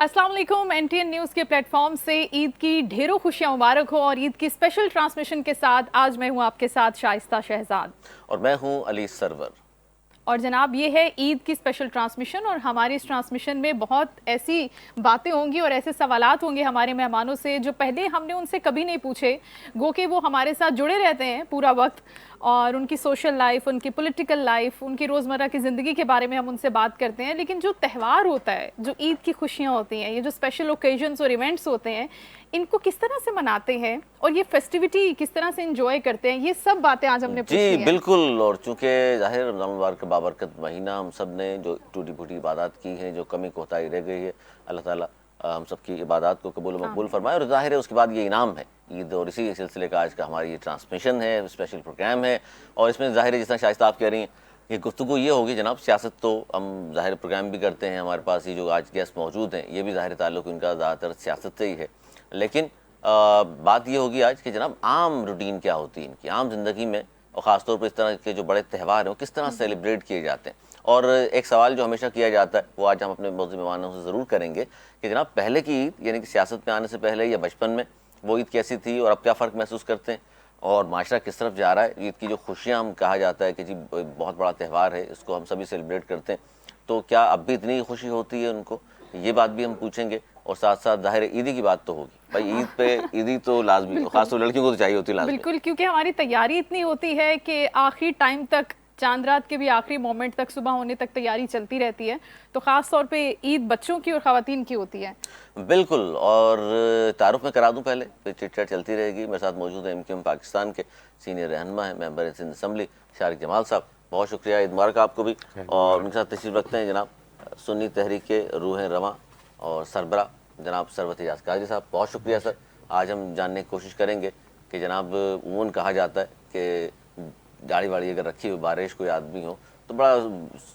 अस्सलाम वालेकुम। NTN news के प्लेटफॉर्म से ईद की ढेरों खुशियां मुबारक हो और ईद की स्पेशल ट्रांसमिशन के साथ आज मैं हूं आपके साथ शाइस्ता शहजाद और मैं हूं अली सरवर। और जनाब ये है ईद की स्पेशल ट्रांसमिशन और हमारी इस ट्रांसमिशन में बहुत ऐसी बातें होंगी और ऐसे सवालात होंगे हमारे मेहमानों से जो पहले हमने उनसे कभी नहीं पूछे। गो कि वो हमारे साथ जुड़े रहते हैं पूरा वक्त और उनकी सोशल लाइफ, उनकी पॉलिटिकल लाइफ, उनकी रोज़मर्रा की ज़िंदगी के बारे में हम उनसे बात करते हैं। लेकिन जो त्यौहार होता है, जो ईद की खुशियाँ होती हैं, ये जो स्पेशल ओकेजन्स और इवेंट्स होते हैं, इनको किस तरह से मनाते हैं और ये फेस्टिविटी किस तरह से इंजॉय करते हैं, ये सब बातें आज हमने पूछी जी हैं। बिल्कुल। और चूंकि ज़ाहिर रमज़ान मुबारक का बाबरकत महीना, हम सब ने जो टूटी फूटी इबादत की हैं, जो कमी कोताही रह गई है, अल्लाह ताला हम सब की इबादत को कबूल मकबूल फरमाए। और ज़ाहिर है उसके बाद ये इनाम है ईद, और इसी सिलसिले का आज का हमारी ये ट्रांसमिशन है, स्पेशल प्रोग्राम है। और इसमें ज़ाहिर है जिस तरह शाइस्ता आप कह रही हैं कि गुफ्तगू ये होगी जनाब, सियासत तो हम ज़ाहिर प्रोग्राम भी करते हैं, हमारे पास ये जो आज गेस्ट मौजूद हैं ये भी ज़ाहिर ताल्लुक़ इनका ज़्यादातर सियासत से ही है। लेकिन बात ये होगी आज कि जनाब आम रूटीन क्या होती है इनकी आम ज़िंदगी में, और ख़ासतौर पर इस तरह के जो बड़े त्यौहार हैं वो किस तरह सेलिब्रेट किए जाते हैं। और एक सवाल जो हमेशा किया जाता है वो आज हम अपने मौजूद मेहमानों से ज़रूर करेंगे कि जनाब पहले की ईद, यानी कि सियासत में आने से पहले या बचपन में, वो ईद कैसी थी और अब क्या फ़र्क महसूस करते हैं, और माशरा किस तरफ जा रहा है। ईद की जो खुशियाँ हम कहा जाता है कि जी बहुत बड़ा त्यौहार है, इसको हम सभी सेलिब्रेट करते हैं, तो क्या अब भी इतनी खुशी होती है उनको, ये बात भी हम पूछेंगे। और साथ साथ ज़ाहिर ईदी की बात तो होगी भाई, ईद पे ईदी तो लाजमी, खासतौर लड़कियों को तो चाहिए होती है लाजमी। बिल्कुल, क्योंकि हमारी तैयारी इतनी होती है कि आखिरी टाइम तक, चांद रात के भी आखिरी मोमेंट तक, सुबह होने तक तैयारी चलती रहती है। तो ख़ास तौर पे ईद बच्चों की और ख़वातीन की होती है। बिल्कुल। और तारुफ में करा दूं पहले, फिर चिट चैट चलती रहेगी। मेरे साथ मौजूद है MQM पाकिस्तान के सीनियर रहनुमा है, मेंबर सिंध असम्बली शारिक जमाल साहब। बहुत शुक्रिया, ईद मुबारक आपको भी। और उनके साथ तशरीफ रखते हैं जनाब सुन्नी तहरीक के रूह रवां और सरबरा जनाब सरवत एजाज काजी साहब। बहुत शुक्रिया सर। आज हम जानने की कोशिश करेंगे कि जनाब उमूमन कहा जाता है कि दाढ़ी वाड़ी अगर रखी हुई बारिश कोई आदमी हो तो बड़ा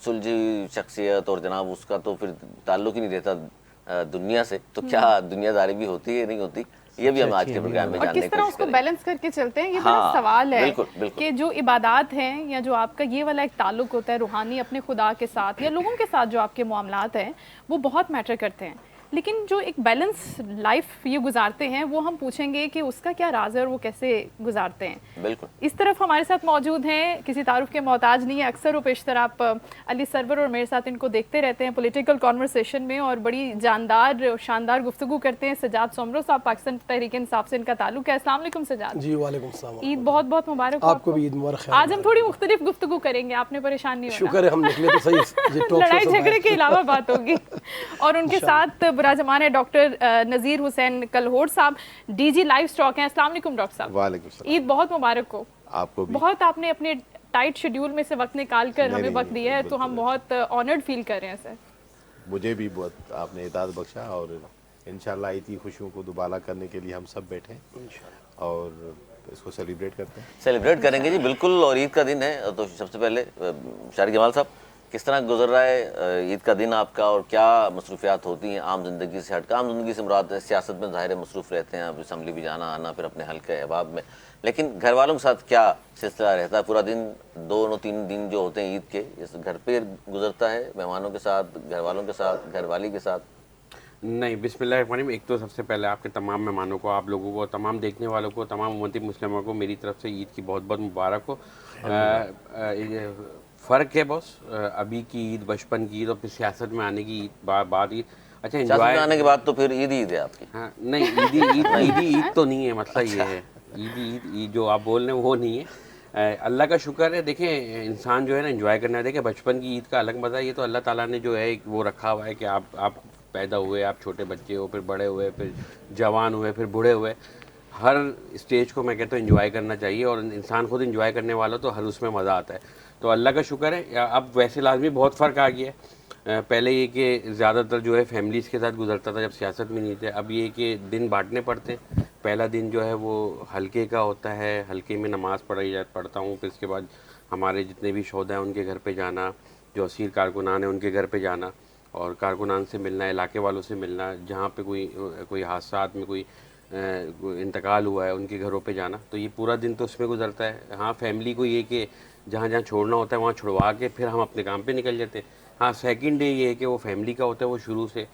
सुलझी शख्सियत, और जनाब उसका तो फिर ताल्लुक ही नहीं रहता दुनिया से। तो क्या दुनियादारी भी होती है नहीं होती, ये भी हम आज के प्रोग्राम में और जानने किस की तरह कोशिश उसको करेंगे। बैलेंस करके चलते हैं, ये बड़ा हाँ सवाल है। बिल्कुल बिल्कुल। कि जो इबादत हैं या जो आपका ये वाला एक ताल्लुक होता है रूहानी अपने खुदा के साथ या लोगों के साथ, जो आपके मामलात हैं वो बहुत मैटर करते हैं। लेकिन जो एक बैलेंस लाइफ ये गुजारते हैं वो हम पूछेंगे कि उसका क्या राज है और वो कैसे गुजारते हैं। बिल्कुल। इस तरफ हमारे साथ मौजूद हैं, किसी तारुफ के मोहताज नहीं है, अक्सर व पेशतर आप अली सरवर और मेरे साथ इनको देखते रहते हैं पॉलिटिकल कॉन्वर्सेशन में, और बड़ी जानदार और शानदार गुफ्तगू करते हैं। सजाद सोमरो साहब, पाकिस्तान तहरीक इंसाफ से इनका ताल्लुक है। अस्सलाम वालेकुम सजाद जी वालेकुम सलाम। ईद बहुत बहुत मुबारक हो आपको भी ईद मुबारक। आज हम थोड़ी मुख्तलिफ गुफ्तगू करेंगे, आपने परेशान नहीं होना। शुक्र है हम निकले तो सही। लड़ाई झगड़े के अलावा बात होगी। और उनके साथ बुरा जमान है डॉक्टर नज़ीर हुसैन कलहोड़ साहब, DG लाइव स्टॉक हैं। अस्सलाम वालेकुम डॉक्टर साहब। वालेकुम सलाम। ईद बहुत मुबारक हो। आपको भी। बहुत आपने अपने टाइट शेड्यूल में से वक्त निकाल कर हमें वक्त दिया है, तो हम बिल्कुल। बहुत ऑनर्ड फील कर रहे हैं सर। मुझे भी बहुत आपने इताअत बख्शा, और इंशाल्लाह ईद की खुशियों को दुबाला करने के लिए हम सब बैठे हैं और इसको सेलिब्रेट करते हैं। सेलिब्रेट करेंगे जी बिल्कुल। और ईद का दिन है तो सबसे पहले शारिक जमाल साहब, किस तरह गुजर रहा है ईद का दिन आपका, और क्या मसरूफियात होती हैं आम ज़िंदगी से हटकर। आम ज़िंदगी से मुराद है सियासत में ज़ाहिर मसरूफ़ रहते हैं, अब असम्बली भी जाना आना, फिर अपने हल्के अहबाब में, लेकिन घर वालों के साथ क्या सिलसिला रहता है पूरा दिन? 2-3 दिन जो होते हैं ईद के, इस घर पे गुजरता है, मेहमानों के साथ, घर वालों के साथ, घरवाली के साथ? नहीं, बिस्मिल्लाहिर्रहमानिर्रहीम। एक तो सबसे पहले आपके तमाम मेहमानों को, आप लोगों को, तमाम देखने वालों को, तमाम उम्मती मुस्लिमों को मेरी तरफ से ईद की बहुत बहुत मुबारक हो। फ़र्क है बॉस, अभी की ईद, बचपन की ईद और फिर सियासत में आने की ईद, बाद ईद। अच्छा, सियासत में एंजॉय आने के बाद तो फिर ईद है आपकी। हाँ, नहीं, ईद तो नहीं है, मसला ये है। ईद जो आप बोल रहे हैं वो नहीं है। अल्लाह का शुक्र है। देखें, इंसान जो है ना एंजॉय करना है। देखें, बचपन की ईद का अलग मज़ा है। ये तो अल्लाह ताला ने जो है वो रखा हुआ है कि आप पैदा हुए, आप छोटे बच्चे हो, फिर बड़े हुए, फिर जवान हुए, फिर बूढ़े हुए। हर स्टेज को मैं कहता हूँ एंजॉय करना चाहिए, और इंसान खुद एंजॉय करने वाला तो हर उसमें मज़ा आता है। तो अल्लाह का शुक्र है। अब वैसे लाजमी बहुत फ़र्क आ गया है। पहले ये कि ज़्यादातर जो है फैमिलीज़ के साथ गुजरता था जब सियासत में नहीं थे। अब ये कि दिन बांटने पड़ते हैं। पहला दिन जो है वो हल्के का होता है, हल्के में नमाज़ पढ़ता हूँ, फिर इसके बाद हमारे जितने भी शोधा हैं उनके घर पे जाना, जो असीर कारकुनान हैं उनके घर पे जाना, और कारकुनान से मिलना, इलाके वालों से मिलना, जहाँ पे कोई हादसात में कोई इंतकाल हुआ है उनके घरों पे जाना। तो ये पूरा दिन तो उसमें गुजरता है। हाँ, फैमिली को ये कि जहाँ जहाँ छोड़ना होता है वहाँ छुड़वा के फिर हम अपने काम पे निकल जाते हैं। हाँ, सेकंड डे ये है कि वो फैमिली का होता है, वो शुरू से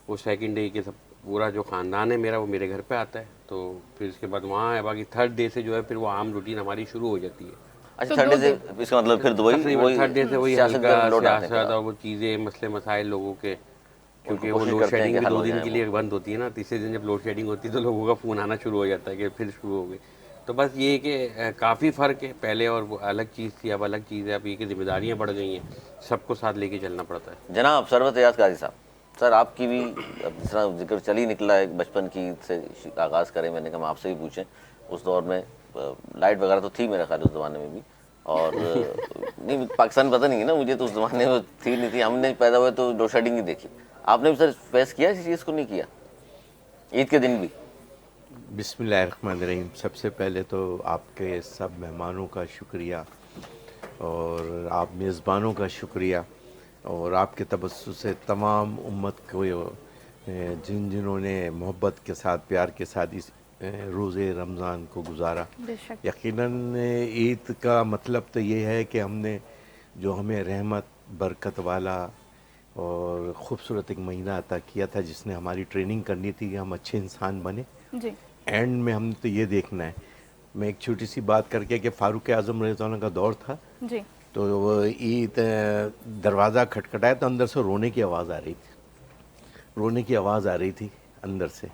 वो सेकंड डे के सब पूरा जो ख़ानदान है मेरा वो मेरे घर पे आता है, तो फिर इसके बाद वहाँ है। बाकी थर्ड डे से जो है फिर वो आम रूटीन हमारी शुरू हो जाती है। अच्छा, थर्ड डे से इसका मतलब फिर दुबई तकरीबन थर्ड डे से वही सियासत हल्का में लौट आते हैं। सियासत और वो चीज़ें मसले मसाइल लोगों के, क्योंकि वो कोशिश लोड करते हैं शेडिंग कि भी हल 2 हो दिन जाए के लिए बंद होती है ना, तीसरे दिन जब लोड शेडिंग होती है तो लोगों का फ़ोन आना शुरू हो जाता है कि फिर शुरू हो गई। तो बस ये है कि काफ़ी फ़र्क है, पहले और वो अलग चीज़ थी, अब अलग चीज़ है। अब ये कि जिम्मेदारियाँ बढ़ गई हैं, सबको साथ लेके चलना पड़ता है। जनाब सरवत एजाज काजी साहब, सर आपकी भी अब जिस तरह जिक्र चल ही निकला है बचपन की से आगाज़ करें, मैंने कहा हम आपसे भी पूछें। उस दौर में लाइट वगैरह तो थी मेरे ख्याल उस ज़माने में भी, और नहीं पाकिस्तान पता नहीं है ना मुझे, तो उस ज़माने में थी नहीं थी, हमने पैदा हुए तो लोड शेडिंग ही देखी। आपने भी सर फेस किया इस चीज़ को? नहीं किया ईद के दिन भी? बिस्मिल्लाहिर्रहमानिर्रहीम। सबसे पहले तो आपके सब मेहमानों का शुक्रिया और आप मेज़बानों का शुक्रिया, और आपके तबस्सुस से तमाम उम्मत को जिन्होंने मोहब्बत के साथ प्यार के साथ इस रोज़े रमज़ान को गुजारा। बेशक। यकीनन ईद का मतलब तो ये है कि हमने जो हमें रहमत बरकत वाला और ख़ूबसूरत एक महीना अता किया था, जिसने हमारी ट्रेनिंग करनी थी कि हम अच्छे इंसान बने। जी एंड में हमने तो ये देखना है। मैं एक छोटी सी बात करके कि फ़ारूक आज़म रज़ी अल्लाह का दौर था, जी तो वो ईद दरवाज़ा खटखटाया तो अंदर से रोने की आवाज़ आ रही थी, रोने की आवाज़ आ रही थी अंदर से।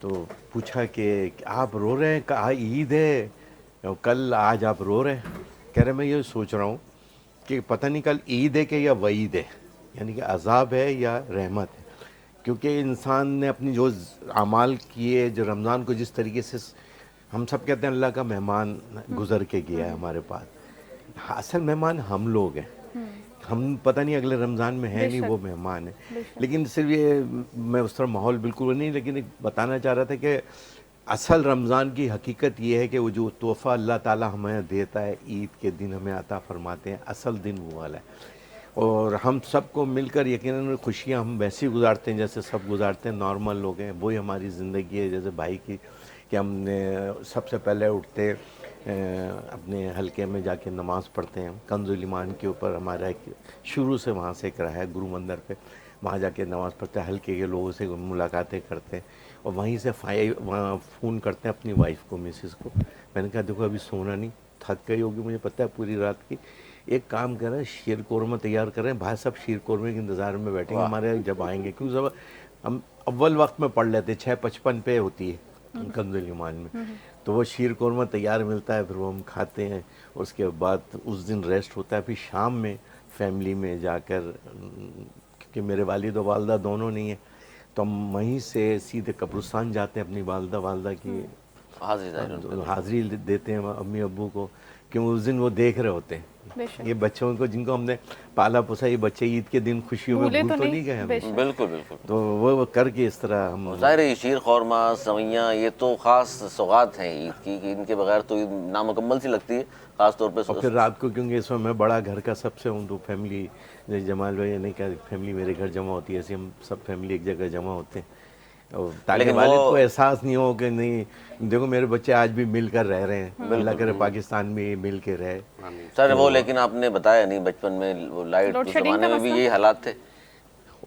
तो पूछा कि आप रो रहे हैं? कहा ईद है और कल आज आप रो रहे हैं। कह रहे मैं ये सोच रहा हूँ कि पता नहीं कल ईद है कि या वईद है, यानी कि अज़ाब है या रहमत है। क्योंकि इंसान ने अपनी जो अमाल किए, जो रमज़ान को जिस तरीके से हम सब कहते हैं अल्लाह का मेहमान गुज़र के गया है हमारे पास, असल मेहमान हम लोग हैं। हम पता नहीं अगले रमज़ान में है नहीं, वो मेहमान है। लेकिन सिर्फ ये मैं उस तरह माहौल बिल्कुल नहीं, लेकिन एक बताना चाह रहा था कि असल रमज़ान की हकीकत ये है कि वो जो तोहफ़ा अल्लाह ताला हमें देता है ईद के दिन हमें अता फरमाते हैं, असल दिन वो वाला है। और हम सबको मिलकर यकीनन खुशियाँ हम वैसे ही गुजारते हैं जैसे सब गुजारते हैं, नॉर्मल लोग हैं, वही हमारी ज़िंदगी है। जैसे भाई की कि हमने सबसे पहले उठते अपने हलके में जाके नमाज़ पढ़ते हैं, कंजुल ईमान के ऊपर हमारा एक शुरू से वहाँ से एक रहा है गुरु मंदिर पे, वहाँ जाके नमाज़ पढ़ते हैं, हलके के लोगों से मुलाकातें करते हैं, और वहीं से वहाँ फ़ोन करते हैं अपनी वाइफ को, मिसेस को। मैंने कहा देखो अभी सोना नहीं, थक गई होगी मुझे पता है पूरी रात की, एक काम करें शीर कौरमा तैयार करें, भाई सब शीर कौरमे के इंतज़ार में बैठेंगे हमारे जब आएंगे, क्योंकि सब हम अव्वल वक्त में पढ़ लेते, 6:55 पे होती है कंजुल ईमान में, तो वो शीर कौरमा तैयार मिलता है, फिर वो हम खाते हैं। उसके बाद उस दिन रेस्ट होता है, फिर शाम में फैमिली में जाकर, क्योंकि मेरे वालिद और वालदा दोनों नहीं है, तो हम वहीं से सीधे कब्रिस्तान जाते हैं अपनी वालदा की हाज़िरी देते हैं अम्मी अब्बू को, क्योंकि उस दिन वो देख रहे होते हैं ये बच्चों को जिनको हमने पाला पोसा, ये बच्चे ईद के दिन खुशियों में भूल तो नहीं गए हम। बिल्कुल बिल्कुल। तो वो करके इस तरह हम ज़ाहिर है शीर खौरमा सवैयाँ ये तो ख़ास सौगात हैं ईद की, कि इनके बगैर तो ईद नामुकम्मल सी लगती है ख़ास तौर पे। और फिर रात को, क्योंकि इसमें मैं बड़ा घर का सबसे हूँ, तो फैमिली जमाल भाई ने कहा फैमिली मेरे घर जमा होती है, ऐसे हम सब फैमिली एक जगह जमा होते हैं, और ताकि वालिद को एहसास नहीं हो कि नहीं देखो मेरे बच्चे आज भी मिलकर रह रहे हैं, अल्लाह करे पाकिस्तान में मिल के रहे। सर वो लेकिन आपने बताया नहीं बचपन में वो लाइट उस ज़माने में भी यही हालात थे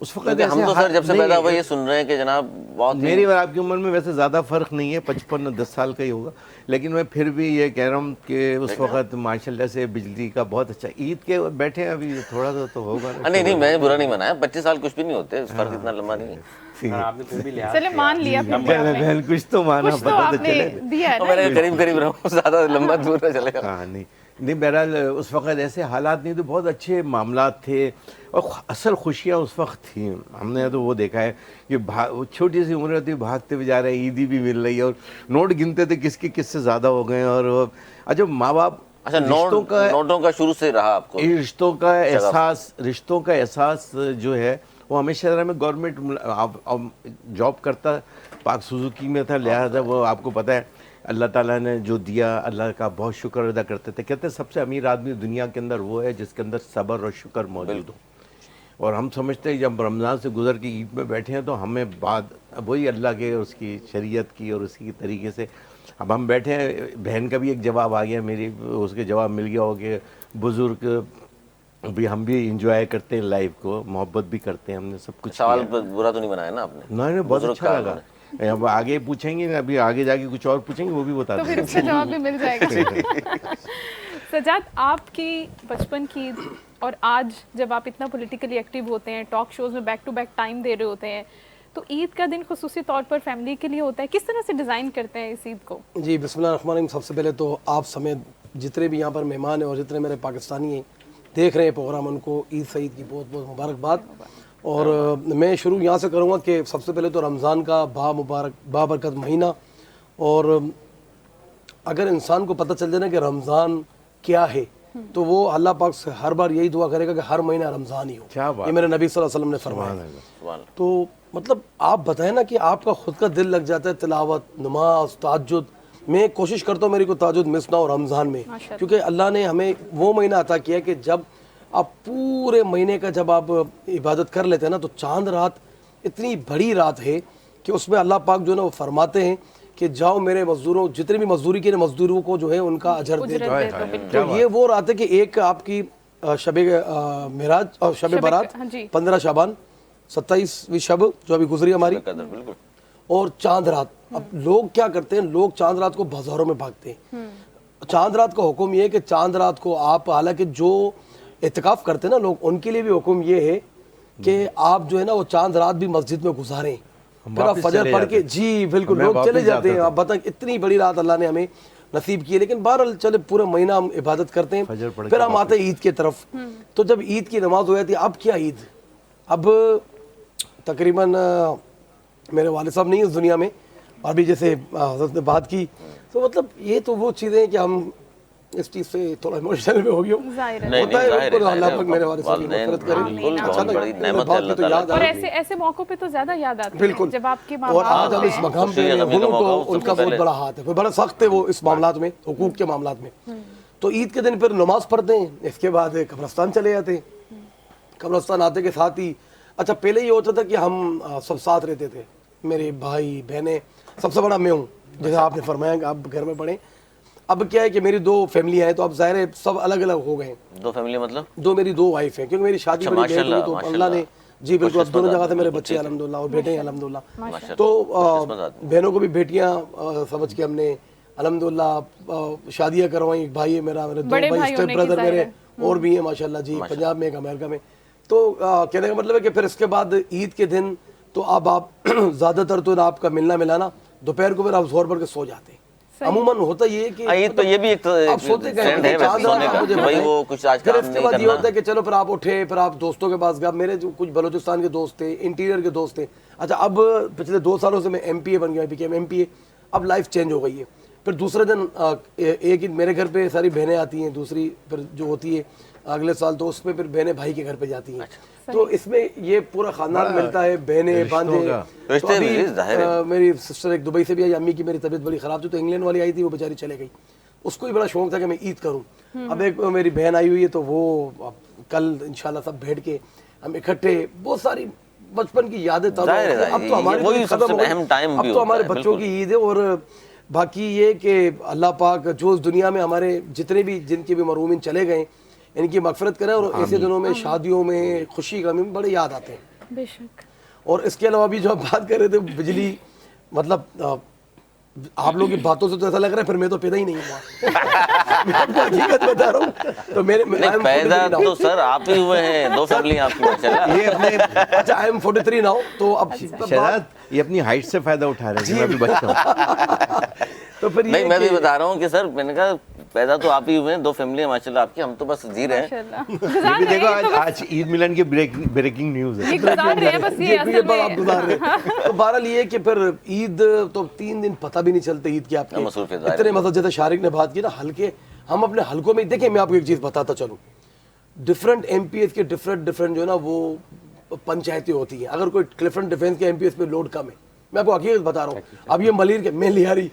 उस वक्त। हम तो सर जब से पैदा हुए ये सुन रहे हैं कि जनाब बहुत मेरी और आपकी उम्र में वैसे ज़्यादा फ़र्क नहीं है, 55-10 साल का ही होगा, लेकिन मैं फिर भी ये कह रहा हूँ कि उस वक्त माशाल्लाह से बिजली का बहुत अच्छा, ईद के बैठे हैं अभी थोड़ा सा तो होगा। नहीं मैं बुरा नहीं मनाया, 25 साल कुछ भी नहीं होते, फ़र्क इतना लंबा नहीं है। आपने फिर भी लिहाज चले मान लिया बहन कुछ तो माना, कुछ तो आपने दिया है ना। मैंने करीब करीब रहूँ, ज़्यादा लंबा दूर न चलेगा। हाँ नहीं बहरहाल उस वक्त ऐसे हालात नहीं, तो बहुत अच्छे मामलात थे और असल खुशियाँ उस वक्त थी। हमने तो वो देखा है कि छोटी सी उम्र होती भागते हुए जा रहे हैं, ईदी भी मिल रही है, और नोट गिनते थे किसके किससे ज़्यादा हो गए। और अच्छा माँ बाप, अच्छा नोटों का शुरू से रहा आपको रिश्तों का एहसास जो है वो हमेशा रहा। मैं गवर्नमेंट जॉब करता, पाक सुजुकी में था, लिहाजा वो आपको पता है अल्लाह ताला ने जो दिया अल्लाह का बहुत शुक्र अदा करते थे। कहते हैं सबसे अमीर आदमी दुनिया के अंदर वो है जिसके अंदर सब्र और शुक्र मौजूद हो। और हम समझते हैं जब रमज़ान से गुजर के ईद में बैठे हैं तो हमें बाद वही अल्लाह के उसकी शरीयत की और उसी तरीके से अब हम बैठे हैं। बहन का भी एक जवाब आ गया, मेरी उसके जवाब मिल गया हो कि बुज़ुर्ग अभी हम भी इंजॉय करते हैं लाइफ को, मोहब्बत भी करते हैं, हमने सब कुछ सवाल किया। बुरा तो नहीं बनाया ना आपने? नहीं बहुत बुजुर्ग अच्छा कहा लगा। अब आगे पूछेंगे, अभी आगे जाके कुछ और पूछेंगे, वो भी बता तो फिर देंगे। उसका जवाब भी मिल जाएगा। सजाद, आपकी बचपन की ईद और आज जब आप इतना पॉलिटिकली एक्टिव होते हैं, टॉक शोज में बैक टू बैक टाइम दे रहे होते हैं, तो ईद का दिन खुसूसी तौर पर फैमिली के लिए होता है, किस तरह से डिज़ाइन करते हैं इस ईद को? जी बिस्मिल्लाहिर्रहमानिर्रहीम। सबसे पहले तो आप समेत जितने भी यहाँ पर मेहमान हैं और जितने मेरे पाकिस्तानी हैं देख रहे हैं प्रोग्राम, उनको ईद सईद की बहुत बहुत मुबारकबाद। और मैं शुरू यहाँ से करूँगा कि सबसे पहले तो रमज़ान का बाबरकत महीना, और अगर इंसान को पता चल जाए ना कि रमज़ान क्या है तो वो अल्लाह पाक से हर बार यही दुआ करेगा कि हर महीना रमज़ान ही हो। क्या बात ये मेरे नबी सल्लल्लाहु अलैहि वसल्लम ने फरमाया। सुभान तो मतलब आप बताएं ना कि आपका खुद का दिल लग जाता है तिलावत, नमाज, ताज्जुद। मैं कोशिश करता हूँ मेरी को ताज्जुद मिस ना हो रमज़ान में, माशाअल्लाह। क्योंकि अल्लाह ने हमें वो महीना अता किया कि जब आप पूरे महीने का जब आप इबादत कर लेते हैं ना, तो चांद रात इतनी बड़ी रात है कि उसमें अल्लाह पाक जो है ना वो फरमाते हैं कि जाओ मेरे मजदूरों, जितने भी मजदूरी के मजदूरों को जो है उनका अजर दे दो। उजरत दे दो, बिल्कुल। तो ये वो रात है कि एक आपकी शब मिराज और शब शब- बारात, हाँ जी। 15 शाबान, 27वीं शब जो अभी गुजरी हमारी, कदर बिल्कुल। और चांद रात। अब लोग क्या करते हैं, लोग चांद रात को बाजारों में भागते हैं। चांद रात का हुक्म ये है कि चांद रात को आप, हालांकि जो इत्तिकाफ करते हैं ना लोग, उनके लिए भी हुक्म ये है कि आप जो है ना वो चांद रात भी मस्जिद में गुजारें, फिर आप वापस फजर चले पढ़ जाते के। हैं। जी बिल्कुल, मैं लोग वापस चले जाते हैं। जाता आप बताएं इतनी बड़ी रात अल्लाह ने हमें नसीब की है, लेकिन बहरहाल चले पूरा महीना हम इबादत करते फजर हैं। पढ़ फिर के हम आते हैं ईद की तरफ। तो जब ईद की नमाज हो जाती है, अब क्या ईद, अब तकरीबन मेरे वालिद साहब नहीं है इस दुनिया में, अभी जैसे हज़रत ने बात की, तो मतलब ये तो वो चीज़ें हैं कि हम इस चीज़ से थोड़ा इमोशनल में हो गया हूँ। जाहिर है। नहीं, होता है, जाहिर है, बिल्कुल, अल्लाह जाहिर पाक है। मेरे वालिद साहब की वालिदैन मग़फ़िरत करे। बिल्कुल अच्छा बहुत लगा, बड़ी इस नेमत है बात की अल्लाह तो ताला याद की। और आ ऐसे ऐसे मौकों पे तो ज्यादा याद आती है बिल्कुल। जब आपके माँ और आज बाप हम इस हैं। मकाम पे खुशी हैं, गमी का हूँ मौका तो हो, सबसे उनका बहुत पहले। बड़ा हाथ है, वो बड़ा सख्त है वो इस मामलात में, हुकूक के मामलात में। तो ईद के दिन फिर नमाज पढ़ते हैं, इसके बाद कब्रस्तान चले जाते हैं। कब्रस्तान आते के साथ ही, अच्छा पहले ये होता था कि हम सब साथ रहते थे, मेरे भाई बहनें, सबसे बड़ा मैं हूँ, जैसे आपने फरमाया कि आप घर में पढ़े। अब क्या है कि मेरी दो फैमिलियाँ हैं, तो अब ज़ाहिर है सब अलग अलग हो गए हैं। दो फैमिली मतलब? दो मेरी दो वाइफ हैं, क्योंकि मेरी शादी अच्छा, बड़ी लेट हुई, माशाल्लाह, तो माशाल्लाह। अल्लाह ने जी बिल्कुल, अब दोनों जगह से मेरे बिल्कुल, बच्चे ठीक है। अल्हम्दुलिल्लाह और बेटे हैं अल्हम्दुलिल्लाह। माशाल्लाह। तो खुशकिस्मत आदमी। बहनों को भी बेटियां समझ के हमने अल्हम्दुलिल्लाह शादियां करवाई। एक भाई है मेरा, मेरे दो बड़े भाई भाई स्टेप होने की ब्रदर जाहिर मेरे है। और भी हैं माशाल्लाह जी, पंजाब में, एक अमेरिका में। तो कहने का मतलब है कि फिर इसके बाद ईद के दिन तो अब आप ज़्यादातर तो आपका मिलना मिलाना दोपहर को फिर आप जोर भर के सो जाते हैं। अमूमन होता ये है कि ईद तो ये भी एक आप सोते ट्रेंड है कहीं वैसे सोने का, मुझे कि भाई बताएं। वो कुछ आज फिर काम इसके नहीं बाद ये करना। होता है कि चलो फिर आप उठे, फिर आप दोस्तों के पास गए। मेरे जो कुछ बलूचिस्तान के दोस्त थे, इंटीरियर के दोस्त थे। अच्छा अब पिछले 2 सालों से मैं MPA बन गया, MPA। अब लाइफ चेंज हो गई है। फिर दूसरे दिन एक ही मेरे घर पे सारी बहनें आती हैं, दूसरी फिर जो होती है अगले साल तो उसमें फिर बहनें भाई के घर पे जाती हैं। तो इसमें ये पूरा खानदान मिलता है, बहनें भांजे। का। तो रिश्ते अभी भी जाहिर है। मेरी सिस्टर एक दुबई से भी आई, अम्मी की मेरी तबीयत बड़ी ख़राब थी तो इंग्लैंड वाली आई थी, वो बेचारी चले गई। उसको भी बड़ा शौक था कि मैं ईद करूं। अब एक मेरी बहन आई हुई है, तो वो अब कल इंशाल्लाह सब बैठ के हम इकट्ठे बहुत सारी बचपन की यादें ताज़ा जाहिर है, होती हैं। अब तो हमारी वही तो खत्म सबसे हो गई। अहम टाइम अब भी तो होता हमारे है, बच्चों बिल्कुल। की ईद है। और बाकी ये कि अल्लाह पाक जो इस दुनिया में हमारे जितने भी जिनके भी मरूमिन चले गए इनकी मगफरत करें, और ऐसे दिनों में शादियों में खुशी गमी में बड़े याद आते हैं। बेशक। और इसके अलावा भी जो आप बात कर रहे थे बिजली, मतलब आप लोगों की बातों से तो ऐसा लग रहा है फिर मैं तो पैदा ही नहीं हुआ। मैं आपको हकीकत बता रहा हूँ। तो मेरे नहीं, I am पैदा 43 now। तो सर आप ही हुए हैं, दो फैमिली आपकी माशाल्लाह। ये अपने अच्छा आई एम 43 नाउ। तो अब शहजाद ये अपनी हाइट से फायदा उठा रहे हैं कि मैं भी बच्चा हूँ। तो फिर नहीं, ये मैं भी कि- बता रहा हूँ कि सर मैंने कहा पैदा तो आप ही हुए हैं, दो फैमिली है माशाल्लाह आपकी, हम तो बस जी रहे हैं। माशाल्लाह। ये भी गुजार रहे देखो हैं तो आज ईद मिलन की ब्रेकिंग न्यूज़ है। ये गुजार रहे हैं बस ये ये असल बात आप में। गुजार रहे हैं। तो बहरहाल ये कि फिर ईद तो 3 दिन पता भी नहीं चलते ईद के आपके। मसरूफ है, जाहिर इतने है। मतलब जैसे शारिक ने बात की ना, हल्के हम अपने हल्कों में देखिए। मैं आपको एक चीज़ बताता चलूँ, डिफरेंट MPS के डिफरेंट जो है ना वो पंचायतें होती हैं। अगर कोई डिफरेंट डिफेंस के MPS पे लोड कम है, मैं आपको हकीकत बता रहा हूँ। अब ये मलिर के मैं लिहारी,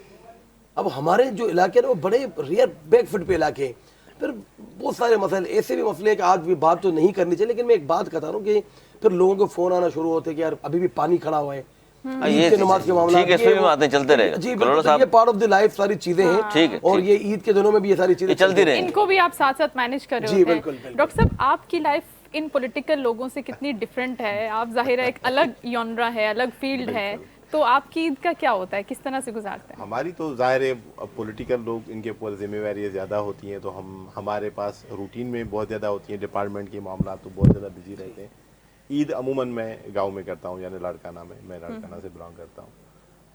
अब हमारे जो इलाके हैं वो बड़े रेयर बैकफुट पे इलाके हैं। फिर बहुत सारे मसले, ऐसे भी मसले हैं कि आज भी बात तो नहीं करनी चाहिए, लेकिन मैं एक बात कहता रहा हूँ कि फिर लोगों को फ़ोन आना शुरू होते हैं कि यार अभी भी पानी खड़ा हुआ है, ईद के नमाज के मामला ठीक है, इसमें भी बातें चलते रहेगा। जी करोड़ा बिल्कुल, साहब, ये पार्ट ऑफ द लाइफ सारी चीजें हैं। ठीक है, और ठीक। ये ईद के दिनों में भी ये सारी चीजें ये चलती रहेंगी। इनको भी आप साथ साथ मैनेज कर रहे जी, होते हैं। बिल्कुल, बिल्कुल। डॉक्टर साहब, आपकी लाइफ इन पॉलिटिकल लोगों से कितनी डिफरेंट है? आप जाहिर है एक अलग यॉनरा है, अलग फील्ड है, तो आपकी ईद का क्या होता है, किस तरह से गुजारते हैं? हमारी तो जाहिर है पॉलिटिकल लोग, इनके ऊपर जिम्मेवारियाँ ज़्यादा होती हैं, तो हमारे पास रूटीन में बहुत ज़्यादा होती हैं, डिपार्टमेंट के मामला तो बहुत ज़्यादा बिजी रहते हैं। ईद अमूमन मैं गांव में करता हूँ, यानी लाड़काना में, मैं लाड़काना से बिलोंग करता हूँ।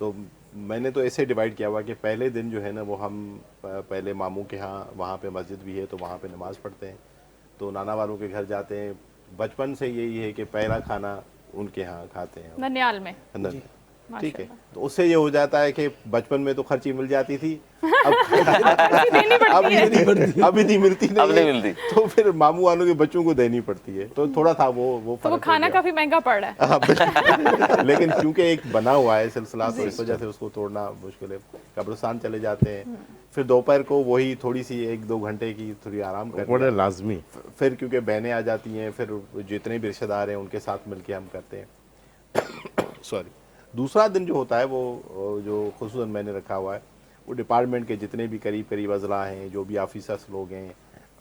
तो मैंने तो ऐसे डिवाइड किया हुआ कि पहले दिन जो है ना वो हम पहले मामू के यहाँ, वहाँ पे मस्जिद भी है तो वहाँ पे नमाज़ पढ़ते हैं, तो नाना वालों के घर जाते हैं। बचपन से यही है कि पहला खाना उनके यहाँ खाते हैं ननियाल में। अंदर, ठीक है। तो उससे ये हो जाता है कि बचपन में तो खर्ची मिल जाती थी, अब अभी नहीं मिलती, अब नहीं मिलती, तो फिर मामू वालों के बच्चों को देनी पड़ती है, तो थोड़ा था वो तो वो फर्क हो खाना गया। काफी महंगा पड़ रहा है। हाँ, बिल्कुल। लेकिन क्योंकि एक बना हुआ है सिलसिला, तो इस वजह से उसको तोड़ना मुश्किल है। कब्रिस्तान चले जाते हैं, फिर दोपहर को वही थोड़ी सी 1-2 घंटे की थोड़ी आराम करते बड़ा हैं। लाजमी। फिर क्योंकि बहनें आ जाती हैं, फिर जितने भी रिश्तेदार हैं उनके साथ मिलके हम करते हैं। सॉरी। दूसरा दिन जो होता है वो जो खुसूसन मैंने रखा हुआ है, वो डिपार्टमेंट के जितने भी करीब अजला हैं, जो भी ऑफिसर्स लोग हैं,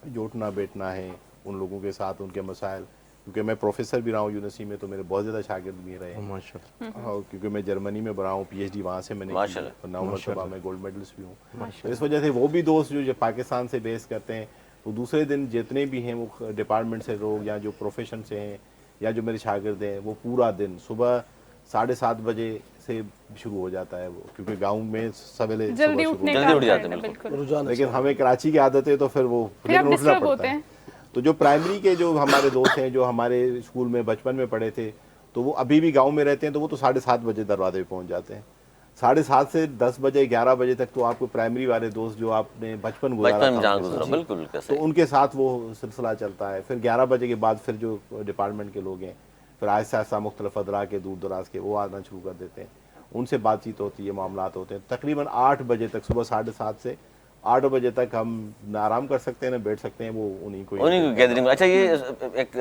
जो उठना बैठना है, उन लोगों के साथ उनके मसाइल, क्योंकि मैं प्रोफेसर भी रहा हूँ यूनिवर्सिटी में, तो मेरे बहुत ज़्यादा शागिर्द भी रहे हैं। माशाल्लाह। हाँ, क्योंकि मैं जर्मनी में पढ़ा हूँ, PhD वहाँ से मैंने माशाल्लाह। 9 मरतबा में गोल्ड मेडलिस्ट भी हूँ। तो इस वजह से वो भी दोस्त जो पाकिस्तान से बेस करते हैं, तो दूसरे दिन जितने भी हैं वो डिपार्टमेंट से लोग या जो प्रोफेशन से हैं या जो मेरे शागिर्द हैं, वो पूरा दिन सुबह 7:30 बजे से शुरू हो जाता है वो, क्योंकि गांव में सवेरे जल्दी सुबह उठने शुरू जल्दी का उठ जाते है, हैं, बिल्कुल। रुझान लेकिन हमें कराची की आदत है, तो फिर वो फिर आप लेकिन उठना डिस्टर्ब होते पड़ता है। हैं। तो जो प्राइमरी के जो हमारे दोस्त हैं, जो हमारे स्कूल में बचपन में पढ़े थे, तो वो अभी भी गांव में रहते हैं, तो वो तो 7:30 बजे दरवाजे पे पहुंच जाते हैं। 7:30 से 10 बजे 11 बजे तक तो आपको प्राइमरी वाले दोस्त जो आपने बचपन गुजारा बचपन में था, जहाँ उनके गुजरा, साथ, बिल्कुल तो कैसे। उनके साथ वो सिलसिला चलता है। फिर 11 बजे के बाद फिर जो डिपार्टमेंट के लोग हैं, फिर आहिस्ता आहिस्ता मुख्तलिफ अदरा के, दूर दराज के, वो आना शुरू कर देते हैं, उनसे बातचीत होती है, मामलात होते हैं। तकरीबन 8 बजे तक, सुबह 7:30 से 8 बजे तक हम ना आराम कर सकते हैं ना बैठ सकते हैं, वो उन्हीं को गैदरिंग में। अच्छा, ये एक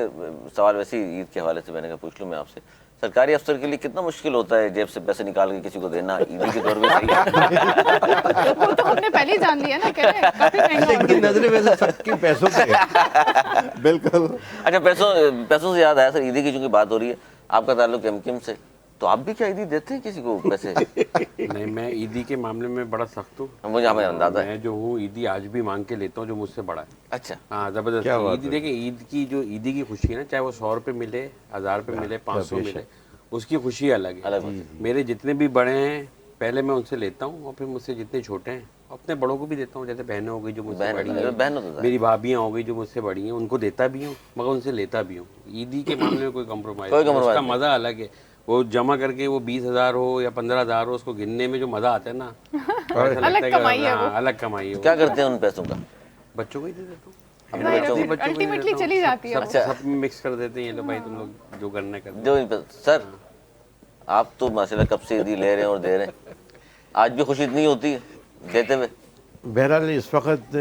सवाल वैसे ही ईद के हवाले से मैंने कहा पूछ लूँ मैं आपसे, सरकारी अफसर के लिए कितना मुश्किल होता है जेब से पैसे निकाल के किसी को देना ईदी के दौर में? सही है। वो तो हमने पहले ही जान लिया ना, कह रहे हैं काफी महंगा हो रहा इनकी नजरें वैसे सबके पैसों पे है। बिल्कुल। अच्छा, पैसों से याद आया सर, ईदी की चूंकि बात हो रही है, आपका ताल्लुक एमकिम से, तो आप भी क्या ईदी देते हैं किसी को पैसे? नहीं, मैं ईदी के मामले में बड़ा सख्त हूँ। मुझे हमें अंदाजा है। मैं जो हूँ ईदी आज भी मांग के लेता हूँ जो मुझसे बड़ा है। अच्छा, हाँ, जबरदस्त। क्या बात ईद है। देखिए, ईद की जो ईदी की खुशी है ना, चाहे वो 100 रुपये मिले, 1000 रुपये मिले, 500 मिले, उसकी खुशी अलग है। अलग होती मेरे जितने भी बड़े हैं पहले मैं उनसे लेता हूँ, और फिर मुझसे जितने छोटे हैं अपने बड़ों को भी देता हूँ। जैसे बहनें हो गई जो मुझसे बड़ी हैं, बहनों तो मेरी भाभियाँ हो गई जो मुझसे बड़ी हैं, उनको देता भी हूँ, मगर उनसे लेता भी हूँ। ईदी के मामले में कोई कम्प्रोमाइज़ कोई नहीं, compromise उसका नहीं। मज़ा अलग है। वो जमा करके वो 20,000 हो या 15,000 हो, उसको गिनने में जो मज़ा आता है ना, ऐसा लगता अलग है कि कमाई है हाँ, वो। अलग कमाई है वो। क्या करते हैं उन पैसों का? बच्चों को ही दे देता हूँ, अपने बच्चों को? अल्टीमेटली चली जाती है वो। अच्छा, सब मिक्स कर देते हैं ये लोग, भाई तुम लोग जो करना कर। जो सर, आप तो माशाल्लाह कब से ईदी ले रहे हैं और दे रहे हैं, आज भी खुशी इतनी होती है देते हुए? बहरहाल इस वक्त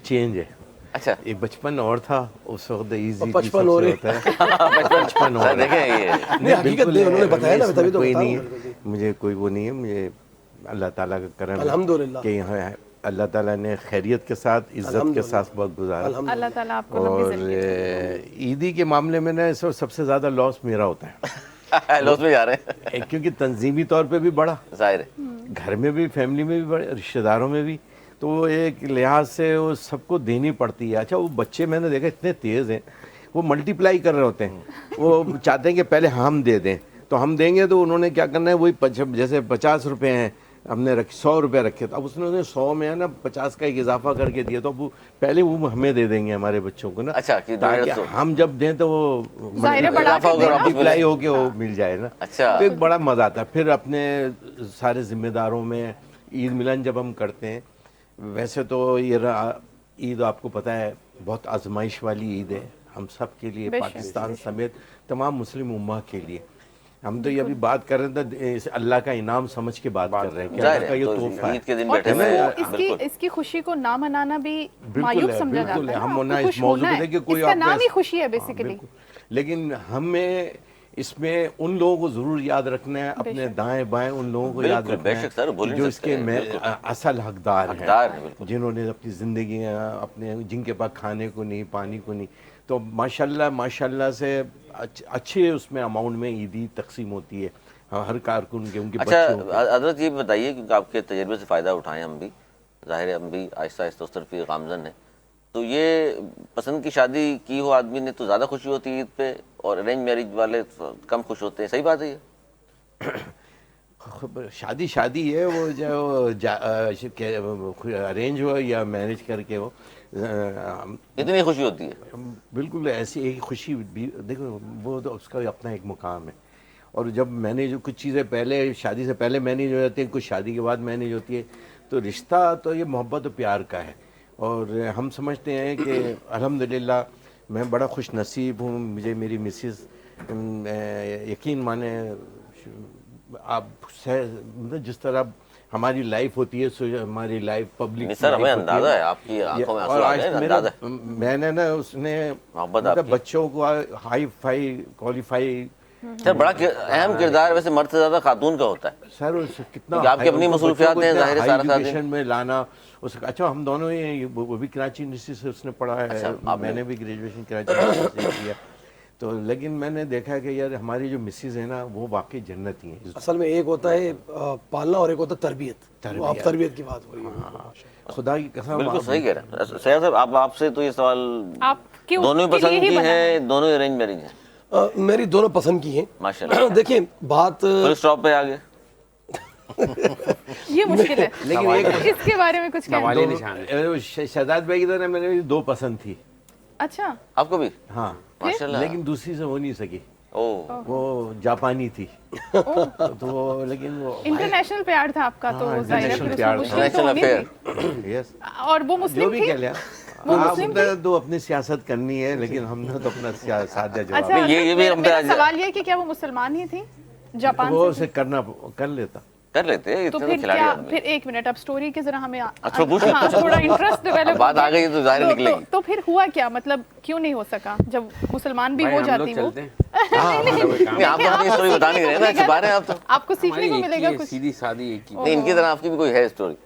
चेंज है। अच्छा, ये बचपन और था उस वक्त, इजी बचपन और होता है। बचपन सर और देखें ये नहीं, हकीकत नहीं, उन्होंने बताया ना, तभी तो कोई बता नहीं रहा हूँ। है, मुझे कोई वो नहीं है। मुझे अल्लाह ताला का करम है अल्हम्दुलिल्लाह। कि यहाँ अल्लाह ताला ने खैरियत के साथ, इज्जत के साथ वक्त गुजारा। अल्लाह ताला आपको लंबी और जिंदगी दे। ईदी के मामले में ना इस वक्त सबसे ज़्यादा लॉस मेरा होता है। लॉस में जा रहे हैं, क्योंकि तंजीमी तौर पे भी बड़ा, जाहिर है। घर में भी, फैमिली में भी बड़े, रिश्तेदारों में भी, तो वो एक लिहाज से वो सबको देनी पड़ती है। अच्छा, वो बच्चे मैंने देखा इतने तेज़ हैं, वो मल्टीप्लाई कर रहे होते हैं, वो चाहते हैं कि पहले हम दे दें, तो हम देंगे तो उन्होंने क्या करना है, वही जैसे 50 रुपये हैं, हमने 100 रुपये रखे, तो अब उसने 100 में है ना 50 का एक इजाफा करके दिया, तो अब वो पहले वो हमें दे देंगे हमारे बच्चों को ना। अच्छा, कि ताकि 150 हम जब दें तो वो ज़ाहिर है बढ़ा इजाफा के होगा, देना। मल्टीप्लाई होके वो मिल जाए ना। अच्छा। तो एक बड़ा मज़ा आता है। फिर अपने सारे जिम्मेदारों में ईद मिलन जब हम करते हैं, वैसे तो ये ईद आपको पता है बहुत आजमाइश वाली ईद है हम सब के लिए, बेशक, पाकिस्तान समेत तमाम मुस्लिम उम्मा के लिए। हम तो ये अभी बात कर रहे थे, इस अल्लाह का इनाम समझ के बात कर रहे हैं कि जाहिर अल्लाह का है, ये तो तोहफा है। ईद के दिन और बैठे हुए हैं, इसकी बिल्कुल। इसकी खुशी को ना मनाना भी बिल्कुल मायूब है, समझा जाता बिल्कुल है है। ना, हम आपको होना इस खुश मौजूद होना है कि कोई इसका आपको नाम ही ऐसा- खुशी है हाँ, बेसिकली। बिल्कुल। लेकिन हमें इसमें उन लोगों को जरूर याद रखना है, अपने दाएं बाएं उन लोगों को याद बिल्कुल, रखना है बेशक सर, बोल कि नहीं जो सकते इसके हैं, बिल्कुल। असल हकदार हकदार हैं, हैं, बिल्कुल। जिन्होंने अपनी जिंदगी अपने, जिनके पास खाने को नहीं, पानी को नहीं, तो माशाल्लाह से अच्छे उसमें अमाउंट में ईदी तकसीम होती है हर कारकुन के, उनके अच्छा बच्चों के। हजरत ये बताइए, क्योंकि आपके तजर्बे से फ़ायदा उठाएं हम भी, ज़ाहिर है हम भी आहिस्ता आहिस्ता उस तरफ ही गामजन है। तो ये पसंद की शादी की हो आदमी ने तो ज़्यादा खुशी होती है ईद पे, और अरेंज मैरिज वाले कम खुश होते हैं, सही बात है ये? शादी है वो, जो अरेंज हो या मैनेज करके हो, इतनी खुशी होती है। बिल्कुल ऐसी एक खुशी भी, देखो वो तो उसका अपना एक मुकाम है। और जब मैंने जो कुछ चीज़ें पहले शादी से पहले मैनेज हो जाती हैं, कुछ शादी के बाद मैनेज होती है, तो रिश्ता तो ये मोहब्बत और प्यार का है। और हम समझते हैं कि अल्हम्दुलिल्लाह मैं बड़ा खुश नसीब हूँ, मुझे मेरी मिसेस यकीन माने, आप मतलब जिस तरह हमारी लाइफ होती है, सो हमारी लाइफ पब्लिक नहीं सर, हमें अंदाजा है आपकी आंखों में आंसू आ गए, अंदाजा है। मैंने ना उसने मोहब्बत मतलब आपकी। बच्चों को हाई फाई क्वालिफाई, सर बड़ा अहम किरदार वैसे मर्द से ज़्यादा खातून का होता है। सर कितना क्योंकि आपकी अपनी मसरूफियात हैं, ज़ाहिर है, सारा साथ एजुकेशन में लाना उसका। अच्छा हम दोनों ही, वो भी कराची यूनिवर्सिटी से उसने पढ़ा है, अच्छा, मैंने भी ग्रेजुएशन कराची यूनिवर्सिटी से किया। तो लेकिन मैंने देखा कि यार हमारी जो मिसेज है ना, वो वाकई जन्नती हैं। असल में एक होता है पालना और एक होता है तरबियत। वो आप तरबियत की बात हो रही है। खुदा की कसम, बिल्कुल सही कह रहे हैं सैयद साहब। आप आपसे तो ये सवाल आप क्यों दोनों ही के लिए पसंद ही की बना हैं, दोनों ही अरेंज मैरिज हैं? मेरी दोनों पसंद की हैं। माशाल्लाह। देखिए बात फुल स्टॉप पे आ गए। ये मुश्किल है, लेकिन एक इसके बारे में कुछ कहना। सवाल निशान है। शहजाद भाई की तरह मैंने भी दो पसंद थी। अच्छा, आपको भी? हाँ, माशाल्लाह। लेकिन दूसरी से हो नहीं सकी, ओह, वो जापानी थी। तो वो, लेकिन वो इंटरनेशनल प्यार था आपका, तो हाँ, जाहिर है फिर international उसमें प्यार था। मुश्किल तो नेशनल होनी अफेयर। थी। यस, और वो जो मुस्लिम भी थी? कह लिया आप तो अपनी सियासत करनी है, लेकिन हमने तो अपना साधा जवाब। अच्छा, ये भी हम पे मेरा आज- सवाल ये है कि क्या वो मुसलमान ही थी जापान वो से? उसे कर लेता। कर लेते हैं तो इतने फिर तो खिलाड़ी क्या, आदमी। फिर एक मिनट, अब स्टोरी के जरा हमें अच्छा, पूछ लो, हाँ, थोड़ा इंटरेस्ट डेवलप बात आ गई तो जाहिर निकलेगी। तो फिर हुआ क्या, मतलब क्यों नहीं हो सका जब मुसलमान भी भाई हो हम जाती लोग वो? चलते हैं। हाँ, नहीं, आप तो अपनी स्टोरी बता नहीं रहे ना, छुपा रहे हैं आप तो। आपको सीखने हमारी को एक ही मिलेगा है, कुछ। सीधी सादी एक ही। नहीं, इनकी तरह आपकी भी कोई है स्टोरी?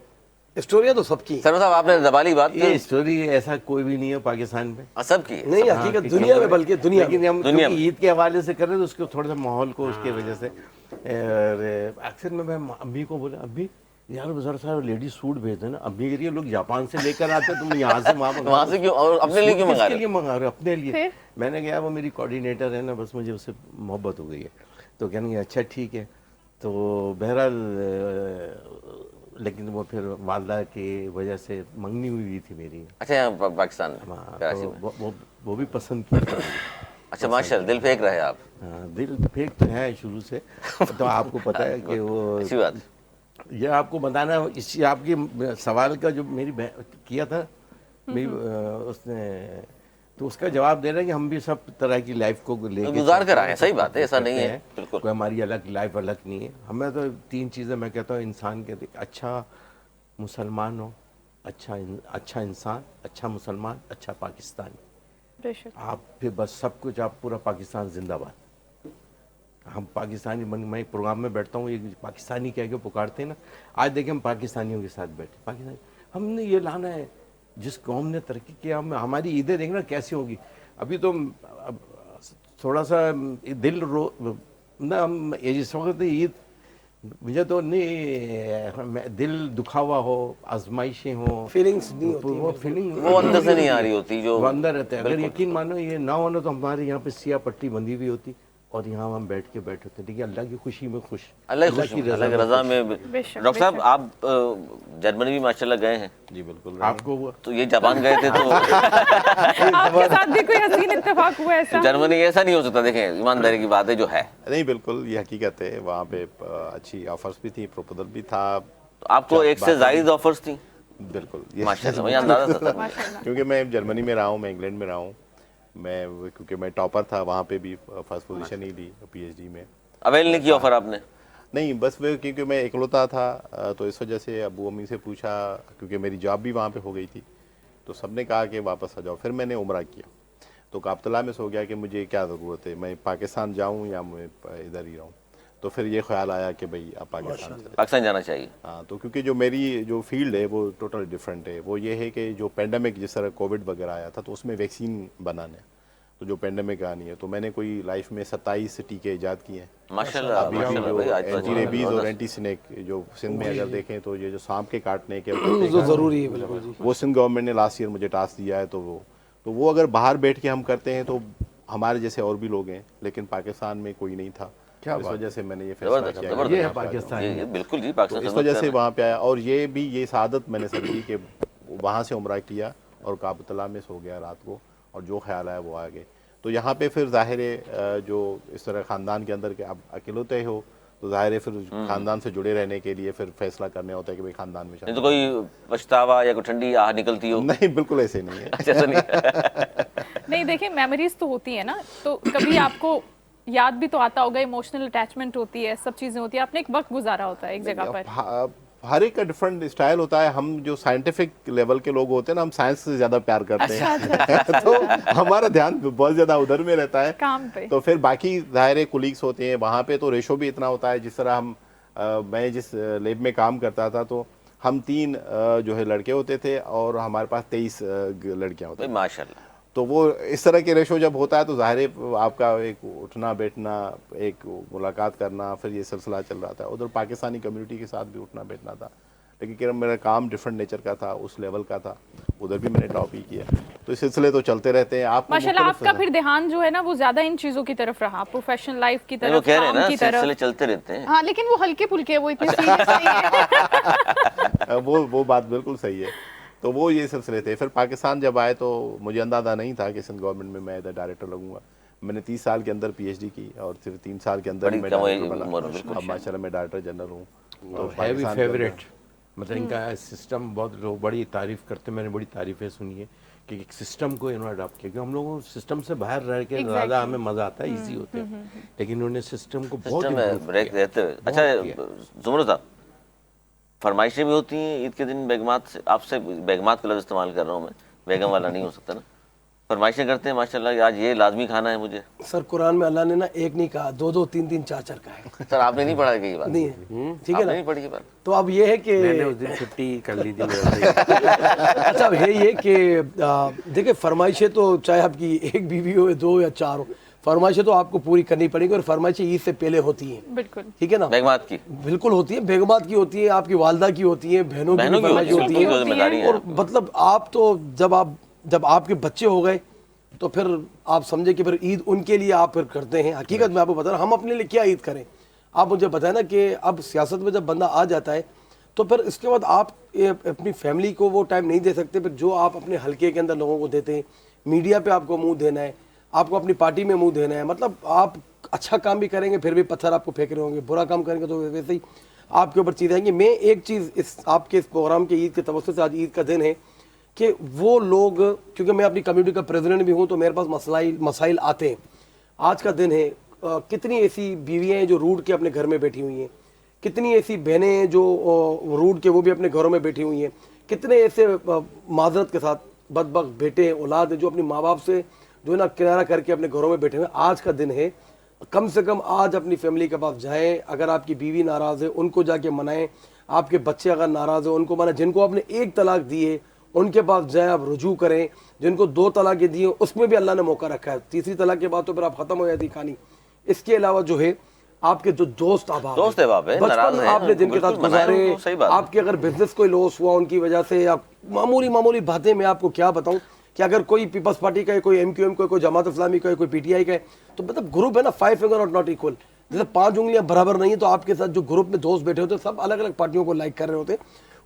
स्टोरियाँ तो सबकी हैं। सर साहब, आपने दबाली बात ये स्टोरी ऐसा कोई भी नहीं है पाकिस्तान में। सबकी है। नहीं, हकीकत दुनिया में, बल्कि दुनिया में। लेकिन हम दुनिया क्योंकि ईद के हवाले से कर रहे थे, उसको थोड़ा सा माहौल को उसके वजह से अक्सर मैं अम्मी को बोला, अम्मी यार जरा सा लेडीज सूट भेज देना। अम्मी कह रही है लोग जापान से लेकर आते हैं, तुम यहाँ से वहाँ से क्यों, और अपने लिए क्यों मंगा किसके रहे? लिए मंगा रहे हो? अपने लिए। फिर? मैंने कहा वो मेरी कोऑर्डिनेटर है ना, बस मुझे उससे मोहब्बत हो गई है। तो कहने लगे अच्छा ठीक है। तो बहरहाल लेकिन वो फिर वालदा की वजह से मंगनी हुई थी मेरी। अच्छा, यहाँ पाकिस्तान में, हाँ, कराची तो में। वो भी पसंद की। अच्छा माशाल्लाह, दिल फेंक रहे आप। हाँ, दिल फेंक तो है शुरू से। तो आपको पता है कि वो, अच्छी बात। ये आपको बताना, इस आपकी सवाल का जो मेरी किया था मेरी उसने, तो उसका जवाब दे रहा है कि हम भी सब तरह की लाइफ को लेके गुजार कर चलते आए हैं, हैं, सही बात है, ऐसा नहीं करते है, हैं। बिल्कुल। कोई हमारी अलग लाइफ अलग नहीं है। हमें तो तीन चीज़ें मैं कहता हूँ इंसान के, अच्छा मुसलमान हो, अच्छा इंसान, अच्छा मुसलमान, अच्छा पाकिस्तानी। बेशक। आप फिर बस सब कुछ, आप पूरा पाकिस्तान जिंदाबाद। हम पाकिस्तानी मैं एक प्रोग्राम में बैठता हूँ, ये पाकिस्तानी कह के पुकारते हैं ना, आज देखिए हम पाकिस्तानियों के साथ बैठे। पाकिस्तानी हमने ये लाना है, जिस कौम ने तरक्की किया, हम हमारी ईदें देखना कैसी होगी। अभी तो अब थोड़ा सा दिल ना, हम इस वक्त ईद, मुझे तो नहीं दिल दुखा हुआ हो, आजमाइशें हो, फीलिंग्स नहीं होती। वो फीलिंग वो अंदर से नहीं आ रही होती, जो वो अंदर रहते हैं। अगर बिल्कुल। यकीन मानो ये ना होना तो हमारे यहाँ पे सिया पट्टी बंधी हुई होती और यहाँ हम बैठ के बैठे होते। देखिए अल्लाह की खुशी में खुश, अल्लाह की खुशी, अल्लाह की रजा में। बेशक, डॉक्टर साहब, आप जर्मनी भी माशाल्लाह गए हैं, जी बिल्कुल। आपको हुआ। तो ये जापान गए थे तो आपके साथ भी कोई हसीन इत्तेफाक हुआ ऐसा? जर्मनी ऐसा नहीं हो सकता। देखें, ईमानदारी की बात है जो है। नहीं बिल्कुल, ये हकीकत है। वहाँ पे अच्छी ऑफर्स भी थी, प्रपोजल भी था। तो आपको एक से जायद ऑफर्स थी? बिल्कुल, ये माशाल्लाह, मुझे अंदाजा था सर। माशाल्लाह। क्योंकि मैं जर्मनी में रहा हूँ, मैं इंग्लैंड में रहा हूँ। क्योंकि मैं टॉपर था वहाँ पे भी, फर्स्ट पोजीशन ही ली पीएचडी में। अवेल नहीं किया ऑफर आपने? नहीं, बस वो क्योंकि मैं इकलौता था, तो इस वजह से अबू अम्मी से पूछा, क्योंकि मेरी जॉब भी वहाँ पे हो गई थी, तो सबने कहा कि वापस आ जाओ। फिर मैंने उम्रा किया। तो काबतला में सो गया कि मुझे क्या ज़रूरत है, मैं पाकिस्तान जाऊँ या मैं इधर ही रहूँ। तो फिर ये ख्याल आया कि भाई आप पाकिस्तान जाना चाहिए। हाँ, तो क्योंकि जो मेरी जो फील्ड है वो टोटल डिफरेंट है। वो ये है कि जो पेंडेमिक जिस तरह कोविड वगैरह आया था तो उसमें वैक्सीन बनाने, तो जो पेंडेमिक आनी है, तो मैंने कोई लाइफ में 27 टीके ईजाद किए हैं। माशाल्लाह, अभी माशाल्लाह जो भाई, आज तो एंटी रेबीज और जबरदस्त। एंटी स्नेक जो सिंध में अगर देखें तो ये जो सांप के काटने के जो ज़रूरी है, बिल्कुल जी। वो सिंध गवर्नमेंट ने लास्ट ईयर मुझे टास्क दिया है। तो वो अगर बाहर बैठ के हम करते हैं तो हमारे जैसे और भी लोग हैं, लेकिन पाकिस्तान में कोई नहीं था। इस वजह से मैंने ये फैसला जबरदस्त, किया जबरदस्त। कि ये यहाँ पे आ पाकिस्तान ये बिल्कुल जी, जाऊँ। पाकिस्तान तो इस खिदमत वजह कर से रहे हैं। वहाँ पे आया, और ये सादत मैंने समझी कि वहाँ से उम्रा किया और काबतला में सो गया रात को, और जो ख्याल आया वो आ गए। तो यहाँ पे फिर ज़ाहिर है जो इस तरह ख़ानदान के अंदर के आप अकेलोते हो, तो ज़ाहिर है फिर ख़ानदान से जुड़े रहने के लिए फिर फैसला करने होता है कि भाई ख़ानदान में नहीं शामिल तो कोई पछतावा या कोई ठंडी आह निकलती हो? नहीं, बिल्कुल ऐसे नहीं है। अच्छा, ऐसा नहीं। नहीं देखिए, मेमोरीज तो होती है ना, तो कभी आपको याद भी तो आता होगा, इमोशनल अटैचमेंट होती है, सब चीजें होती है, आपने एक वक्त गुजारा होता है एक जगह पर। हर एक का डिफरेंट स्टाइल होता है। हम जो साइंटिफिक लेवल के लोग होते हैं ना, हम साइंस से ज़्यादा प्यार करते हैं। तो हमारा ध्यान बहुत ज़्यादा उधर में रहता है काम पे। तो फिर बाकी ज़ाहिर कुलीग्स होते हैं वहाँ पे, तो रेशो भी इतना होता है। जिस तरह मैं जिस लैब में काम करता था तो हम 3 जो है लड़के होते थे और हमारे पास 23 लड़कियाँ होती भाई थी। माशाल्लाह। तो वो इस तरह के रेशो जब होता है तो ज़ाहिर है आपका एक उठना बैठना, एक मुलाकात करना, फिर ये सिलसिला चल रहा था। उधर पाकिस्तानी कम्युनिटी के साथ भी उठना बैठना था, लेकिन क्या मेरा काम डिफरेंट नेचर का था, उस लेवल का था, उधर भी मैंने टॉप ही किया। तो ये सिलसिले तो चलते रहते हैं। आप माशाल्लाह आपका फिर ध्यान जो है ना वो ज्यादा इन चीजों की तरफ रहा, प्रोफेशनल लाइफ की वो तरफ, कह रहे हैं काम ना, की तरफ। सिलसिले चलते रहते हैं। हाँ, लेकिन वो हल्के फुल्के है, वो इतने सीरियस नहीं है। वो बात बिल्कुल सही है। तो वो ये सिलसिले थे। फिर पाकिस्तान जब आए तो मुझे अंदाज़ा नहीं था कि सिंध गवर्नमेंट में मैं इधर डायरेक्टर लगूंगा। मैंने 30 साल के अंदर PhD की और सिर्फ 3 साल के अंदर बड़ी मैं कम डायरेक्टर उम्र, बना। बिल्कुल। अब माशाल्लाह मैं डायरेक्टर जनरल हूँ। तो है भी फेवरेट, मतलब इनका सिस्टम बहुत लोग बड़ी तारीफ करते हैं। मैंने बड़ी तारीफें सुनी है कि एक सिस्टम को इन्होंने अडॉप्ट किया, क्योंकि हम लोगों सिस्टम से बाहर रह के ज़्यादा हमें मज़ा आता है, ईजी होते हैं, लेकिन इन्होंने सिस्टम को बहुत सिस्टम में ब्रेक रहते हुए। अच्छा जुमर साहब, फरमाइशें भी होती हैं ईद के दिन बेगमात से? आपसे बेगमात का लफ्ज़ इस्तेमाल कर रहा हूँ मैं, बेगम वाला नहीं हो सकता ना। फरमाइशें करते हैं माशाल्लाह, आज ये लाजमी खाना है मुझे। सर कुरान में अल्लाह ने ना एक नहीं कहा, 2-2, 3-3, 4-4 कहा है। सर आपने नहीं पढ़ा कि ये बात? नहीं है, ठीक है आपने ना। नहीं पढ़ी ये बात? तो अब ये है कि मैंने उस दिन छुट्टी कर ली थी मेरे से। अच्छा अब है ये कि देखिए फरमाइशें तो चाहे आपकी एक बीवी हो, 2 या 4 हो, फरमाइशें तो आपको पूरी करनी पड़ेगी, और फरमाइशें ईद से पहले होती हैं, बिल्कुल ठीक है ना। बेगमात की बिल्कुल होती है, बेगमात की होती है, आपकी वालदा की होती है, बहनों की की फरमाइशें होती बिल्कुल जिम्मेदारी हैं। है। और मतलब आप तो जब आपके बच्चे हो गए तो फिर आप समझे कि फिर ईद उनके लिए आप फिर करते हैं। हकीकत में आपको बता रहा, हम अपने लिए क्या ईद करें। आप मुझे बताएं ना कि अब सियासत में जब बंदा आ जाता है तो फिर इसके बाद आप अपनी फैमिली को वो टाइम नहीं दे सकते, फिर जो आप अपने हलके के अंदर लोगों को देते हैं। मीडिया पे आपको मुंह देना है, आपको अपनी पार्टी में मुंह देना है, मतलब आप अच्छा काम भी करेंगे फिर भी पत्थर आपको फेंक रहे होंगे, बुरा काम करेंगे तो वैसे ही आपके ऊपर चीज़ आएंगी। मैं एक चीज़ इस आपके इस प्रोग्राम के ईद के तवज्जो से, आज ईद का दिन है, कि वो लोग, क्योंकि मैं अपनी कम्युनिटी का प्रेसिडेंट भी हूँ तो मेरे पास मसाइल आते हैं। आज का दिन है, कितनी ऐसी बीवियाँ हैं जो रूठ के अपने घर में बैठी हुई हैं, कितनी ऐसी बहनें हैं जो रूठ के वो भी अपने घरों में बैठी हुई हैं, कितने ऐसे माजरत के साथ बदबख्त बेटे औलाद हैं जो अपने माँ बाप से जो है ना किनारा करके अपने घरों में बैठे हुए हैं। आज का दिन है, कम से कम आज अपनी फैमिली के पास जाएं। अगर आपकी बीवी नाराज़ है उनको जाके मनाएं, आपके बच्चे अगर नाराज़ है उनको मनाएं। जिनको आपने 1 तलाक दी है उनके पास जाएं, आप रुजू करें। जिनको 2 तलाक़ें दी हैं उसमें भी अल्लाह ने मौका रखा है, 3री तलाक के बाद तो फिर आप ख़त्म हो जाती कहानी। इसके अलावा जो है आपके जो दोस्त अहबाब है, बचपन आपने जिनके साथ गुजारे, आपके अगर बिजनेस कोई लॉस हुआ उनकी वजह से, या मामूली बातें मैं आपको क्या बताऊं कि अगर कोई पीपल्स पार्टी का है, कोई MQM का, कोई जमात इस्लामी का है, कोई PTI का है, तो मतलब ग्रुप है ना, 5 फिंगर और नॉट इक्वल। जैसे 5 उंगलियां बराबर नहीं है, तो आपके साथ जो ग्रुप में दोस्त बैठे होते हैं सब अलग अलग पार्टियों को लाइक कर रहे होते हैं।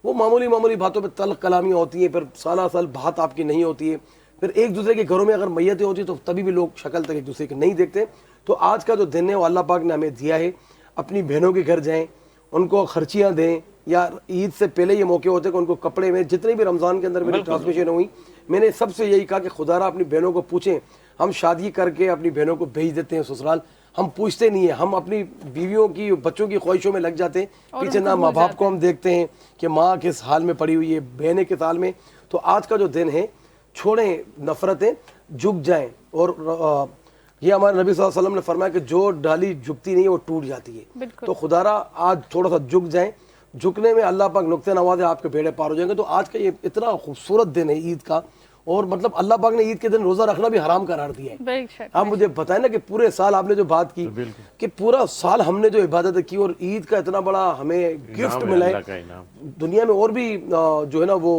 वो मामूली बातों पर तल्ख कलामियाँ होती हैं, फिर साल बात आपकी नहीं होती है। फिर एक दूसरे के घरों में अगर मैयतें होती तो तभी भी लोग शक्ल तक एक दूसरे की नहीं देखते। तो आज का जो दिन है वो अल्लाह पाक ने हमें दिया है, अपनी बहनों के घर जाएं, उनको खर्चियाँ दें, या ईद से पहले ये मौके होते हैं कि उनको कपड़े में, जितने भी रमज़ान के अंदर मेरी ट्रांसमिशन हुई, मैंने सबसे यही कहा कि खुदारा अपनी बहनों को पूछें। हम शादी करके अपनी बहनों को भेज देते हैं ससुराल, हम पूछते नहीं है, हम अपनी बीवियों की, बच्चों की ख्वाहिशों में लग जाते हैं, पीछे ना माँ बाप को हम देखते हैं कि माँ किस हाल में पड़ी हुई है, बहनें किस हाल में। तो आज का जो दिन है छोड़ें नफरतें, झुक जाएं। और ये हमारे नबी सल्लल्लाहु अलैहि वसल्लम ने फरमाया कि जो डाली झुकती नहीं है वो टूट जाती है। बिल्कुल। तो खुदारा आज थोड़ा सा झुक जाएं, झुकने में अल्लाह पाक नुक्ते नवाज है, आपके बेड़े पार हो जाएंगे। तो आज का ये इतना खूबसूरत दिन है ईद का, और मतलब अल्लाह पाक ने ईद के दिन रोजा रखना भी हराम करार दिया है। बेशक। आप मुझे बताएं ना कि पूरे साल आपने जो बात की कि पूरा साल हमने जो इबादतें की और ईद का इतना बड़ा हमें गिफ्ट मिला है। दुनिया में और भी जो है ना वो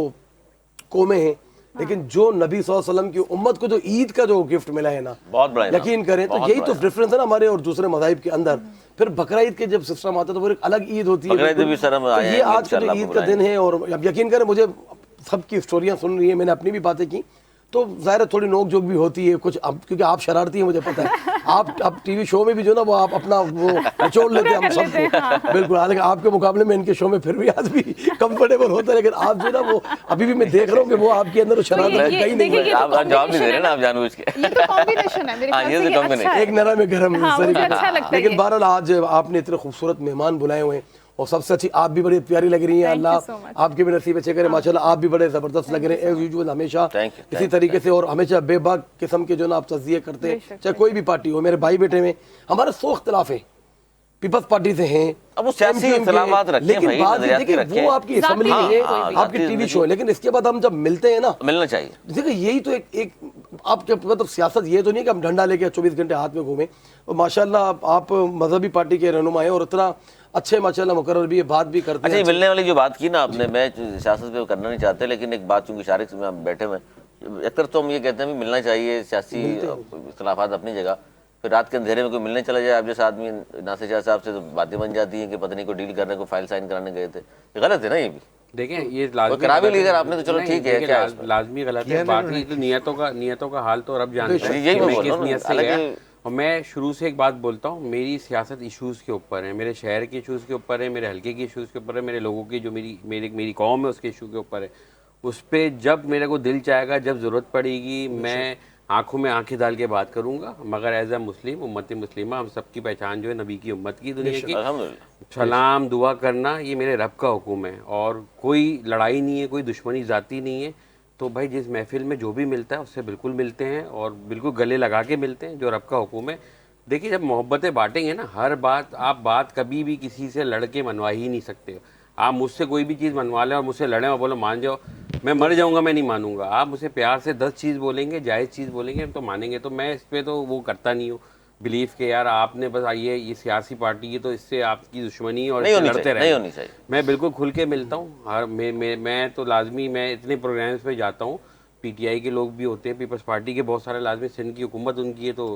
कौमें हैं, लेकिन जो नबी सल्लल्लाहु अलैहि वसल्लम की उम्मत को जो ईद का जो गिफ्ट मिला है ना, बहुत बड़ा इनाम, यकीन करें तो बहुत यही बड़ा तो इनाम। डिफरेंस है ना हमारे और दूसरे मज़ाहिब के अंदर। फिर बकरा ईद के जब सिस्टम आता है तो वो एक अलग ईद होती है। बकरा ईद भी सर हम तो ये आएंगे, आज का जो इंशाल्लाह ईद का दिन है, और अब यकीन करें मुझे सबकी स्टोरियां सुन रही है, मैंने अपनी भी बातें की, तो ज़ाहिर है थोड़ी नोक जोक भी होती है कुछ, अब क्योंकि आप शरारती हैं मुझे पता है। आप टीवी शो में भी जो ना वो आप अपना वो निचोड़ लेते हैं हम सबको, बिल्कुल। हालांकि आपके मुकाबले में इनके शो में फिर भी आज भी कंफर्टेबल होता है, लेकिन आप जो ना वो अभी भी मैं देख रहा हूँ कि वो आपके अंदर वो शरारत ये कहीं नहीं देखिए, है। ये तो आप जवाब नहीं दे रहे combination ना, है आप जानबूझ के। ये तो कॉम्बिनेशन है मेरे हाँ, ख्याल ये से, तो ये combination। अच्छा है। एक नरम में गरम हाँ, इस मुझे तरीके अच्छा से। लगता है लेकिन ये। बहरहाल आज आपने इतने खूबसूरत मेहमान बुलाए हुए हैं, और सबसे अच्छी आप भी बड़ी प्यारी लग रही हैं। Thank you Allah so much। आपके भी नसीब अच्छे करे माशाल्लाह। आप भी बड़े जबरदस्त लग रहे हैं एज यूजुअल, हमेशा Thank you, इसी तरीके से, और हमेशा बेबाक किस्म के जो ना आप तज़किये करते हैं, बेशक, चाहे कोई भी पार्टी हो। मेरे भाई बेटे में हमारे 100 इख्तलाफ है, पीपल्स पार्टी से हैं, अब वो सियासी MQM के इख्तलाफात हैं, रखें लेकिन भाई, बात ये नजरियाती देखिए रखें। वो आपकी ज़ाती असम्बली हाँ, है, हाँ, आपकी ज़ाती टीवी जिंदगी। शो है, लेकिन इसके बाद हम जब मिलते हैं ना, मिलना चाहिए। देखिए यही तो एक आप जब मतलब सियासत ये तो नहीं कि हम डंडा लेके 24 घंटे हाथ में घूमें। और माशाल्लाह आप मजहबी पार्टी के रहनुमा हैं, और इतना अच्छे माशाल्लाह मुकर्रर भी है, बात भी करते अच्छा, हैं। ये मिलने वाली जो बात की ना आपने, मैं सियासत पे करना नहीं चाहते, लेकिन एक बात चूंकि शारिक में हम बैठे हुए हैं, अक्सर तो हम ये कहते हैं भी मिलना चाहिए, सियासी इख्तलाफात अपनी जगह, फिर रात के अंधेरे में कोई मिलने चला जाए आप जैसे आदमी नासिर शाह साहब से, तो बातें बन जाती हैं कि पत्नी को डील करने को, फाइल साइन कराने गए थे। ये गलत है ना, ये भी देखें ये करा भी लीजिए आपने तो चलो नहीं, ठीक है, देखिए, क्या है उसमें? लाजमी गलत है बात। ये तो नियतों का हाल तो रब जानता है यही कि मैं मैं बोल किस रहा हूँ नियत से हालांकि- गया। और मैं शुरू से एक बात बोलता हूँ, मेरी सियासत इश्यूज़ के ऊपर है, मेरे शहर के इश्यूज़ के ऊपर है, मेरे हल्के के इश्यूज़ के ऊपर है, मेरे लोगों की जो मेरी कौम है उसके इशू के ऊपर है। उस पर जब मेरे को दिल चाहेगा, जब ज़रूरत पड़ेगी, मैं आंखों में आंखें डाल के बात करूंगा। मगर एज ए मुस्लिम, उम्मत मुस्लिमा, हम सबकी पहचान जो है नबी की उम्मत की, दुनिया की, अल्हम्दुलिल्लाह। सलाम दुआ करना ये मेरे रब का हुक्म है, और कोई लड़ाई नहीं है, कोई दुश्मनी ज़ाती नहीं है। तो भाई जिस महफिल में जो भी मिलता है उससे बिल्कुल मिलते हैं, और बिल्कुल गले लगा के मिलते हैं, जो रब का हुक्म है। देखिए जब मोहब्बतें बांटेंगे ना, हर बात आप बात कभी भी किसी से लड़ के मनवा ही नहीं सकते। आप मुझसे कोई भी चीज़ मनवा लें और मुझसे लड़ें और बोलो मान जाओ, मैं मर जाऊंगा, मैं नहीं मानूंगा। आप मुझसे प्यार से 10 चीज़ बोलेंगे, जायज़ चीज़ बोलेंगे तो मानेंगे। तो मैं इस पर तो वो करता नहीं हूँ बिलीव के यार आपने बस आइए ये सियासी पार्टी है तो इससे आपकी दुश्मनी और नहीं इससे होनी लड़ते चाहिए, रहे। नहीं होनी चाहिए। मैं बिल्कुल खुल के मिलता हूँ। हर मैं तो लाजमी, मैं इतने प्रोग्राम्स में जाता हूँ, पीटीआई के लोग भी होते हैं, पीपल्स पार्टी के बहुत सारे लाजमी, सिंध की हुकूमत उनकी है तो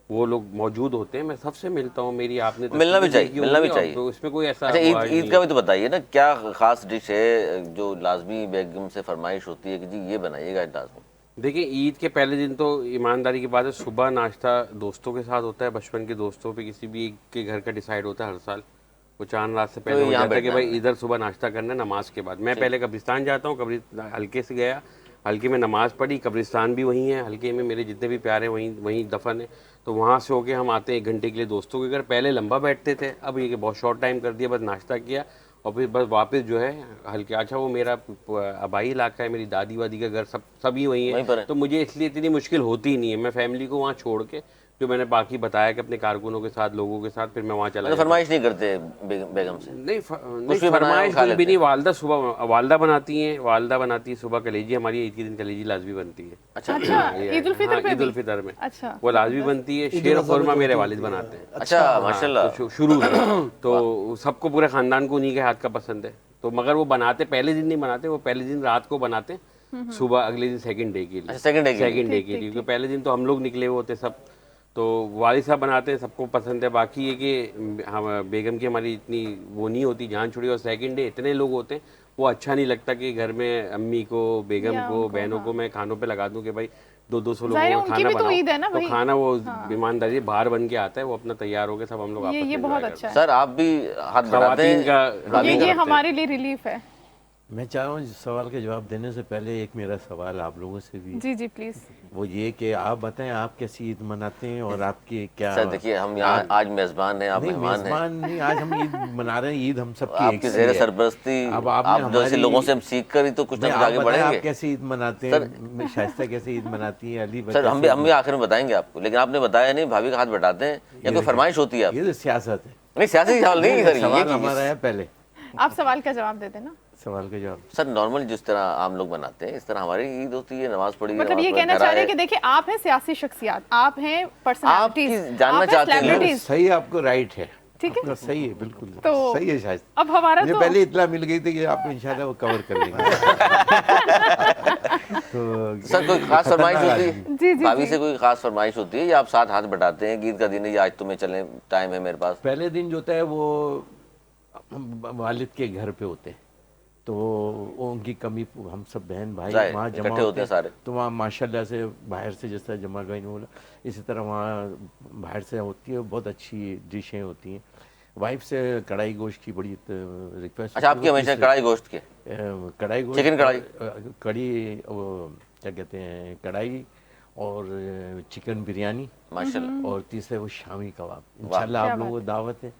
वो लोग मौजूद होते हैं, मैं सबसे मिलता हूँ। मेरी आपने मिलना भी चाहिए, मिलना भी चाहिए। तो इसमें कोई ऐसा अच्छा, हुआ ईद नहीं का भी तो बताइए ना, क्या खास डिश है जो लाजमी बेगम से फरमाइश होती है कि जी ये बनाइएगा लाजमी? देखिए ईद के पहले दिन तो ईमानदारी की बात है, सुबह नाश्ता दोस्तों के साथ होता है, बचपन के दोस्तों पे किसी भी के घर का डिसाइड होता है हर साल। वो चांद रात से पहले हो यहाँ जाता है कि बैठना भाई इधर सुबह नाश्ता करना है नमाज के बाद। मैं पहले कब्रिस्तान जाता हूँ, हल्के से गया, हल्के में नमाज़ पढ़ी, कब्रिस्तान भी वहीं है, हल्के में मेरे जितने भी प्यारे वहीं दफन है। तो वहाँ से होके हम आते हैं 1 घंटे के लिए दोस्तों के घर। पहले लंबा बैठते थे, अब ये बहुत शॉर्ट टाइम कर दिया, बस नाश्ता किया और फिर बस वापस जो है हल्के। अच्छा वो मेरा आबाई इलाका है, मेरी दादी वादी का घर सभी वहीं वहीं पर है, तो मुझे इसलिए इतनी मुश्किल होती ही नहीं है। मैं फैमिली को वहाँ छोड़ के, जो मैंने बाकी बताया कि अपने कारकुनों के साथ, लोगों के साथ, फिर मैं वहाँ चला मतलब फरमाइश नहीं करते बेगम से? नहीं भी बनाया, फरमाइश खा कुछ भी लेते नहीं। वालदा बनाती हैं, वालदा बनाती है सुबह कलेजी, हमारी ईद के दिन कलेजी लाजमी बनती है। अच्छा, ईद उल फितर पे ईद भी? उल फितर में अच्छा, वो लाजमी बनती है। शेर खुरमा मेरे वालिद बनाते हैं। अच्छा माशाल्लाह। तो शुरू से तो सबको, पूरे खानदान को उन्हीं के हाथ का पसंद है। तो मगर वो बनाते पहले दिन नहीं बनाते, वो पहले दिन रात को बनाते, सुबह अगले दिन सेकंड डे के लिए। सेकंड डे के लिए, क्योंकि पहले दिन तो हम लोग निकले हुए होते सब, तो वालिद साहब बनाते हैं, सबको पसंद है। बाकी ये कि हम बेगम की हमारी इतनी वो नहीं होती जान छुड़ी, और सेकंड डे इतने लोग होते हैं वो अच्छा नहीं लगता कि घर में अम्मी को, बेगम को, बहनों को मैं खानों पे लगा दूं कि भाई 200 लोगों का खाना बनाओ। तो खाना वो ईमानदारी बाहर बन के आता है, वो अपना तैयार हो के सब हम लोग आपस में ये बहुत अच्छा है। सर आप भी हाथ बढ़ाते हैं? ये हमारे लिए रिलीफ है। मैं चाह रहा हूँ इस सवाल के जवाब देने से पहले एक मेरा सवाल आप लोगों से भी जी जी प्लीज। वो ये कि आप बताएं आप कैसी ईद मनाते हैं और आपकी क्या सर देखिए, हम यहाँ आज मेजबान हैं, आप नहीं मेहमान हैं। मेजबान नहीं, आज हम ईद मना रहे हैं। ईद हम सबकी एक आपकी सी ज़ेर है। सरपरस्ती, अब आप आपने जैसे हमारी- लोगों से हम सीख कर ही तो कुछ ना नहीं, कुछ आप आगे बताएं बढ़ेंगे। आप कैसे ईद मनाते सर- हैं, शाइस्ता कैसे ईद मनाती है, अली सर हम भी आखिर में बताएंगे आपको, लेकिन आपने बताया नहीं, भाभी का हाथ बटाते हैं या कोई फरमाइश होती है आपकी? ये तो सियासत है। नहीं, सियासी सवाल नहीं सर, सवाल ये हमारा है पहले आप सवाल का जवाब दे देना। सवाल का जवाब। सर नॉर्मल जिस तरह आम लोग मनाते हैं इस तरह हमारी ईद होती है, नमाज पढ़ी, मतलब नमाज ये पढ़ कहना घर चाह आए। रहे हैं कि देखिए आप हैं सियासी शख्सियत, आप हैं पर्सनालिटीज, आपकी जानना चाहते हैं लोग। celebrities, सही आपको राइट है, ठीक है? आपका सही है, बिल्कुल तो सही है। शायद अब हमारा मुझे तो पहले इतला मिल गई थी कि आप इंशाल्लाह वो कवर कर लेंगे। तो सर कोई खास फरमाइश खतरनाक होती आदमी। है जी, जी, भाभी जी। से, कोई खास फरमाइश होती है या आप साथ हाथ बटाते हैं, ईद का दिन है या आज तुम्हें चलें, टाइम है मेरे पास? पहले दिन जो होता है वो वालिद के घर पे होते हैं, तो वो उनकी कमी हम सब बहन भाई जाहिर, वहाँ जमा इकट्ठे होते हैं सारे। तो वहाँ माशाल्लाह से बाहर से जिस तरह जमा गई ने बोला, इसी तरह वहाँ बाहर से होती है, बहुत अच्छी डिशें होती हैं। वाइफ से कढ़ाई गोश्त की बड़ी रिक्वेस्ट। अच्छा, आपकी हमेशा कढ़ाई गोश्त की? कढ़ाई गोश्त, चिकन कढ़ाई? कढ़ी, वो क्या कहते हैं, कढ़ाई और चिकन बिरयानी माशाल्लाह। और तीसरे वो शामी कबाब। इंशाल्लाह क्या आप लोगों बात को दावत है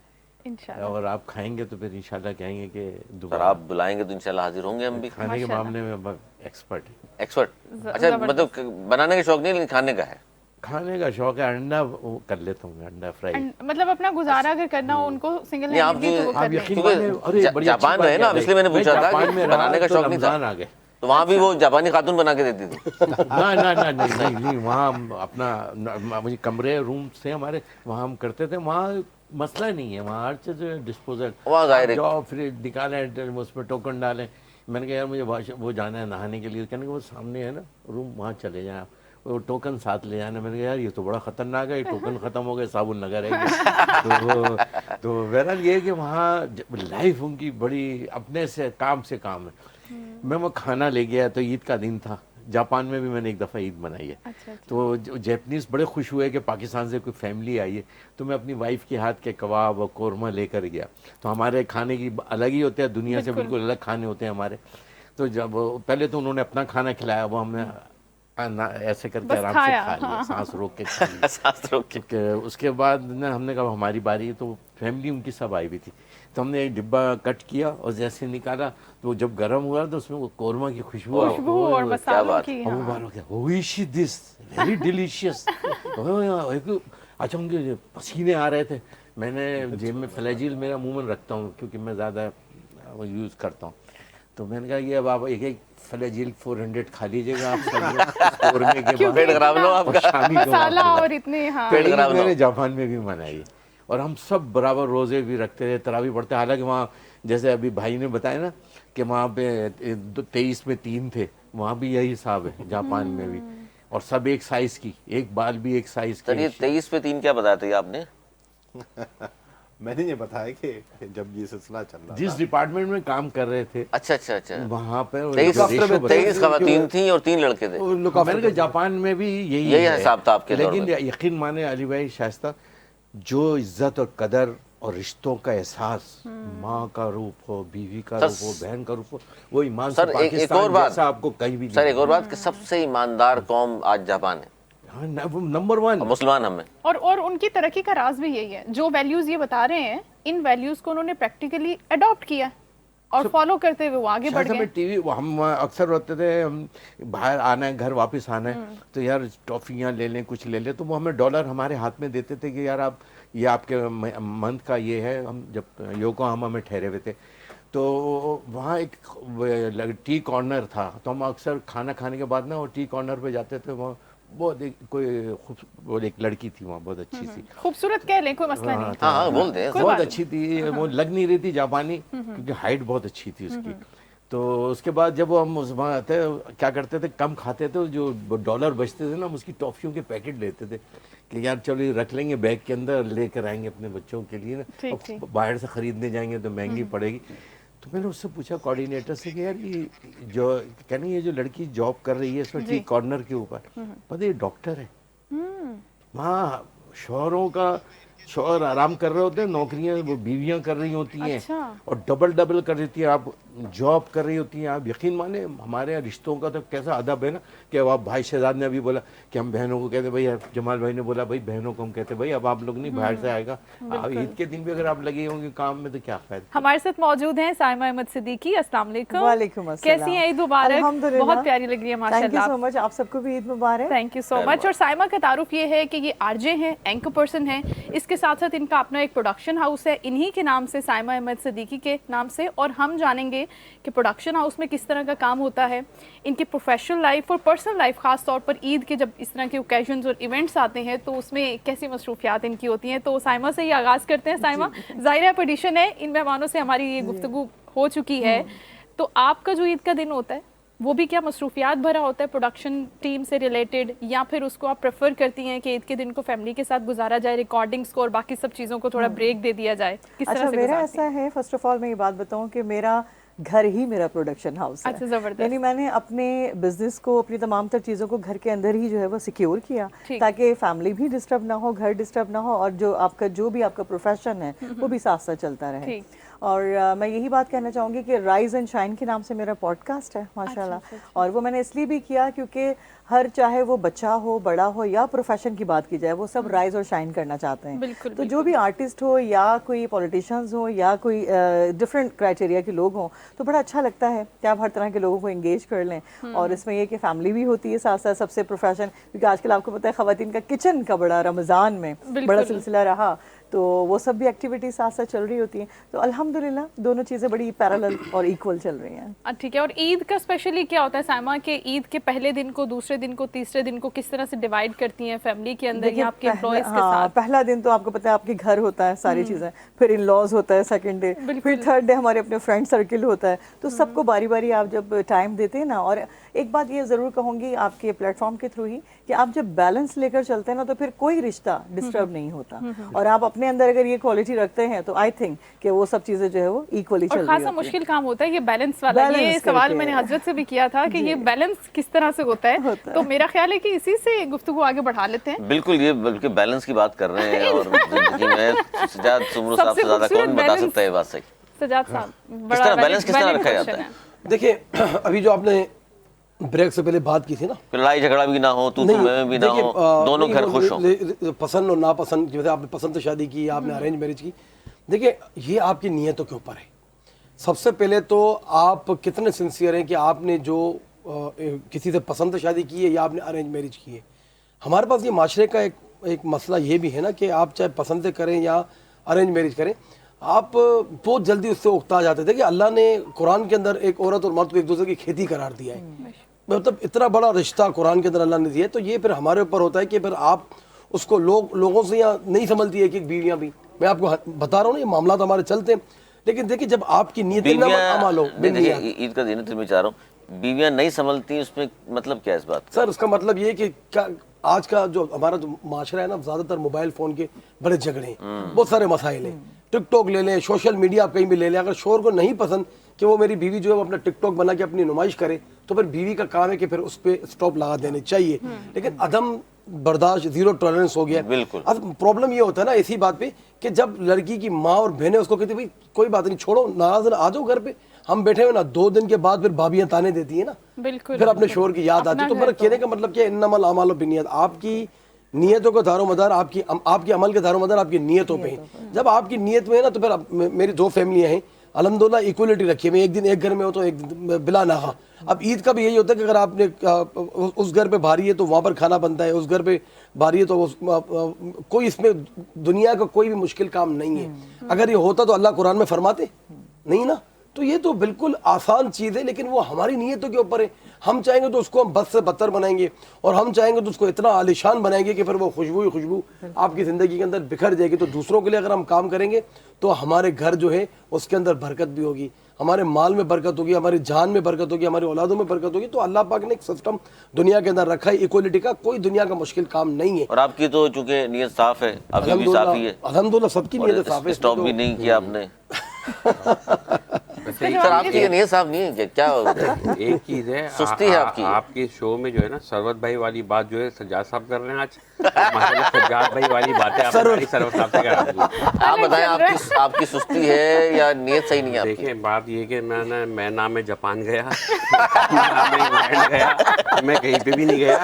इंशाल्लाह। और आप खाएंगे तो फिर इंशाल्लाह कहेंगे कि सर दोबारा आप बुलाएंगे तो इंशाल्लाह हाजिर होंगे हम भी। खाने के माशाल्लाह। मामले में एक्सपर्ट है। एक्सपर्ट? अच्छा, मतलब बनाने का शौक नहीं लेकिन खाने का है? खाने का शौक है, अंडा वो कर लेता हूँ, अंडा फ्राई। मतलब अपना गुजारा अगर करना हो उनको सिंगल नहीं, आप हैंडेडली तो वो जो- कर आप लें। यकीन क्योंकि मानिए, अरे बड़ी अच्छी जापान बात रहे ना, याद है। इसलिए मैंने मैं पूछा था जापान कि में रहा बनाने का तो शौक नहीं था। रमजान आ गए। तो वहाँ भी वो जापानी खातून बना के देती थी? ना ना ना नहीं नहीं नहीं, वहाँ हम अपना मुझे कमरे रूम से हमारे वहाँ हम करते थे। वहाँ मसला नहीं है, वहाँ हर चीज़ डिस्पोजल। वहाँ जाहिर है। जाओ फिर निकालें, उसमें टोकन डालें। मैंने कहा यार मुझे वो जाना है नहाने के लिए, कहने के वो सामने है ना रूम, वहाँ चले जाएं आप, वो टोकन साथ ले जाना। मैंने कहा यार ये तो बड़ा खतरनाक है, ये टोकन खत्म हो गए, साबुन लगा रहेंगे। तो बहरहाल ये है कि वहाँ लाइफ उनकी बड़ी अपने से काम है। मैं वो खाना ले गया, तो ईद का दिन था। जापान में भी मैंने एक दफ़ा ईद मनाई है। अच्छा, अच्छा। तो जैपनीज़ बड़े खुश हुए कि पाकिस्तान से कोई फैमिली आई है, तो मैं अपनी वाइफ के हाथ के कबाब और कौरमा लेकर गया। तो हमारे खाने की अलग ही होते हैं, दुनिया से बिल्कुल अलग खाने होते हैं हमारे। तो जब पहले तो उन्होंने अपना खाना खिलाया, वो हमने ऐसे करके बस आराम से खाया, खा लिया, हाँ। सांस रोक के खा लिया। शास्त्रों की। उसके बाद ना हमने कहा हमारी बारी है, तो फैमिली उनकी सब आई हुई थी। तो हमने एक डिब्बा कट किया और जैसे निकाला तो जब गर्म हुआ तो उसमें वो कौरमा की खुशबू खुशबू और मसालों बात। की, अब वो हाँ। बार क्या हुई दिस वेरी डिलीशियस। अच्छा उनके पसीने आ रहे थे। मैंने जेब में फ्लैजिल मेरा मुंह में रखता हूँ क्योंकि मैं ज़्यादा वो यूज़ करता हूँ। तो मैंने कहा ये अब आप एक फ्लैजिल 400 खा लीजिएगा आप सब कौरमे के बाद। पेट खराब ना हो और आपका। शामी कबाब मसाला के बाद। और इतने, हाँ। पेट तो खराब ईद ना मैंने हो। जापान में भी मनाई और हम सब बराबर रोज़े भी रखते थे, तरावी पढ़ते। हालांकि वहाँ जैसे अभी भाई ने बताया ना कि वहाँ पे 23 में 3 थे, वहाँ भी यही हिसाब है जापान में भी। और सब एक साइज की, एक बाल भी एक साइज सर ये की। 23 पे 3 क्या बताया था आपने? मैंने ये बताया कि जब ये सिलसिला चल रहा जिस था, डिपार्टमेंट में काम कर रहे थे अच्छा अच्छा अच्छा। वहाँ पे 23 ratio बताया। 23 खवातीन थी और 3 लड़के थे। मैंने कहा जापान में भी यही यही है। हिसाब था आपके दौर लेकिन में। यकीन माने अली भाई शाइस्ता, जो इज्जत और कदर और रिश्तों का एहसास, माँ का रूप हो, बीवी का सर, रूप हो, बहन का रूप हो, वो ईमान सर, से एक पाकिस्तान और बात। जैसा आपको कहीं भी सर नहीं एक और बात कि सबसे ईमानदार कौम आज जापान है, हाँ, नंबर और 1। मुसलमान हम हैं। और उनकी तरक्की का राज भी यही है, जो वैल्यूज ये बता रहे हैं, इन वैल्यूज को उन्होंने प्रैक्टिकली अडॉप्ट किया और फॉलो करते हुए वो आगे बढ़ गए। टीवी हम अक्सर होते थे, हम बाहर आना है, घर वापस आना है, तो यार टॉफियाँ ले लें, कुछ ले लें, तो वो हमें $, हमारे हाथ में देते थे कि यार आप ये आपके मंथ का ये है। हम जब योकोहामा में ठहरे हुए थे तो वहाँ एक टी कॉर्नर था, तो हम अक्सर खाना खाने के बाद ना वो टी कॉर्नर पे जाते थे। वहाँ बहुत वो एक लड़की थी वहाँ, बहुत अच्छी सी। खूबसूरत कह लें, कोई मसला नहीं। हाँ हाँ बोल दें। कोई बहुत बात अच्छी थी, वो लग नहीं रही थी जापानी क्योंकि हाइट बहुत अच्छी थी उसकी। तो उसके बाद जब हम वहाँ आते क्या करते थे, कम खाते थे, जो $, बचते थे ना, हम उसकी टॉफ़ियों के पैकेट लेते थे कि यार चलो ये रख लेंगे बैग के अंदर, लेकर आएंगे अपने बच्चों के लिए ना। ठीक, अब ठीक। बाहर से ख़रीदने जाएंगे तो महंगी पड़ेगी। तो मैंने उससे पूछा कोऑर्डिनेटर से कि यार ये जो कहने ये जो लड़की जॉब कर रही है इसमें टी कॉर्नर के ऊपर, पता है डॉक्टर है। वहाँ शोहरों का शौहर आराम कर रहे होते हैं, नौकरियां वो बीवियां कर रही होती हैं। अच्छा। और डबल डबल कर देती हैं, आप जॉब कर रही होती हैं। आप यकीन माने हमारे यहाँ रिश्तों का तो कैसा अदब है ना, कि अब आप भाई शहजाद ने अभी बोला कि हम बहनों को कहते भाई, जमाल भाई ने बोला भाई बहनों को हम कहते भाई, अब आप लोग नहीं, बाहर से आएगा। अब ईद के दिन भी अगर आप लगे होंगे काम में तो क्या फायदा। हमारे साथ मौजूद हैं साइमा अहमद सिद्दीकी। अस्सलाम वालेकुम। वालेकुम अस्सलाम। कैसी हैं? ईद मुबारक। अल्हम्दुलिल्लाह। बहुत प्यारी लग रही है थैंक यू माशाल्लाह। सो मच, आप सबको भी ईद मुबारक। Thank you so much. और साइमा का तारुफ ये है कि ये आरजे हैं, एंकर पर्सन हैं, इसके साथ साथ इनका अपना एक प्रोडक्शन हाउस है, इन्हीं के नाम से, साइमा अहमद सिद्दीकी के नाम से। और हम जानेंगे कि प्रोडक्शन हाउस में किस तरह का काम होता है, इनकी प्रोफेशनल लाइफ और पर्सनल लाइफ, खास तौर पर ईद के जब इस तरह के ओकेजन्स और इवेंट्स आते हैं तो उसमें कैसी मसरूफियात इनकी होती हैं। तो साइमा से ही आगाज़ करते हैं। साइमा, ज़ाहिर पटिशन है, इन मेहमानों से हमारी ये गुफ्तगू हो चुकी है, तो आपका जो ईद का दिन होता है वो भी क्या मसरूफियात भरा होता है प्रोडक्शन टीम से रिलेटेड, या फिर उसको आप प्रेफर करती हैं कि ईद के दिन को फैमिली के साथ गुजारा जाए, रिकॉर्डिंग्स को और बाकी सब चीज़ों को थोड़ा ब्रेक दे दिया जाए? किस तरह अच्छा, से मेरा गुजारती ऐसा है, फर्स्ट ऑफ ऑल मैं ये बात बताऊं कि मेरा घर ही मेरा प्रोडक्शन हाउस है। अच्छा, ज़बरदस्त। यानी मैंने अपने बिजनेस को, अपनी तमाम तर चीज़ों को घर के अंदर ही जो है वो सिक्योर किया, ठीक। ताकि फैमिली भी डिस्टर्ब ना हो, घर डिस्टर्ब ना हो, और जो भी आपका प्रोफेशन है वो भी साथ साथ चलता रहे। ठीक। और मैं यही बात कहना चाहूँगी कि राइज एंड शाइन के नाम से मेरा पॉडकास्ट है माशाल्लाह। और वो मैंने इसलिए भी किया क्योंकि हर, चाहे वो बच्चा हो, बड़ा हो, या प्रोफेशन की बात की जाए, वो सब राइज और शाइन करना चाहते हैं। बिल्कुल, तो जो भी आर्टिस्ट हो, या कोई पॉलिटिशियंस हो, या कोई डिफरेंट क्राइटेरिया के लोग हों, तो बड़ा अच्छा लगता है कि आप हर तरह के लोगों को एंगेज कर लें। और इसमें ये कि फैमिली भी होती है साथ साथ, सबसे प्रोफेशन, क्योंकि आजकल आपको पता है ख़वातीन का किचन का बड़ा रमज़ान में बड़ा सिलसिला रहा, तो वो सब भी एक्टिविटी साथ साथ चल रही होती हैं। तो अल्हम्दुलिल्लाह दोनों चीज़ें बड़ी पैरेलल और इक्वल चल रही हैं। ठीक है। और ईद का स्पेशली क्या होता है साइमा, के ईद के पहले दिन को, दूसरे दिन को, तीसरे दिन को किस तरह से डिवाइड करती हैं फैमिली के अंदर या आपके एम्प्लॉयज के साथ? पहला दिन तो आपको पता है आपके घर होता है, सारी चीज़ें, फिर इन लॉज होता है सेकंड डे, फिर थर्ड डे हमारे अपने फ्रेंड सर्किल होता है। तो सबको बारी बारी आप जब टाइम देते हैं ना, और एक बात ये ज़रूर कहूँगी आपके प्लेटफॉर्म के थ्रू ही, कि आप जब बैलेंस लेकर चलते हैं ना, तो फिर कोई रिश्ता डिस्टर्ब नहीं होता। और आप अपने अंदर अगर ये क्वालिटी रखते हैं तो आई थिंक कि वो सब चीज़ें जो है वो इक्वली चल और रही खासा होती हैं। मुश्किल काम होता है ये बैलेंस वाला। ये बैलेंस सवाल करके। मैंने हजरत से भी किया था कि ये बैलेंस किस तरह से होता है, तो मेरा ख्याल है कि इसी से गुफ्तगू आगे बढ़ा लेते हैं। बिल्कुल, ये बल्कि बैलेंस की बात कर रहे हैं और जिंदगी में सजाद सुमरू साहब से ज्यादा कौन बता सकता है ये बात सही। सजाद साहब, किस तरह बैलेंस किस तरह रखा जाता है? देखिए, अभी जो आपने ब्रेक से पहले बात की थी ना, लड़ाई झगड़ा भी ना हो, तू मैं भी ना हो, दोनों घर खुश हों। पसंद और नापसंद, जैसे आपने पसंद से शादी की, आपने अरेंज मैरिज की, देखिए ये आपकी नीयतों के ऊपर है। सबसे पहले तो आप कितने सिंसियर हैं कि आपने जो किसी से पसंद से शादी की है या आपने अरेंज मैरिज की है। हमारे पास ये माशरे का एक मसला ये भी है ना कि आप चाहे पसंद से करें या अरेंज मैरिज करें, आप बहुत जल्दी उससे उकता जाते थे कि अल्लाह ने कुरान के अंदर एक औरत और मर्द को एक दूसरे की खेती करार दिया है। मतलब इतना बड़ा रिश्ता कुरान के अंदर अल्लाह ने दिया है, तो ये फिर हमारे ऊपर होता है कि फिर आप उसको लोगों से या नहीं समझती है कि बीवियाँ भी, मैं आपको बता रहा हूँ ना, ये मामला तो हमारे चलते हैं। लेकिन देखिए, जब आपकी नीयत ईद का दिन मैं चाह रहा हूँ, बीवियाँ नहीं संभलती, उसमें मतलब क्या है इस बात? सर उसका मतलब ये है कि क्या आज का जो हमारा जो माशरा है ना, ज्यादातर मोबाइल फोन के बड़े झगड़े हैं, बहुत सारे मसाइल हैं। टिकटॉक ले लें, सोशल मीडिया आप कहीं भी ले लें, अगर शोर को नहीं पसंद कि वो मेरी बीवी जो है वो अपना टिकटॉक बना के अपनी नुमाइश करे, तो फिर बीवी का काम है कि फिर उस पर स्टॉप लगा देने चाहिए। लेकिन अदम बर्दाश्त, जीरो टॉलरेंस हो गया। बिल्कुल। अब प्रॉब्लम ये होता है ना इसी बात पे कि जब लड़की की माँ और बहनें उसको कहती भाई कोई बात नहीं, छोड़ो, नाराज आ जाओ घर पे, हम बैठे हुए ना, 2 दिन के बाद फिर भाभियां ताने देती है ना, बिल्कुल, फिर अपने शोर की याद आती है। तो मेरा कहने का मतलब क्या है, इन्नमल अमालु बिन्नियत, आपकी नियतों का दारोमदार आपकी अमल के दारोमदार आपकी नियतों पे है। जब आपकी नियत में है ना, तो फिर मेरी 2 फैमिलियां हैं, अल्हम्दुलिल्लाह इक्वलिटी रखी है। मैं एक दिन एक घर में हो तो एक दिन बिला नहा। अब ईद का भी यही होता है कि अगर आपने उस घर पे भारी है तो वहाँ पर खाना बनता है, उस घर पे भारी है तो कोई इसमें दुनिया का कोई भी मुश्किल काम नहीं है। अगर ये होता तो अल्लाह कुरान में फरमाते नहीं ना। तो ये तो बिल्कुल आसान चीज़ है, लेकिन वो हमारी नीयतों के ऊपर है। हम चाहेंगे तो उसको हम बद से बदतर बनाएंगे, और हम चाहेंगे तो उसको इतना आलिशान बनाएंगे कि फिर वो खुशबू ही खुशबू आपकी ज़िंदगी के अंदर बिखर जाएगी। तो दूसरों के लिए अगर हम काम करेंगे तो हमारे घर जो है उसके अंदर बरकत भी होगी, हमारे माल में बरकत होगी, हमारी जान में बरकत होगी, हमारी औलादों में बरकत होगी। तो अल्लाह पाक ने एक सिस्टम दुनिया के अंदर रखा है इक्वलिटी का, कोई दुनिया का मुश्किल काम नहीं है। और आपकी तो चूंकि नीयत साफ है, अभी भी साफ ही है अल्हम्दुलिल्लाह, सबकी नीयत साफ है। स्टॉप भी नहीं किया आपने। सही जवाब सर नहीं आपकी दिया। ये नीयत साफ नहीं है क्या? क्या हो गया? एक चीज है, सुस्ती है आपकी। आपके शो में जो है ना सरवत भाई वाली बात जो है सज्जाद साहब कर रहे हैं आज, माशाल्लाह सज्जाद भाई वाली बातें आप हमारी सरवत साहब से करा दी। आप बताएं, आपकी सुस्ती है या नीयत सही नहीं है आपकी? देखिए बात ये कि मैं ना मैं जापान गया ना मैं इंग्लैंड गया, मैं कहीं पे भी नहीं गया,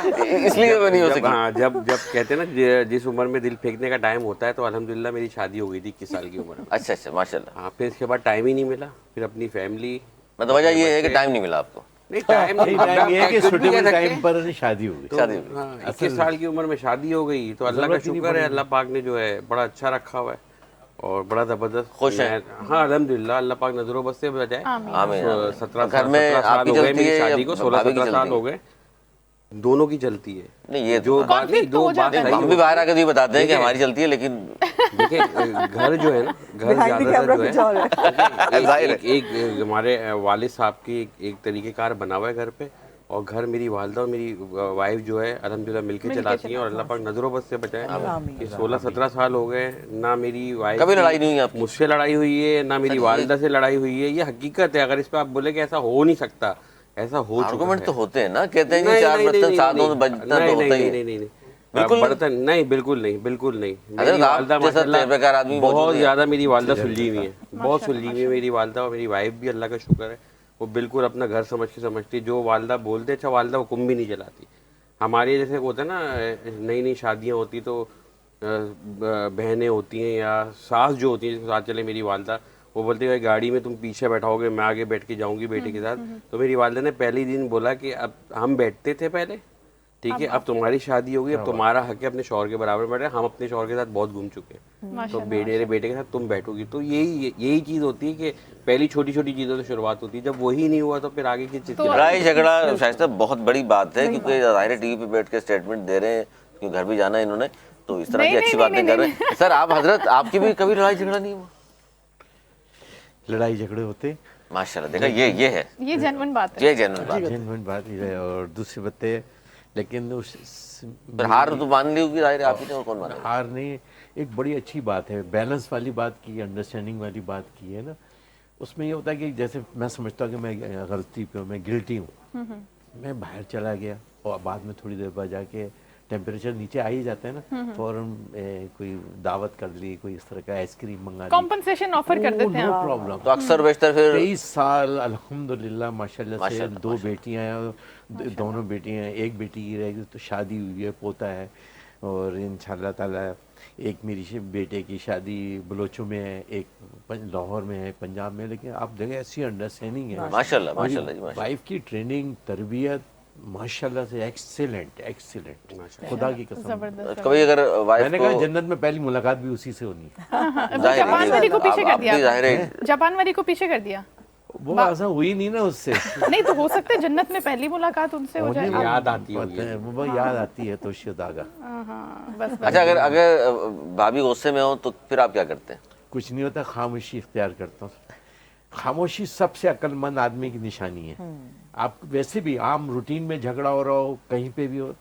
इसलिए वो नहीं हो जब- सकी। हाँ, जब जब कहते हैं ना जिस उम्र में दिल फेंकने का टाइम होता है, तो अल्हम्दुलिल्लाह मेरी शादी हो गई थी 21 साल की उम्र में। अच्छा अच्छा, माशाल्लाह। हाँ, फिर इसके बाद टाइम ही नहीं मिला, फिर अपनी फैमिली। मतलब वजह ये है कि टाइम नहीं मिला आपको। नहीं टाइम नहीं, टाइम ये है कि कुछ भी कह सुटेबल सकते टाइम हैं। पर शादी हो गई। शादी हो गई। हाँ, 21 साल की उम्र में शादी हो गई, तो अल्लाह का जरूरत ही नहीं शुक्र है, पड़ी। अल्लाह पाक ने जो है बड़ा अच्छा रखा हुआ है और बड़ा जबरदस्त। खुश हैं? हाँ अल्हम्दुलिल्लाह, अल्लाह पाक नजरों बस से बचाए। आमीन, आमीन। 17 घर में साल आपकी हो गए चलती मेरी है शादी या को, भाभी की 16-17 साल चलती हो गए, दोनों की चलती है। नहीं ये जो तो बात नहीं, Conflict तो दो हो बात जाता है। सही हम भी बाहर आकर भी बताते हैं कि देखिए- हमारी चलती है, लेकिन देखिए घर जो है ना, घर बिहाइंड द कैमरा ज्यादातर कुछ जो और है। है जाहिर एक, एक, एक हमारे वालिद साहब की एक तरीकेकार बना हुआ है घर पे, और घर मेरी वालदा और मेरी वाइफ जो है अल्हम्दुलिल्लाह मिलके चलाती हैं, और अल्लाह पाक नजरों बस से बचाए। आमीन। कि 16-17 साल हो गए ना मेरी वाइफ कभी की लड़ाई नहीं हुई आपकी? मुझसे लड़ाई हुई है, ना मेरी वालदा से लड़ाई हुई है, ये हकीकत है। अगर इस पे आप बोले कि ऐसा हो नहीं सकता, ऐसा हो चुका आर्गुमेंट है। तो होते हैं ना, कहते हैं नहीं, कि चार नहीं, बर्तन नहीं, साथ नहीं, हो तो बजना तो नहीं, होता ही नहीं, है। नहीं, नहीं, नहीं। बिल्कुल बर्तन नहीं, बिल्कुल नहीं, बिल्कुल नहीं। मेरी हजरत, आप वालदा जैसा माशाल्लाह तजर्बेकार आदमी मौजूद बहुत है। ज्यादा, मेरी वालदा सुलझी हुई है, बहुत सुलझी हुई है मेरी वालदा, और मेरी वाइफ भी अल्लाह का शुक्र है, वो बिल्कुल अपना घर समझ के समझती है। जो वालदा बोलते, अच्छा वालदा हुक्म भी नहीं चलाती। हमारे जैसे होता है ना, नई नई शादियाँ होती तो बहनें होती हैं या सास जो होती है, जिसके साथ चले मेरी वालदा, वो बोलती है गाड़ी में तुम पीछे बैठाओगे, मैं आगे बैठ के जाऊंगी बेटे के साथ। तो मेरी वालदा ने पहले ही दिन बोला कि अब हम बैठते थे पहले, ठीक है, अब तुम्हारी शादी होगी, अब तुम्हारा हक है अपने शौहर के बराबर बैठे, हम अपने शौहर के साथ बहुत घूम चुके हैं, तो मेरे बेटे के साथ तुम बैठोगी। तो यही चीज़ होती है कि पहली छोटी छोटी चीज़ों से शुरुआत होती है, जब वही नहीं हुआ तो फिर आगे की चीज़ लड़ाई झगड़ा शायद बहुत बड़ी बात है, क्योंकि जाहिर है टीवी पे बैठ के स्टेटमेंट दे रहे हैं, क्योंकि घर भी जाना है इन्होंने, तो इस तरह की नहीं, अच्छी नहीं, बातें नहीं, कर रहे हैं। सर आप हजरत, आपकी भी कभी लड़ाई झगड़ा नहीं हुआ? लड़ाई झगड़े होते, माशाल्लाह, देखा ये है, ये जेन्युइन बात है। ये जेन्युइन बात है। जेन्युइन बात ये है। और दूसरी बात है, लेकिन उस फिर हार तो मान ली होगी जाहिर है, आप ही ने, और कौन मानेगा? हार नहीं, एक बड़ी अच्छी बात है, बैलेंस वाली बात की, अंडरस्टैंडिंग वाली बात की है ना। उसमें ये होता है कि जैसे मैं समझता हूँ कि मैं गलती पे हूँ, मैं गिल्टी हूँ, मैं बाहर चला गया और बाद में थोड़ी देर बाद जाके टेम्परेचर नीचे आ ही जाता है ना, फौरन कोई दावत कर ली, कोई इस तरह का आइसक्रीम मंगा ली, कॉम्पनसेशन ऑफर कर देते हैं नो आप। प्रॉब्लम। तो अक्सर बेशतर फिर 23 साल अल्हम्दुलिल्लाह माशाल्लाह से माशाल्लाह, दो बेटियां हैं, दोनों बेटियां हैं, एक बेटी की रहेगी तो शादी हुई है, पोता है, और इंशाल्लाह ताला एक मेरी बेटे की शादी बलोचों में है, एक लाहौर में है, पंजाब में। लेकिन आप देखें ऐसी अंडरस्टैंडिंग है, माशाल्लाह माशाल्लाह जी, माशाल्लाह। वाइफ की ट्रेनिंग तरबियत माशाल्लाह से एक्सीलेंट एक्सीलेंट, खुदा की कसम। जबरदस्त। कभी अगर वाइफ मैंने को कहा जन्नत में पहली मुलाकात भी उसी से होनी है। जाहिर है, जापान वाली को पीछे कर आप दिया भी जाहिर है, आपने। जापान वाली को पीछे कर दिया। वो ऐसा हुई नहीं ना उससे। नहीं तो हो सकता है जन्नत में पहली मुलाकात उनसे हो जाए। याद आती होगी। पता है, वो याद आती है तो शुदागा। हाँ, बस अच्छा अगर भाभी गुस्से में हो तो फिर आप क्या करते हैं? कुछ नहीं होता, खामोशी इख्तियार करता हूँ। खामोशी सबसे अक्लमंद आदमी की निशानी है। आप वैसे भी आम रूटीन में झगड़ा हो रहा हो, कहीं पे भी हो,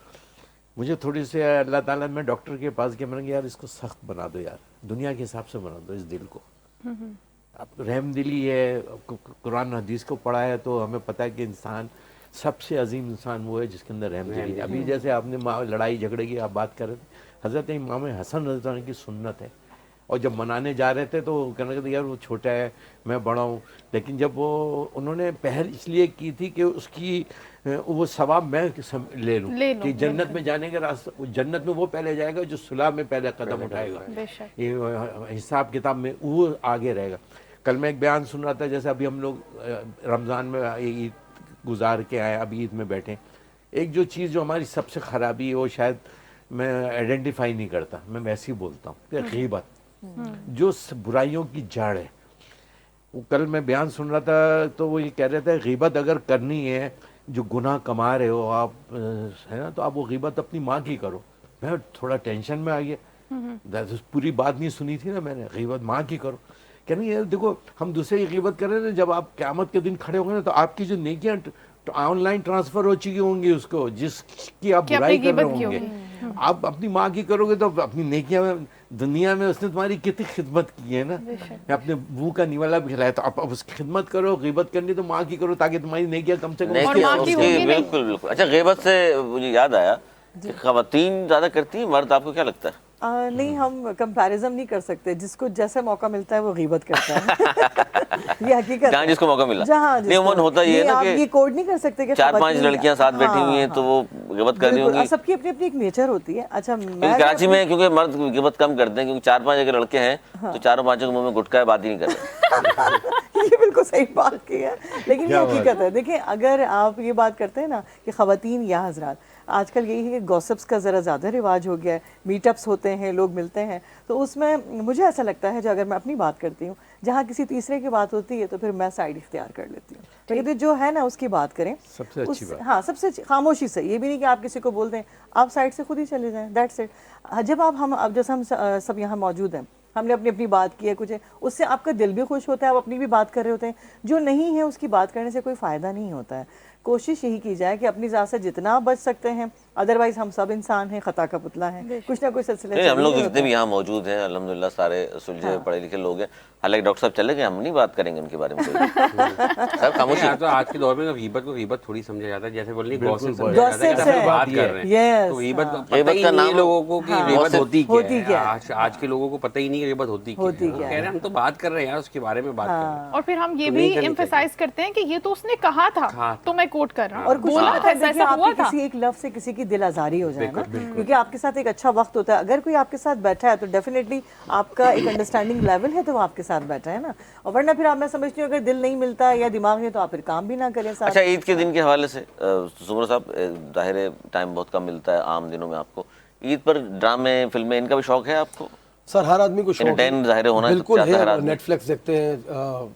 मुझे थोड़ी से अल्लाह ताला, मैं डॉक्टर के पास गया, मैंने कहा यार इसको सख्त बना दो यार, दुनिया के हिसाब से बना दो इस दिल को। आप रहमदिली है, कुरान हदीस को पढ़ा है तो हमें पता है कि इंसान सबसे अजीम इंसान वो है जिसके अंदर रहमदिली है। अभी जैसे आपने लड़ाई झगड़े की आप बात कर रहे थे, हज़रत इमाम हसन रज़ी अल्लाह की सुन्नत है, और जब मनाने जा रहे थे तो कहने लगे यार वो छोटा है, मैं बड़ा हूँ। लेकिन जब वो उन्होंने पहल इसलिए की थी कि उसकी वो सवाब मैं ले लूँ, कि जन्नत में जाने के रास्ते, जन्नत में वो पहले जाएगा जो सुलह में पहले कदम उठाएगा, बेशक। ये हिसाब किताब में वो आगे रहेगा। कल मैं एक बयान सुन रहा था, जैसे अभी हम लोग रमज़ान में ईद गुजार के आए, अभी ईद में बैठे, एक जो चीज़ जो हमारी सबसे ख़राबी है वो शायद मैं आइडेंटिफाई नहीं करता, मैं वैसे ही बोलता हूँ कि गीबत जो बुराइयों की जड़ है। वो कल मैं बयान सुन रहा था तो वो ये कह रहे थे गीबत अगर करनी है, जो गुनाह कमा रहे हो आप, है ना, तो आप वो गीबत अपनी माँ की करो। मैं थोड़ा टेंशन में आ गया, पूरी बात नहीं सुनी थी ना मैंने, गीबत माँ की करो। क्या नहीं यार देखो, हम दूसरे की गीबत कर रहे हैं, जब आप क़यामत के दिन खड़े होंगे ना तो आपकी जो नेकियां ऑनलाइन ट्रांसफर हो चुकी होंगी उसको, जिसकी आप कि बुराई अपनी कर रहे गीबत की होंगे। आप अपनी माँ की करोगे तो अपनी नेकियां में, दुनिया में उसने तुम्हारी कितनी खिदमत की है ना, अपने मुंह का निवाला भी खिलाया, तो आप उसकी खिदमत करो। गीबत करनी तो माँ की करो, ताकि तुम्हारी नेकियां कम से कम नहीं और कि माँ की उसकी होगी नहीं। बिल्कुल बिल्कुल। अच्छा, गीबत से मुझे याद आया कि खवातीन ज्यादा करती हैं, मर्द आपको क्या लगता है? नहीं, हम कंपैरिजन नहीं कर सकते, जिसको जैसा मौका मिलता है वो गीबत करता है। ये हकीकत जहाँ है। जिसको मौका मिला। जहाँ नहीं, उमूमन होता ये है ना आप कि ये कोड नहीं कर सकते कि 4-5 खवातीन- लड़कियां साथ बैठी हुई हैं हाँ, तो वो गिबत कर रही बिल्कुल, होंगी। सबकी अपनी अपनी एक नेचर होती है। अच्छा, क्योंकि मैं कराची में क्योंकि मर्द गिबत कम करते हैं, क्योंकि 4-5 अगर लड़के हैं तो 4-5 के मुंह में गुटखा है, बात ही नहीं कर रहे। ये बिल्कुल सही बात की है, लेकिन ये हकीकत है। देखिए, अगर आप ये बात करते हैं ना कि खवातीन या हजरात, आजकल यही है कि गॉसिप्स का ज़रा ज़्यादा रिवाज हो गया है, मीटअप्स होते हैं, लोग मिलते हैं, तो उसमें मुझे ऐसा लगता है, जो अगर मैं अपनी बात करती हूँ, जहाँ किसी तीसरे की बात होती है तो फिर मैं साइड इख्तियार कर लेती हूँ। तो कहते जो है ना उसकी बात करें, सबसे अच्छी बात। हाँ, सबसे खामोशी से। ये भी नहीं कि आप किसी को बोल दें, आप साइड से खुद ही चले जाएं, दैट्स इट। जब अब जैसे हम सब यहाँ मौजूद हैं, हमने अपनी अपनी बात की है, कुछ है, उससे आपका दिल भी खुश होता है, आप अपनी भी बात कर रहे होते हैं। जो नहीं है उसकी बात करने से कोई फ़ायदा नहीं होता है। कोशिश यही की जाए कि अपनी ज़ात से जितना बच सकते हैं, अदरवाइज हम सब इंसान हैं, खता का पुतला है, कुछ ना कुछ सिलसिले नहीं, हम लोग चल ही जितने होता भी है। यहाँ मौजूद हैं अल्हम्दुलिल्लाह सारे सुलझे पढ़े लिखे लोग हैं। हालांकि डॉक्टर साहब चले गए, हम नहीं बात करेंगे उनके बारे में कोई। सब खामोशी। नहीं, तो आज के दौर में गीबत को गीबत थोड़ी समझा जाता है, जैसे बोलनी गॉसिप समझा Gossip जाता है कि है। हम बात कर रहे हैं। Yes, तो गीबत हाँ। पता गीबत ही का नहीं है नाम- लोगों को कि गीबत होती होती क्या क्या है। है। आज के लोगों को पता ही नहीं है गीबत होती क्या है। वो क्या कह रहे है। हैं हम तो बात कर रहे हैं यार, उसके बारे में बात कर रहे हैं। और फिर हम ये तो भी नहीं करनी एम्फेसाइज करते हैं कि ये तो उसने कहा था, कहा था। तो मैं कोट कर रहा हूँ, और कुछ बोला नहीं था, होता है, ऐसा देखिए, हुआ आपके था। किसी एक लफ्ज़ से किसी की दिल आज़ारी हो जाए ना, क्योंकि आपके साथ एक अच्छा वक्त होता है। अगर कोई आपके साथ बैठा है तो डेफिनेटली आपका एक अंडरस्टैंडिंग लेवल है, तो वो आपके साथ बैठा है ना। और वरना फिर आप, मैं समझती हूँ, अगर दिल नहीं मिलता है या दिमाग नहीं, तो आप फिर काम भी ना करें साथ। अच्छा, ईद के दिन के हवाले से सुमर साहब, जाहिर है टाइम बहुत कम मिलता है आम दिनों में आपको, ईद पर ड्रामे फिल्में इनका भी शौक है आपको? सर हर आदमी को शौक Entertain ज़ाहिर है होना बिल्कुल चाहता है हर है। आदमी। नेटफ्लिक्स देखते हैं,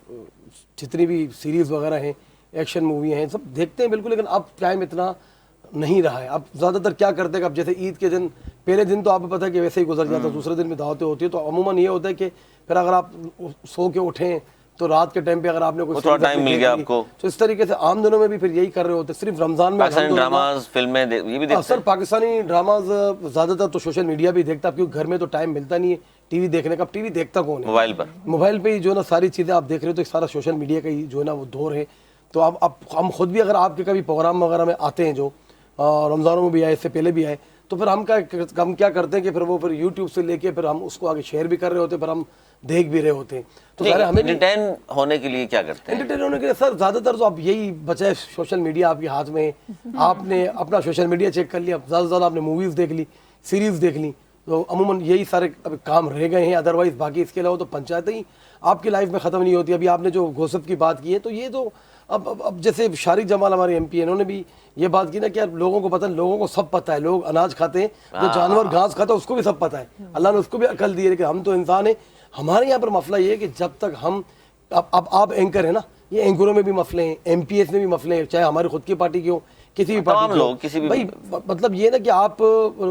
जितनी भी सीरीज वगैरह हैं, एक्शन मूवी हैं, सब देखते हैं बिल्कुल। लेकिन अब टाइम इतना नहीं रहा है। अब ज़्यादातर क्या करते हैं कि अब जैसे ईद के दिन, पहले दिन तो आपको पता है कि वैसे ही गुजर जाता है, दूसरे दिन में दावतें होती है, तो अमूमन ये होता है कि फिर अगर आप सो के उठें तो रात के टाइम पे अगर आपने वो कोई थोड़ा सीरीज टाइम अपनी मिल देख गया ली, आपको। तो इस तरीके से आम दिनों में भी फिर यही कर रहे होते हैं। सिर्फ रमज़ान में पाकिस्तानी अल्हम्दुलिल्लाह- ड्रामाज फिल्में ये भी देखते सर हैं? पाकिस्तानी ड्रामाज ज़्यादातर तो सोशल मीडिया भी देखता, क्योंकि घर में तो टाइम मिलता नहीं है टीवी देखने का। टीवी देखता कौन है? मोबाइल पर। मोबाइल पे ही जो ना सारी चीज़ें आप देख रहे हो, तो सारा सोशल मीडिया का ही जो है ना वो दौर है। तो अब हम खुद भी अगर आपके कभी प्रोग्राम वगैरह में आते हैं, जो रमज़ानों में भी आए, इससे पहले भी आए, तो फिर हम क्या करते हैं कि फिर वो फिर यूट्यूब से लेके फिर हम उसको आगे शेयर भी कर रहे होते हैं, फिर हम देख भी रहे होते हैं। तो सारे हमें भी एंटरटेन होने के लिए क्या करते हैं? एंटरटेन होने के लिए सर ज़्यादातर तो आप यही बचाए, सोशल मीडिया आपके हाथ में है। आपने अपना सोशल मीडिया चेक कर लिया, ज़्यादा से ज़्यादा आपने मूवीज़ देख ली, सीरीज़ देख ली, तो अमूमन यही सारे अब काम रह गए हैं। अदरवाइज़ बाकी इसके अलावा तो पंचायतें ही आपकी लाइफ में ख़त्म नहीं होती। अभी आपने जो गॉसिप की बात की है, तो ये तो अब जैसे शारिक जमाल हमारे MP है, इन्होंने भी ये बात की ना कि यार लोगों को पता, लोगों को सब पता है, लोग अनाज खाते हैं, जो जानवर घास खाता है उसको भी सब पता है, अल्लाह ने उसको भी अकल दी है, लेकिन हम तो इंसान हैं। हमारे यहाँ पर मसला ये है कि जब तक हम, अब आप एंकर है ना, ये एंकरों में भी मसले हैं, MPS में भी मसले हैं, चाहे हमारी खुद की पार्टी के हो, किसी भी पार्टी तमाम के हो। लोग, किसी भी- भाई मतलब ये ना कि आप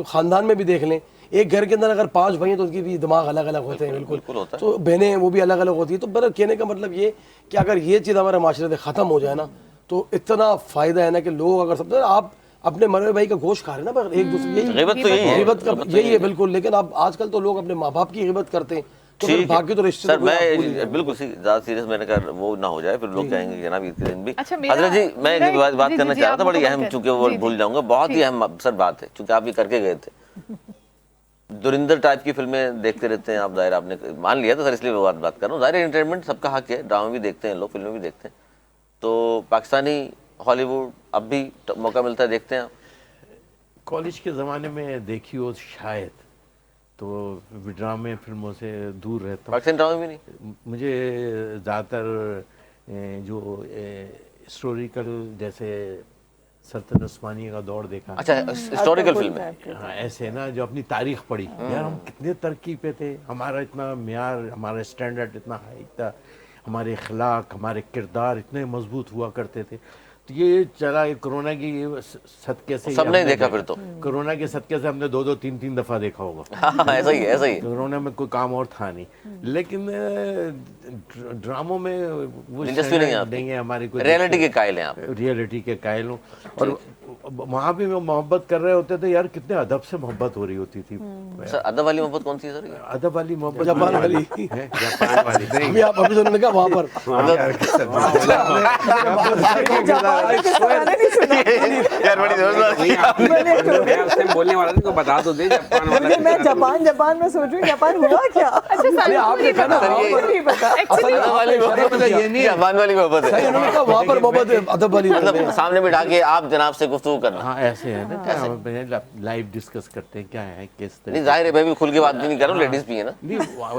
खानदान में भी देख लें, एक घर के अंदर अगर 5 भाई हैं तो उनकी भी दिमाग अलग अलग होते हैं, बिल्कुल होता है। तो बहनें हैं वो भी अलग अलग होती है। तो मेरा कहने का मतलब ये कि अगर ये चीज़ हमारे माशरे से ख़त्म हो जाए ना, तो इतना फ़ायदा है ना कि लोग अगर सब, आप अपने मरे भाई का गोश्त खा रहे हैं ना, पर एक दूसरे गिबत तो यही है। गिबत का गिबत तो यही है बिल्कुल। लेकिन अब आजकल तो लोग अपने माँ बाप की गिबत करते हैं, तो फिर ठीक है। बाकी तो रिश्ते सर तो कोई आपको नहीं मैं बिल्कुल ज़्यादा सीरियस मैंने कहा वो ना हो जाए, फिर लोग कहेंगे कि जनाब ईद के दिन भी। अच्छा, मेरा- हजरत जी मैं मेरा एक एक- बात जी, करना जी, चाह रहा आप था, बड़ी मुकम्मल अहम, करें। चूंकि वो जी, भूल जी। जाऊंगा, बहुत ही अहम सर बात है, चूंकि आप ये करके गए थे। दुरिंदर टाइप की फिल्में देखते रहते हैं आप, जाहिर आपने मान लिया था सर, इसलिए वो बात कर रहा हूँ। जाहिर एंटरटेनमेंट सबका हक है, ड्रामा भी देखते हैं लोग, फिल्में भी देखते हैं, तो पाकिस्तानी हॉलीवुड अब भी मौका मिलता है, देखते हैं आप? कॉलेज के ज़माने में देखी हो शायद, तो ड्रामे फिल्मों से दूर रहता हूँ। पाकिस्तानी ड्रामा भी नहीं? मुझे ज़्यादातर जो हिस्टोरिकल, जैसे सल्तनत उस्मानिया का दौर देखा। अच्छा, हिस्टोरिकल फिल्म है। हाँ, ऐसे ना जो अपनी तारीख पढ़ी, यार हम कितने तरक्की पे थे, हमारा इतना म्यार, हमारा स्टैंडर्ड इतना हाई था, हमारे अखलाक, हमारे किरदार इतने मजबूत हुआ करते थे। ये चला ये कोरोना की ये सदके से सब नहीं देखा फिर तो। कोरोना के सदके से हमने 2-2 3-3 दफा देखा होगा। हाँ, ऐसा ही है, ऐसा ही है। कोरोना में कोई काम और था नहीं, लेकिन ड्रामों में वो दिलचस्पी नहीं है आपकी। नहीं है हमारी कोई। रियलिटी के कायल हैं आप। रियलिटी के कायल हूँ। और वहाँ भी वो मोहब्बत कर रहे होते थे यार, कितने अदब से मोहब्बत हो रही होती थी। सर अदब वाली मोहब्बत कौन सी है सर ये? अदब वाली मोहब्बत जापान वाली। है, जापान वाली नहीं। अभी आप अभी तो उन्होंने कहा वहाँ पर यार बड़ी जबरदस्त नहीं, मैं उससे बोलने वाला था, तो बता तो दे जापान वाला। मैं जापान में सोच रही हूँ जापान हुआ क्या? अच्छा सर, आपने कहा ना नहीं पता। अदब वाली मोहब्बत ये नहीं है। जापान वाली मोहब्बत सही, है। उन्होंने कहा वहाँ पर मोहब्बत अदब वाली मतलब सामने बिठा के आप जनाब से गुफ्तगू करना। हाँ ऐसे है ना, क्या लाइव डिस्कस करते हैं क्या है किस नहीं तरह। जाहिर है मैं भी खुल के बात भी नहीं कर रहा हूँ, लेडीज भी है ना। नहीं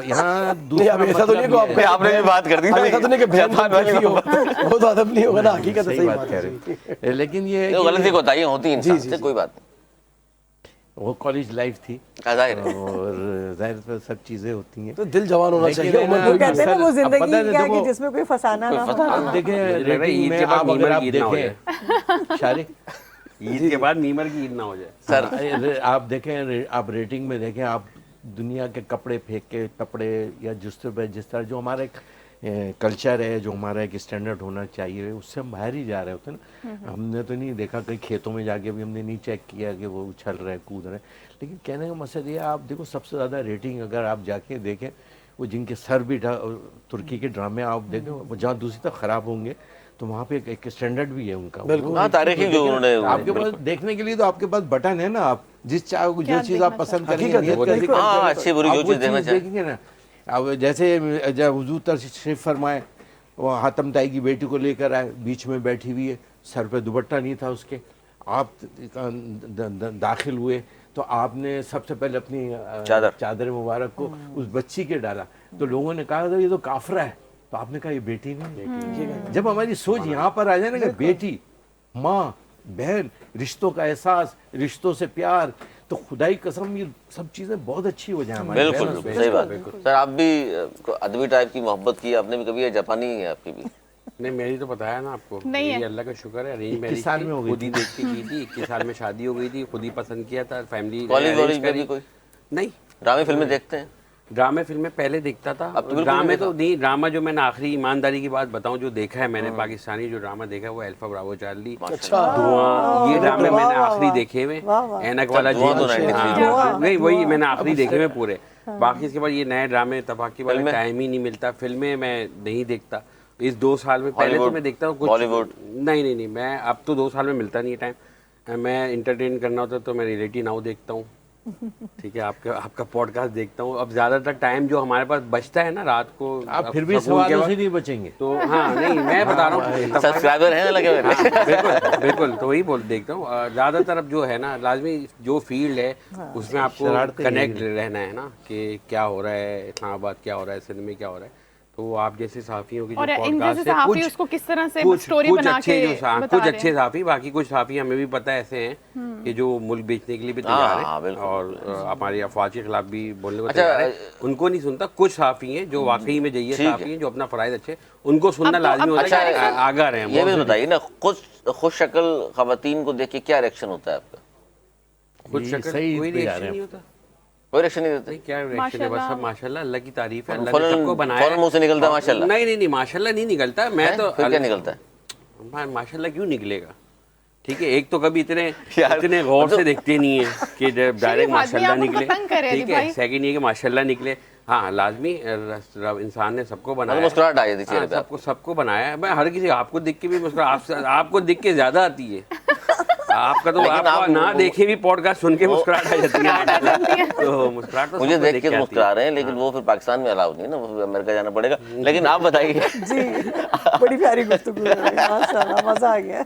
यहाँ नहीं, दूसरा अब ऐसा तो नहीं है मतलब कि ये है। आपने भी बात कर दी अब ऐसा तो नहीं कि बहन जापान वाली कैसी हो, मोहब्बत। वो तो अदब नहीं होगा ना, हकीकत है, सही सही बात बात कह है। रहे हैं। लेकिन ये है वो कि गलती होता ही होती है इंसान जी, से, जी। कोई बात वो कॉलेज लाइफ थी नहीं, जाहिर है। और जाहिर है सब चीजें होती हैं। तो दिल जवान होना लेकिन चाहिए, है ना, उम्र कोई भी कहते हैं ना वो अब पता जिंदगी नहीं क्या है कि देखो- जिसमें कोई फसाना ना हो। अब देखें मुझे लग रहा है रेटिंग ईद में के बाद आप अगर मीमर आप की ईद ना हो देखें शारी ईद के बाद मीमर की ईद ना हो जाए। सर आप देखें आप रेटिंग में देखें, आप दुनिया के कपड़े फेंक के कपड़े या जिस तरह जो हमारा एक कल्चर है, जो हमारा एक स्टैंडर्ड होना चाहिए, उससे हम बाहर ही जा रहे होते हैं ना। हमने तो नहीं देखा कहीं खेतों में जाके भी हमने नहीं चेक किया कि वो उछल रहे कूद रहे। लेकिन कहने का मकसद ये, आप देखो सबसे ज़्यादा रेटिंग अगर आप जाके देखें, वो जिनके सर भी तुर्की के ड्रामे आप देखें, वो जहाँ दूसरी तरफ ख़राब होंगे तो वहाँ पे एक स्टैंडर्ड भी है उनका। बिल्कुल। हाँ, तारीखी जो उन्होंने आपके पास देखने के लिए तो आपके पास बटन है ना, आप जिस जो चीज़ आप पसंद करेंगे, हकीकत है। नियत करके हाँ, अच्छी बुरी आप जो वो चीज़ देखना चाहें। देखेंगे ना। अब जैसे जब हुजूर तशरीफ फरमाए, वो हातम ताई की बेटी को लेकर आए, बीच में बैठी हुई है, सर पे दुपट्टा नहीं था उसके, आप दाखिल हुए तो आपने सबसे पहले अपनी चादर मुबारक को उस बच्ची के डाला, तो लोगों ने कहा था ये तो काफरा है, तो आपने कहा ये बेटी नहीं। जब हमारी सोच यहाँ पर आ जाए ना कि बेटी, माँ, बहन, रिश्तों का एहसास, रिश्तों से प्यार, तो खुदाई कसम ये सब चीजें बहुत अच्छी हो जाए हमारी। बिल्कुल सही बात। सर आप भी अदबी टाइप की मोहब्बत की आपने भी कभी, या जापानी है आपकी भी? नहीं, मेरी तो बताया ना आपको, नहीं है। मेरी अल्लाह का शुक्र है अरेंज 21 मैरिज साल में हो गई खुद ही देख के की थी। 21 साल में शादी हो गई थी, खुद ही पसंद किया था, फैमिली कॉलेज arrange वॉलेज में करी। भी कोई नहीं, ड्रामे फिल्में देखते हैं? ड्रामे फिल्में पहले देखता था। अब तो बिल्कुल ड्रामे नहीं तो नहीं, ड्रामा जो मैंने आखिरी ईमानदारी की बात बताऊं जो देखा है मैंने, पाकिस्तानी जो ड्रामा देखा है वो अल्फा ब्रावो चार्ली, धुआं, ये ड्रामे मैंने आखिरी देखे हुए। ऐनक वाला धुआं तो जेल, 93 हाँ, नहीं वही मैंने आखिरी देखे हुए पूरे। बाकी इसके बाद ये नए ड्रामे तपाकी वाले टाइम ही नहीं मिलता। फिल्में मैं नहीं देखता इस 2 साल में। पहले तो मैं देखता हूँ कुछ बॉलीवुड। नहीं, मैं अब तो 2 साल में मिलता नहीं है टाइम। मैं इंटरटेन करना होता तो मैं रियलिटी नाउ देखता हूँ, ठीक है, आपका पॉडकास्ट देखता हूँ। अब ज्यादातर टाइम जो हमारे पास बचता है ना रात को, आप फिर भी सकून के सवालों वक्त, से नहीं बचेंगे। तो हाँ नहीं मैं बता रहा हूँ सब्सक्राइबर हैं लगे हुए? बिल्कुल तो वही देखता हूँ। ज्यादातर अब जो है ना, लाजमी जो फील्ड है उसमें आपको शरारतें कनेक्ट रहना है ना, कि क्या हो रहा है इस्लामाबाद, क्या हो रहा है सिंध में, क्या हो रहा है। तो आप जैसे सहाफियों की जो और इन पॉडकास्ट जैसे है, सहाफी उसको किस तरह से स्टोरी कुछ बना अच्छे के जो बता कुछ रहे अच्छे हैं। सहाफी, बाकी कुछ सहाफी हमें भी पता है ऐसे हैं कि जो मुल्क बेचने के लिए भी तैयार हाँ, है बिल्कुल, और हमारी अफवाज के खिलाफ भी बोलने को अच्छा, तैयार है। उनको नहीं सुनता। कुछ सहाफी हैं जो वाकई में जइए ठीक है। सहाफी हैं, जो अपना फराइज अच्छे, उनको सुनना अब तो- लाजमी अब होता है। अच्छा, आगा रहे हैं ये भी बहुत। बताइए ना, खुश शक्ल खवातीन को देख के क्या रिएक्शन होता है आपका? खुद ये शक्ल सही कोई पे जा रिएक्शन रहे हैं। नहीं होता। कोई रिएक्शन नहीं देते? नहीं, क्या रिएक्शन है, बस सब माशाल्लाह, अल्लाह की तारीफ है, अल्लाह ने फौरन- सबको बनाया फौरन मुंह से निकलता है माशाल्लाह? नहीं माशाल्लाह नहीं निकलता। मैं हैं? तो फिर क्या निकलता है? माशाल्लाह क्यों निकलेगा? ठीक है, एक तो कभी इतने यार, गौर से देखते नहीं है कि डायरेक्ट आदमी माशाल्लाह आपको निकले, पतंग करे ठीक अली है। भाई। सेकंड ये कि माशाल्लाह निकले, हाँ लाजमी इंसान ने सबको बनाया है। मुस्कुराहट आ जाती है चेहरे हाँ, पे आपको। सबको बनाया है। मैं हर किसी, आपको देख के भी मुस्कुराहट, आपको देख के ज्यादा आती है। आपका तो लेकिन आप आप ना देखे भी पॉडकास्ट सुन के मुस्कुराहट आ जाती है। तो मुस्कुराहट तो मुझे सबको देख देख के आती है। मुस्कुरा रहे हैं, लेकिन वो फिर पाकिस्तान में अलाउ नहीं है ना, वो अमेरिका जाना पड़ेगा। लेकिन आप बताइए। जी, बड़ी प्यारी गुफ्तगू है, माशाल्लाह मज़ा आ गया।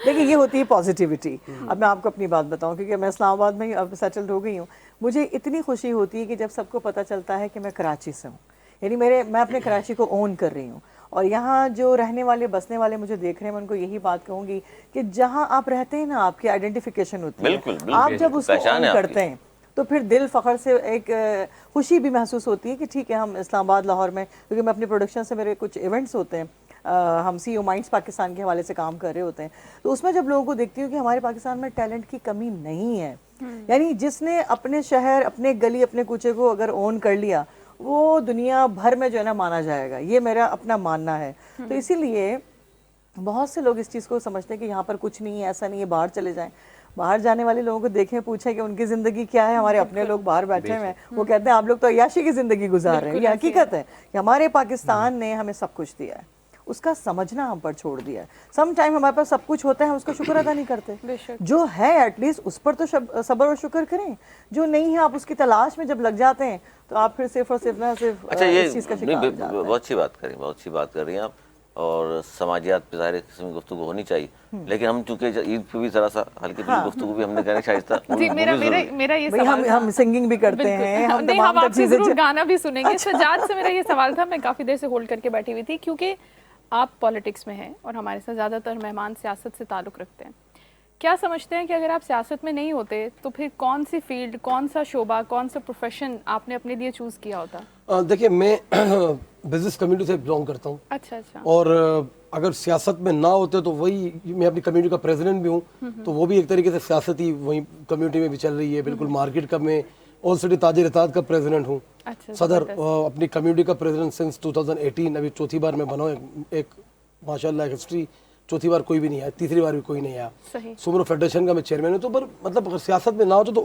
देखिए ये होती है पॉजिटिविटी। अब मैं आपको अपनी बात बताऊं, क्योंकि मैं इस्लामाबाद में ही अब सेटल्ड हो गई हूँ। मुझे इतनी खुशी होती है कि जब सबको पता चलता है कि मैं कराची से हूँ, यानी मैं अपने कराची को ओन कर रही हूँ। और यहाँ जो रहने वाले बसने वाले मुझे देख रहे हैं, मैं उनको यही बात कहूँगी कि जहाँ आप रहते हैं ना, आपकी आइडेंटिफिकेशन होती है। बिल्कुल, बिल्कुल, आप जब उसको पहचान ओन है आपकी। करते हैं तो फिर दिल फ़ख्र से एक खुशी भी महसूस होती है कि ठीक है हम इस्लामाबाद, लाहौर में, क्योंकि मैं अपनी प्रोडक्शन से मेरे कुछ इवेंट्स होते हैं, हम CEO माइंड्स पाकिस्तान के हवाले से काम कर रहे होते हैं, तो उसमें जब लोगों को देखती हूँ कि हमारे पाकिस्तान में टैलेंट की कमी नहीं है, यानी जिसने अपने शहर, अपने गली, अपने कूचे को अगर ओन कर लिया वो दुनिया भर में जो है ना माना जाएगा, ये मेरा अपना मानना है। तो इसीलिए बहुत से लोग इस चीज़ को समझते हैं कि यहाँ पर कुछ नहीं है, ऐसा नहीं है, बाहर चले जाएं। बाहर जाने वाले लोगों को देखें, पूछें कि उनकी ज़िंदगी क्या है। हमारे अपने लोग बाहर बैठे हुए हैं, वो कहते हैं आप लोग तो अय्याशी की ज़िंदगी गुजार रहे हैं। ये हकीकत है कि हमारे पाकिस्तान ने हमें सब कुछ दिया है, उसका समझना हम पर छोड़ दिया है। सम टाइम हमारे पास सब कुछ होता है, हम उसका शुक्र अदा नहीं करते। जो है एटलीस्ट उस पर तो सब्र और शुक्र करें, जो नहीं है आप उसकी तलाश में जब लग जाते हैं तो आप फिर सिर्फ और सिर्फ ना सिर्फ अच्छा, ये इस चीज़ का शिकार हो जाते हैं। बहुत अच्छी बात करी, बहुत अच्छी बात कर रही हैं आप। और समाजियात पे ज़ाहिर किस्म की गुफ्तगू होनी चाहिए, लेकिन हम चूंकि ईद पे भी ज़रा सा हल्की फुल्की गुफ्तगू भी हमने करनी शाइस्ता। जी, मेरा ये भाई सवाल था। हम सिंगिंग भी करते हैं, हम नहीं, तमाम हम तर आपसे चीज़ें जरूर गाना भी सुनेंगे। सजाद से मेरा ये सवाल था, मैं काफ़ी देर से होल्ड करके बैठी हुई थी, क्योंकि आप पॉलिटिक्स में हैं और हमारे साथ ज़्यादातर मेहमान सियासत से ताल्लुक़ रखते हैं। क्या समझते हैं कि अगर आप सियासत में नहीं होते तो फिर कौन सी फील्ड, कौन सा शोबा, कौन सा प्रोफेशन आपने अपने लिए चूज़ किया होता? देखिए, मैं बिजनेस कम्युनिटी से बिलोंग करता हूँ। अच्छा। और अगर सियासत में ना होते तो वही, मैं अपनी कम्युनिटी का प्रेसिडेंट भी हूँ, तो वो भी एक तरीके से सियासत ही वही कम्युनिटी में भी चल रही है। बिल्कुल मार्केट का मैं ओल्ड सिटी ताजिर इत्तेहाद का प्रेसिडेंट हूँ। अच्छा, सदर अपनी कम्युनिटी का प्रेसिडेंट सिंस 2018, अभी चौथी बार मैं बना हूँ। एक माशाल्लाह हिस्ट्री, चौथी बार कोई भी नहीं आया, तीसरी बार भी कोई नहीं आया। सुमरो फेडरेशन का मैं चेयरमैन हूँ। तो पर मतलब अगर सियासत में ना हो तो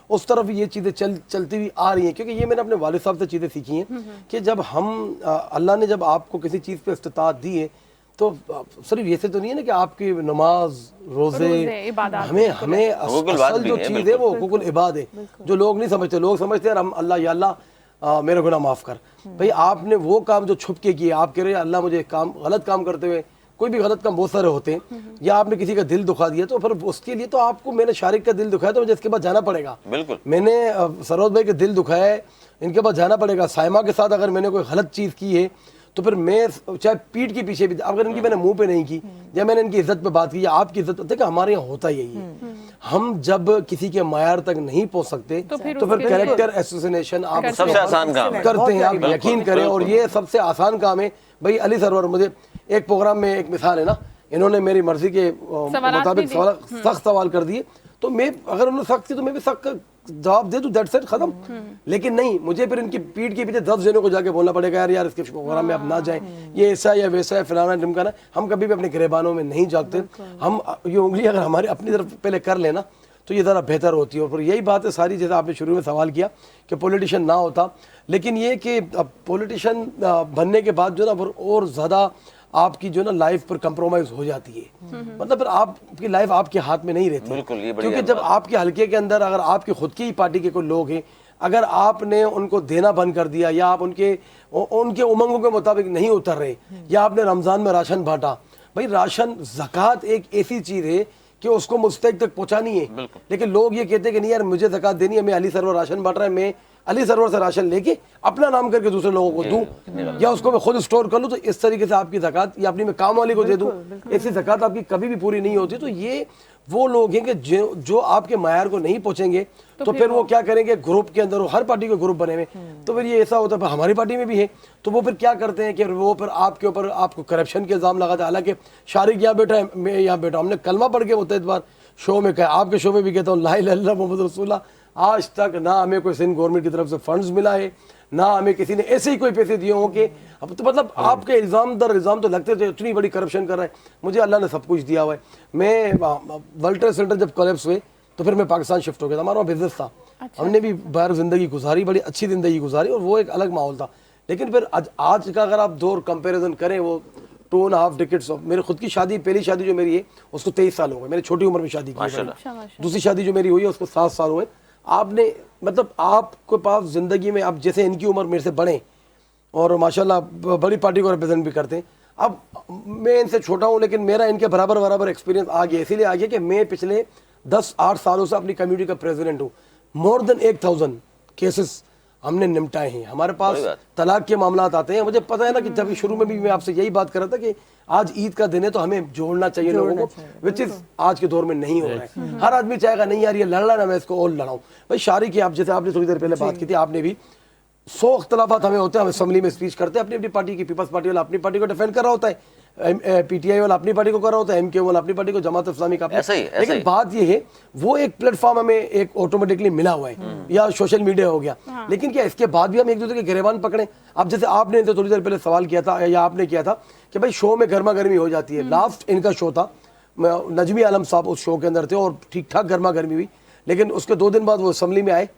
उस तरफ ये चीज़ें चलती हुई आ रही हैं, क्योंकि ये मैंने अपने वालिद साहब से चीज़ें सीखी हैं कि जब हम अल्लाह ने जब आपको किसी चीज़ पे इस्तिताअत दी है तो सिर्फ ये से तो नहीं है ना कि आपकी नमाज, रोज़े, हमें असल जो चीज़ है वो हुकूकुल इबाद है, जो लोग नहीं समझते। लोग समझते हैं हम अल्लाह या अल्लाह मेरा गुनाह माफ़ कर। भाई आपने वो काम जो छुप के किए, आप कह रहे हैं अल्लाह मुझे काम गलत काम करते हुए, कोई भी गलत काम बहुत सारे होते हैं, या आपने किसी का दिल दुखा दिया तो फिर उसके लिए तो आपको, मैंने शारिक का दिल दुखाया तो मुझे इसके बाद जाना पड़ेगा। बिल्कुल, मैंने सरोज भाई का दिल दुखाया है, इनके पास जाना पड़ेगा। साइमा के साथ अगर मैंने कोई गलत चीज़ की है तो फिर मैं चाहे पीठ के पीछे भी, अगर इनकी मैंने मुंह पे नहीं की या मैंने इनकी इज्जत पे बात की या आपकी इज्जत, देखिए हमारे यहाँ होता यही है, हम जब किसी के मायार तक नहीं पहुंच सकते तो फिर कैरेक्टर एसोसिएशन आप सबसे आसान काम करते हैं, आप यकीन करें। और ये सबसे आसान काम है। भाई अली सरवर, मुझे एक प्रोग्राम में एक मिसाल है ना, इन्होंने मेरी मर्जी के मुताबिक सख्त सवाल कर दिए, तो मैं अगर उन्होंने सख्त की तो मैं भी सख्त जवाब दे दूं, दैट्स इट, खत्म। लेकिन नहीं, मुझे फिर इनकी पीठ के पीछे 10 जनों को जाके बोलना पड़ेगा, यार इसके प्रोग्राम में आप ना जाएं, ये ऐसा या वैसा है, फलाना ढिमकाना। हम कभी भी अपने गिरेबानों में नहीं जागते। हम ये उंगली अगर हमारी अपनी तरफ पहले कर लेना तो ये ज़रा बेहतर होती है। और फिर यही बात है सारी, जैसे आपने शुरू में सवाल किया कि पॉलिटिशियन ना होता, लेकिन ये कि अब पॉलिटिशियन बनने के बाद जो ना और ज़्यादा आपकी जो ना लाइफ पर कंप्रोमाइज हो जाती है। मतलब फिर आपकी लाइफ आपके हाथ में नहीं रहती। बिल्कुल, ये क्योंकि जब आपके हल्के के अंदर अगर आपकी खुद की पार्टी के कोई लोग हैं, अगर आपने उनको देना बंद कर दिया या आप उनके उमंगों के मुताबिक नहीं उतर रहे, या आपने रमज़ान में राशन बांटा, भाई राशन, ज़कात एक ऐसी चीज़ है कि उसको मुस्तहिक तक पहुंचानी है। लेकिन लोग ये कहते हैं कि नहीं यार मुझे ज़कात देनी है, मैं अली सरवर राशन बांट रहा है, मैं अली सरवर से राशन लेके अपना नाम करके दूसरे लोगों को दूं, या उसको मैं खुद स्टोर कर लूं, तो इस तरीके से आपकी ज़कात या अपनी मैं काम वाली को दे दूं, ऐसी ज़कात आपकी कभी भी पूरी नहीं होती। तो ये वो लोग हैं कि जो आपके मायार को नहीं पहुंचेंगे तो फिर वो क्या करेंगे, ग्रुप के अंदर, हर पार्टी के ग्रुप बने हुए, तो फिर ये ऐसा होता है, हमारी पार्टी में भी है, तो वो फिर क्या करते हैं कि वो फिर आपके ऊपर आपको करप्शन के इल्ज़ाम लगाते हैं। हालांकि शारिक यहाँ बैठा है, मैं यहाँ बैठा, हमने कलमा पढ़ के मुतअद्दिद बार शो में कहा, आपके शो में भी कहता हूँ, ला इलाहा इल्लल्लाह मुहम्मद रसूलुल्लाह। आज तक ना हमें कोई सिंध गवर्नमेंट की तरफ से फंड्स मिला है, ना हमें किसी ने ऐसे ही कोई पैसे दिए हों कि अब तो मतलब आपके इल्ज़ाम दर इल्ज़ाम तो लगते थे, इतनी बड़ी करप्शन कर रहे हैं। मुझे अल्लाह ने सब कुछ दिया हुआ है। मैं वर्ल्ड ट्रेड सेंटर जब कोलैप्स हुए तो फिर मैं पाकिस्तान शिफ्ट हो गया था, हमारा बिजनेस था। हमने भी बाहर ज़िंदगी गुजारी, बड़ी अच्छी ज़िंदगी गुजारी, और वो एक अलग माहौल था। लेकिन फिर आज का अगर आप दौर कंपेरिजन करें, वो 2.5 डिकेड्स ऑफ, मेरी खुद की शादी, पहली शादी जो मेरी है उसको 23 साल हो गए, मैंने छोटी उम्र में शादी की। दूसरी शादी जो मेरी हुई है उसको 7 साल हुए। आपने मतलब आपके पास ज़िंदगी में, आप जैसे इनकी उम्र मेरे से बढ़े और माशाल्लाह बड़ी पार्टी को रिप्रेजेंट भी करते हैं, अब मैं इनसे छोटा हूँ लेकिन मेरा इनके बराबर एक्सपीरियंस आ गया। इसीलिए आ गया कि मैं पिछले 10-8 सालों से अपनी कम्युनिटी का प्रेसिडेंट हूँ। मोर देन 1000 केसेस हमने निपटाए हैं। हमारे पास तलाक के मामलात आते हैं। मुझे पता है ना कि जब शुरू में भी मैं आपसे यही बात कर रहा था कि आज ईद का दिन है तो हमें जोड़ना चाहिए लोगों को, विच इज आज के दौर में नहीं हो रहा है। हर आदमी चाहेगा नहीं यार ये लड़ रहा है ना, मैं इसको और लड़ाऊं। भाई शारिक, आप जैसे आपने थोड़ी देर पहले बात की थी, आपने भी 100 अख्तलाफात हमें होते हैं, हम असम्बली में स्पीच करते हैं अपनी अपनी पार्टी की, पीपल्स पार्टी वाला अपनी पार्टी को डिफेंड कर रहा होता है, पीटीआई वाला अपनी पार्टी को कर रहा होता है, एमके वाला अपनी पार्टी को, जमात इस्लामी का अपनी। ऐसा ही, ऐसा लेकिन ही। बात ये है वो एक प्लेटफॉर्म हमें एक ऑटोमेटिकली मिला हुआ है, या सोशल मीडिया हो गया, लेकिन क्या इसके बाद भी हम एक दूसरे के गिरेबान पकड़े? अब जैसे आपने तो थोड़ी देर पहले सवाल किया था या आपने किया था कि भाई शो में गर्मा गर्मी हो जाती है। लास्ट इनका शो था, नजमी आलम साहब उस शो के अंदर थे और ठीक ठाक गर्मा गर्मी हुई, लेकिन उसके 2 दिन बाद वो असम्बली में आए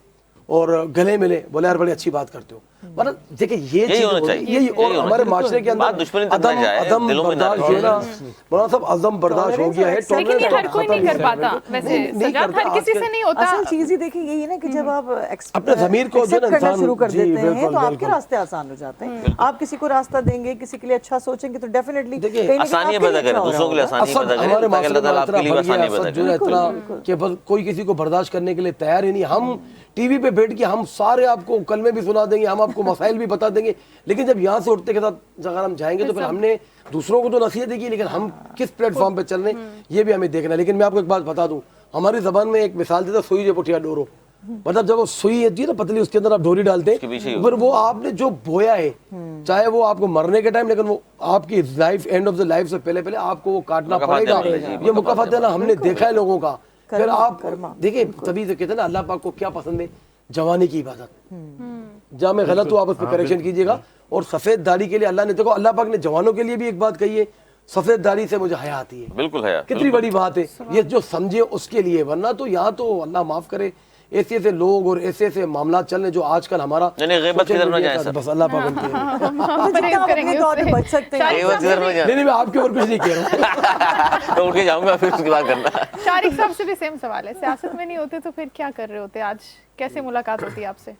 और गले मिले, बोले यार बड़ी अच्छी बात करते हो। मतलब देखिए ये यही चीज होना होती है, चाहिए, यही यही और होना हमारे चाहिए। माशरे के बात अंदर दुश्मनी तक ना जाए, अदम दिलों में ना बर्दाश्त रहे। जो है ना, बड़ा सब अदम बर्दाश्त हो गया है। लेकिन लेकिन ये tolerance हर कोई नहीं खत्म कर है। पाता वैसे, नहीं सजाद करता, हर किसी आजकल- से नहीं होता। असल चीज ही देखिए यही है ना कि जब आप अपने ज़मीर को जो accept ना करना इंसान- शुरू कर जी, देते हैं बिल्कुल, तो आपके बिल्कुल। रास्ते आसान हो जाते हैं। आप किसी को रास्ता देंगे, किसी के लिए अच्छा सोचेंगे तो डेफिनेटली देखिए, आसानियां पैदा करें, दूसरों के लिए आसानी असद पैदा करें, हमारे ताकि माशरे अल्लाह में ताला इतना आपके लिए बढ़ गया आसानी है, पैदा असद जो है करें। इतना कि बस कोई किसी को बर्दाश्त करने के लिए तैयार ही नहीं। हम टीवी पे बैठ के हम सारे आपको कलमे भी सुना देंगे, हम आपको मसाइल भी बता देंगे, लेकिन जब यहाँ से उठते के साथ अगर हम जाएंगे तो फिर हमने दूसरों को तो नसीहत दी, लेकिन हम किस प्लेटफॉर्म पे चल रहे हैं ये भी हमें देखना है। लेकिन मैं आपको एक बात बता दूं, हमारी जबान में एक मिसाल देता, सुई जो पुठिया डोरो, मतलब जब वो सुई होती है ना पतली, उसके अंदर आप डोरी डालते उसके पीछे ही हैं, फिर वो आपने जो बोया है, चाहे वो आपको मरने के टाइम, लेकिन वो आपकी life end of the life से पहले पहले आपको वो काटना मुकाफात पड़ेगा। देना है, जी, ये मुकाफात मुकाफात देना हमने देखा है लोगों का। फिर कर्मा, आप कर्मा, देखिए, तभी तो कहते हैं ना अल्लाह पाक को क्या पसंद है, जवानी की इबादत। जहाँ मैं गलत हूँ आप उस पर करेक्शन कीजिएगा। और सफेद दाढ़ी के लिए अल्लाह ने, देखो अल्लाह पाक ने जवानों के लिए भी एक बात कही है, सफेद दाढ़ी से मुझे हया आती है। बिल्कुल है यार, कितनी बड़ी बात है ये, जो समझे उसके लिए, वरना तो यहाँ तो अल्लाह माफ करे ऐसे ऐसे लोग और ऐसे ऐसे मामला चल रहे जो आजकल हमारा नहीं, गैबत की सोशल तरफ ना मीडिया जाएं का- सर। बस अल्लाह पाक उनके परहेज आप करेंगे अपने तौर पे उससे। बच सकते हैं। शारिक गैबत की तरफ ना जाएं। नहीं मैं आपके ऊपर कुछ नहीं कह रहा हूँ। तो उठ के जाऊंगा फिर उसकी बात करना। शारिक साहब से भी सेम सवाल है, सियासत में नहीं होते तो फिर क्या कर रहे होते? आज कैसे मुलाकात होती है आपसे?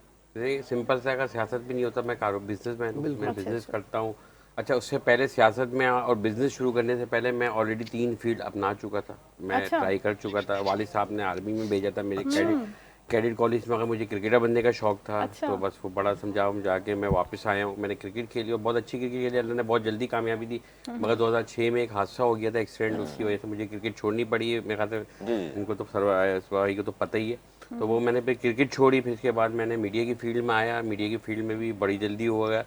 सिंपल सा, अगर सियासत भी नहीं होता, मैं बिजनेसमैन हूँ, मैं बिजनेस करता हूँ। अच्छा, उससे पहले सियासत में और बिजनेस शुरू करने से पहले मैं ऑलरेडी 3 फील्ड अपना चुका था, मैं अच्छा। ट्राई कर चुका था। वालिद साहब ने आर्मी में भेजा था मेरे कैडेट कॉलेज में, अगर मुझे क्रिकेटर बनने का शौक था। अच्छा। तो बस वो बड़ा समझा के मैं वापस आया हूँ। मैंने क्रिकेट खेली और बहुत अच्छी क्रिकेट खेली, अल्लाह ने बहुत जल्दी कामयाबी दी। मगर 2006 में एक हादसा हो गया था, एक्सीडेंट, उसकी वजह से मुझे क्रिकेट छोड़नी पड़ी है। मेरे ख्याल से इनको तो भाई को तो पता ही है। तो वो मैंने फिर क्रिकेट छोड़ी, फिर इसके बाद मैंने मीडिया की फील्ड में आया। मीडिया की फील्ड में भी बड़ी जल्दी हो गया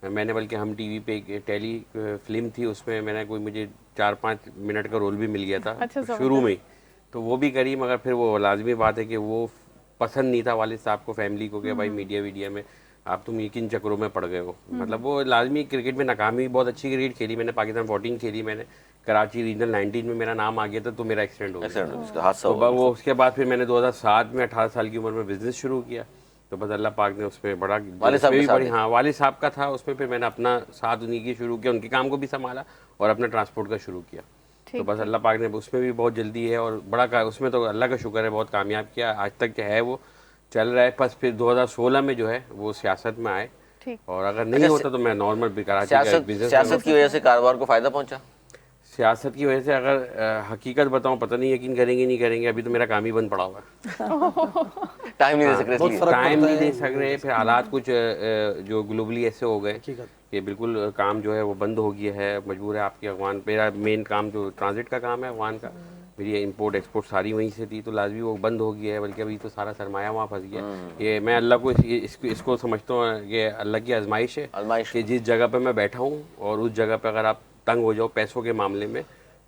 मैंने, बल्कि हम टीवी पे एक टेली फिल्म थी, उसमें मैंने कोई मुझे 4-5 मिनट का रोल भी मिल गया था अच्छा, शुरू में ही। तो वो भी करी, मगर फिर वो लाजमी बात है कि वो पसंद नहीं था वालिद साहब को, फैमिली को, कि भाई मीडिया में आप तुम किन चक्करों में पड़ गए हो। मतलब वो लाजमी क्रिकेट में नाकामी, बहुत अच्छी क्रिकेट खेली मैंने, पाकिस्तान 14 खेली मैंने, कराची रीजनल 19 में मेरा नाम आ गया था, तो मेरा एक्सीडेंट हो गया। एक्सीडेंट, इसका हादसा तो हुआ। वो उसके बाद फिर मैंने 2007 में 18 साल की उम्र में बिजनेस शुरू किया। तो बस अल्लाह पाक ने उसमें बड़ा वालिद साहब के भी साथ बड़ी, ही? हाँ वालिद साहब का था उसमें। फिर मैंने अपना साथ उन्हीं की शुरू किया, उनके काम को भी संभाला और अपना ट्रांसपोर्ट का शुरू किया। तो बस अल्लाह पाक ने उसमें भी बहुत जल्दी है और बड़ा उसमें तो अल्लाह का शुक्र है बहुत कामयाब किया, आज तक है वो चल रहा है। बस फिर 2016 में जो है वो सियासत में आए, ठीक। और अगर नहीं होता तो मैं नॉर्मल कराची का बिजनेस। सियासत की वजह से कारोबार को फायदा पहुंचा? सियासत की वजह से अगर हकीकत बताऊं, पता नहीं यकीन करेंगे नहीं करेंगे, अभी तो मेरा काम ही बंद पड़ा हुआ है। टाइम नहीं दे सक रहे बहुत इसलिए। फर्क टाइम पड़ता नहीं है। दे सक रहे, फिर हालात कुछ जो ग्लोबली ऐसे हो गए कि बिल्कुल काम जो है वो बंद हो गया है। मजबूर है आपके अफगान, मेरा मेन काम जो ट्रांजिट का काम है अफगान का, मेरी इंपोर्ट एक्सपोर्ट सारी वहीं से थी, तो लाजमी वो बंद हो गया है। बल्कि अभी तो सारा सरमाया वहाँ फंस गया। ये मैं अल्लाह को इसको समझता हूँ कि अल्लाह की आजमाइश है, आजमाइश। कि जिस जगह पे मैं बैठा हूँ और उस जगह पे अगर आप तंग हो जाओ पैसों के मामले में,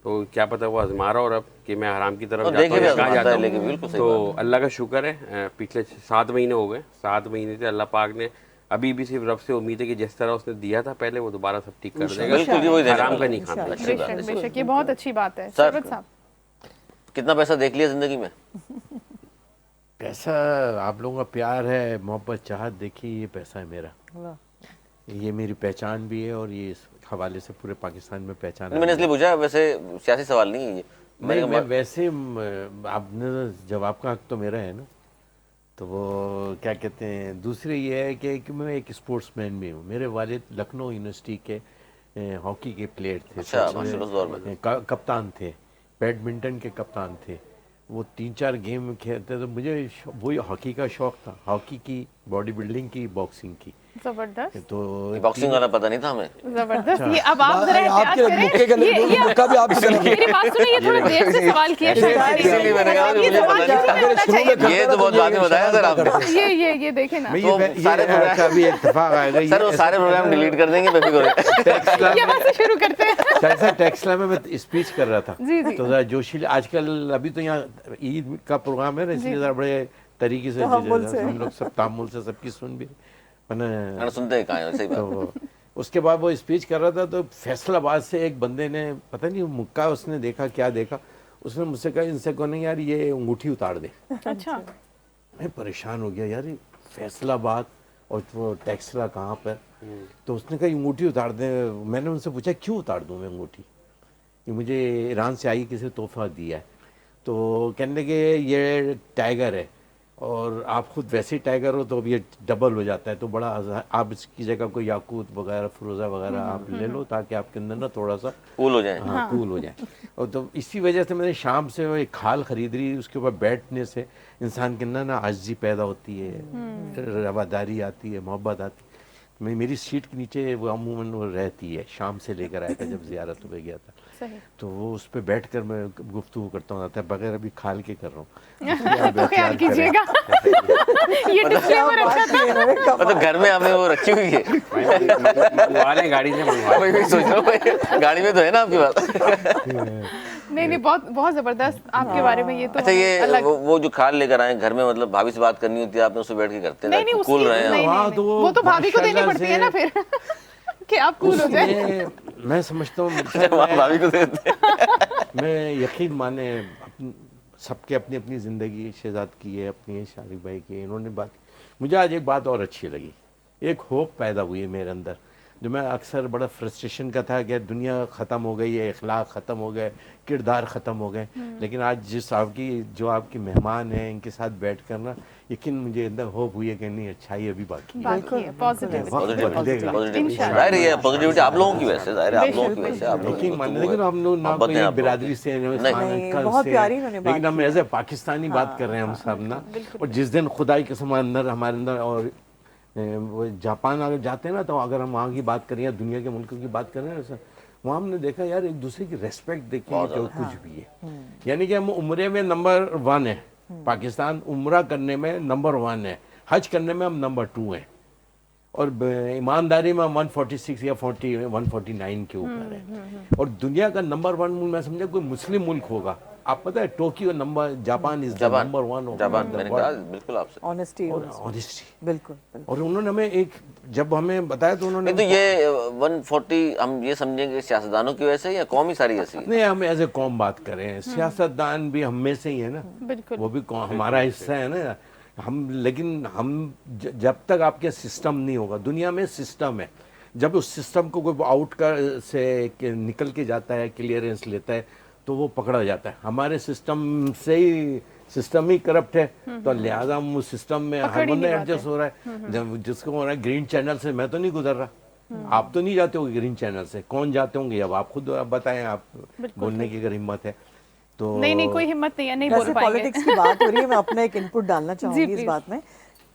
तो क्या पता वो आजमा रहा, और अब कि मैं हराम की तरफ और जाता देखे हूँ भी या कहाँ आजमाता जाता है, हूँ। लेकिन बिल्कुल सही तो अल्लाह का शुक्र है, पिछले 7 महीने हो गए, 7 महीने से अल्लाह पाक ने अभी भी सिर्फ रब से उम्मीद है कि जिस तरह उसने दिया था पहले, वो दोबारा सब ठीक कर देगा। बिल्कुल जी, वही देने हराम वाला का है। नहीं खाना। अच्छी बात है। बेशक बेशक, ये बहुत अच्छी बात है। सर, सरवत साहब, कितना पैसा देख लिया जिंदगी में? पैसा आप लोगों का प्यार है, मोहब्बत, चाहत, देखिए ये पैसा है मेरा, ये मेरी पहचान भी है और ये इस हवाले से पूरे पाकिस्तान में पहचान है। मैंने इसलिए पूछा, वैसे सियासी सवाल नहीं है ये। नहीं, मैं वैसे आपने जवाब का हक तो मेरा है ना। तो वो क्या कहते हैं, दूसरे ये है कि मैं एक स्पोर्ट्समैन भी हूँ। मेरे वालिद लखनऊ यूनिवर्सिटी के हॉकी के प्लेयर थे। अच्छा, माशाल्लाह, उस दौर में। कप्तान थे, बैडमिंटन के कप्तान थे। वो 3-4 गेम खेलते, तो मुझे वही हॉकी का शौक़ था, हॉकी की, बॉडी बिल्डिंग की, बॉक्सिंग की। जबरदस्त, तो बॉक्सिंग वाला पता नहीं था हमें। जबरदस्त। ये अब आप जरा एहतियात आपके करें। मुक्के का ये मुक्का भी आपकी तरफ है। मेरी बात सुनिए, ये थोड़ा देर से सवाल किया शायद। इसीलिए मैंने कहा ये मुझे सवाल पता नहीं शुरू में होना चाहिए। ये तो बहुत बाद में बताया सर आपने। ये देखे ना, मैं तो सारे प्रोग्राम- अभी इत्तेफाक आ गई सर वो सारे प्रोग्राम डिलीट कर देंगे बेफिक्र यहाँ से शुरू करते हैं। जैसा टेक्सला में मैं स्पीच कर रहा था, जी, जी। तो जरा जोशीला, आजकल अभी तो यहाँ ईद का प्रोग्राम है ना, इसलिए जरा बड़े तरीके से तहम्मुल से। हम लोग सब तामुल से सबकी सुन भी मैंने। सुनते हैं कहाँ है, सही बात। तो उसके बाद वो स्पीच कर रहा था, तो फैसलाबाद से एक बंदे ने, पता नहीं मुक्का उसने देखा क्या देखा, उसने मुझसे कहा इनसे को नहीं यार ये अंगूठी उतार दे। अच्छा, मैं परेशान हो गया यार, ये फैसलाबाद और वो टेक्सला कहाँ पर। तो उसने कहा अंगूठी उतार दे। मैंने उनसे पूछा क्यों उतार दूँ मैं अंगूठी, ये मुझे ईरान से आई किसी तोहफा दिया है। तो कहने लगे ये टाइगर है और आप खुद वैसे ही टाइगर हो तो अब ये डबल हो जाता है, तो बड़ा आप इसकी जगह कोई याकूत वगैरह फिरोजा वगैरह आप ले लो ताकि आपके अंदर ना थोड़ा सा कूल हो जाए। हाँ कूल हो जाए। और तो इसी वजह से मैंने शाम से वो एक खाल खरीद रही, उसके ऊपर बैठने से इंसान के अंदर ना आजिज़ी पैदा होती है, रवादारी आती है, मोहब्बत आती है। मेरी सीट के नीचे वो अमूमन वो रहती है, शाम से लेकर आया था जब ज़ियारत पे गया था। सही। तो वो उस पर बैठ कर मैं गुफ्तगू करता हूँ, बगैर अभी खाल के कर रहा हूँ। तो ख्याल कीजिएगा। ये डिस्क्लेमर अच्छा था। मतलब घर में आपने वो रखी हुई है? मंगवा लें, गाड़ी से मंगवा मैं भी सोच रहा हूँ गाड़ी में तो है ना आपकी बात। नहीं, बहुत बहुत जबरदस्त आपके बारे में ये तो अच्छा, हमें ये अलग। वो जो खाल लेकर आए घर में, मतलब भाभी से बात करनी होती है आपने, उससे बैठ के करते नहीं, हैं, कूल रहे हैं नहीं, आप। हाँ, नहीं, तो वो तो भाभी को देनी माशाल्लाह पड़ती है ना से- फिर कि आप कूल हो जाए। मैं समझता हूँ वहाँ भाभी को देते हैं। मैं यकीन माने सबके अपनी अपनी ज़िंदगी शहजाद की है, अपनी है शारिक भाई की, इन्होंने बात। मुझे आज एक बात और अच्छी लगी, एक होप पैदा हुई है मेरे अंदर, जो मैं अक्सर बड़ा फ्रस्ट्रेशन का था कि दुनिया ख़त्म हो गई है, अखलाक ख़त्म हो गए, किरदार ख़त्म हो गए। लेकिन आज जो आपकी मेहमान हैं इनके साथ बैठ कर ना, यकीन मुझे अंदर होप हुई है कि नहीं अच्छाई अभी बाकी है। बाकी है पॉजिटिव। वक्त बदलेगा। पॉजिटिविटी जाहिर है, ये पॉजिटिविटी आप लोगों की वजह से, जाहिर है आप लोगों की वजह से, आप लोगों की यकीन माने, गुफ्तगू लेकिन है, हम लोग ना मोहब्बत है कोई आप लोगों बिरादरी की। से नहीं, नहीं, बहुत प्यारी इन्होंने बात लेकिन हम एज ए पाकिस्तानी बात कर रहे हैं हम सब ना। और जिस दिन खुदाई कसम अंदर हमारे अंदर, और वो जापान अगर जाते हैं ना, तो अगर हम वहाँ की बात करें या दुनिया के मुल्कों की बात करें ना, वहाँ हमने देखा यार एक दूसरे की रेस्पेक्ट देखी जो कुछ भी है। यानी कि हम उम्रे में नंबर 1 है, पाकिस्तान उम्रा करने में नंबर 1 है, हज करने में हम नंबर 2 हैं, और ईमानदारी में 146 या 149 के ऊपर है। और दुनिया का नंबर 1 मुल्क मैं समझा कोई मुस्लिम मुल्क होगा, आप पता है Tokyo number, Japan is number 1 Japan, मैंने कहा बिल्कुल आपसे। Honesty, honesty. बिल्कुल बिल्कुल। और उन्होंने हमें एक, जब हमें बताया तो उन्होंने, नहीं तो ये 140 हम ये समझेंगे सियासतदानों की वजह से या कौम ही सारी ऐसी है? नहीं, हम एज ए कौम बात करें, सियासतदान भी हम में से ही है ना, बिल्कुल। वो भी हमारा हिस्सा है ना हम। लेकिन हम जब तक आपके सिस्टम नहीं होगा, दुनिया में सिस्टम है, जब उस सिस्टम को कोई आउट कर से निकल के जाता है, क्लियरेंस लेता है, तो वो पकड़ा जाता है। हमारे सिस्टम से ही, सिस्टम ही करप्ट है, तो लिहाजा हम उस सिस्टम में हर बंदा एडजस्ट हो रहा है। जब जिसको हो रहा है ग्रीन चैनल से, मैं तो नहीं गुजर रहा, आप तो नहीं जाते होगे ग्रीन चैनल से, कौन जाते होंगे अब आप खुद बताएं, आप बोलने की अगर हिम्मत है तो। नहीं, कोई हिम्मत नहीं है, नहीं बोल वैसे पाएंगे। पॉलिटिक्स की बात हो रही है, मैं अपना एक इनपुट डालना चाहूंगी इस please। बात में।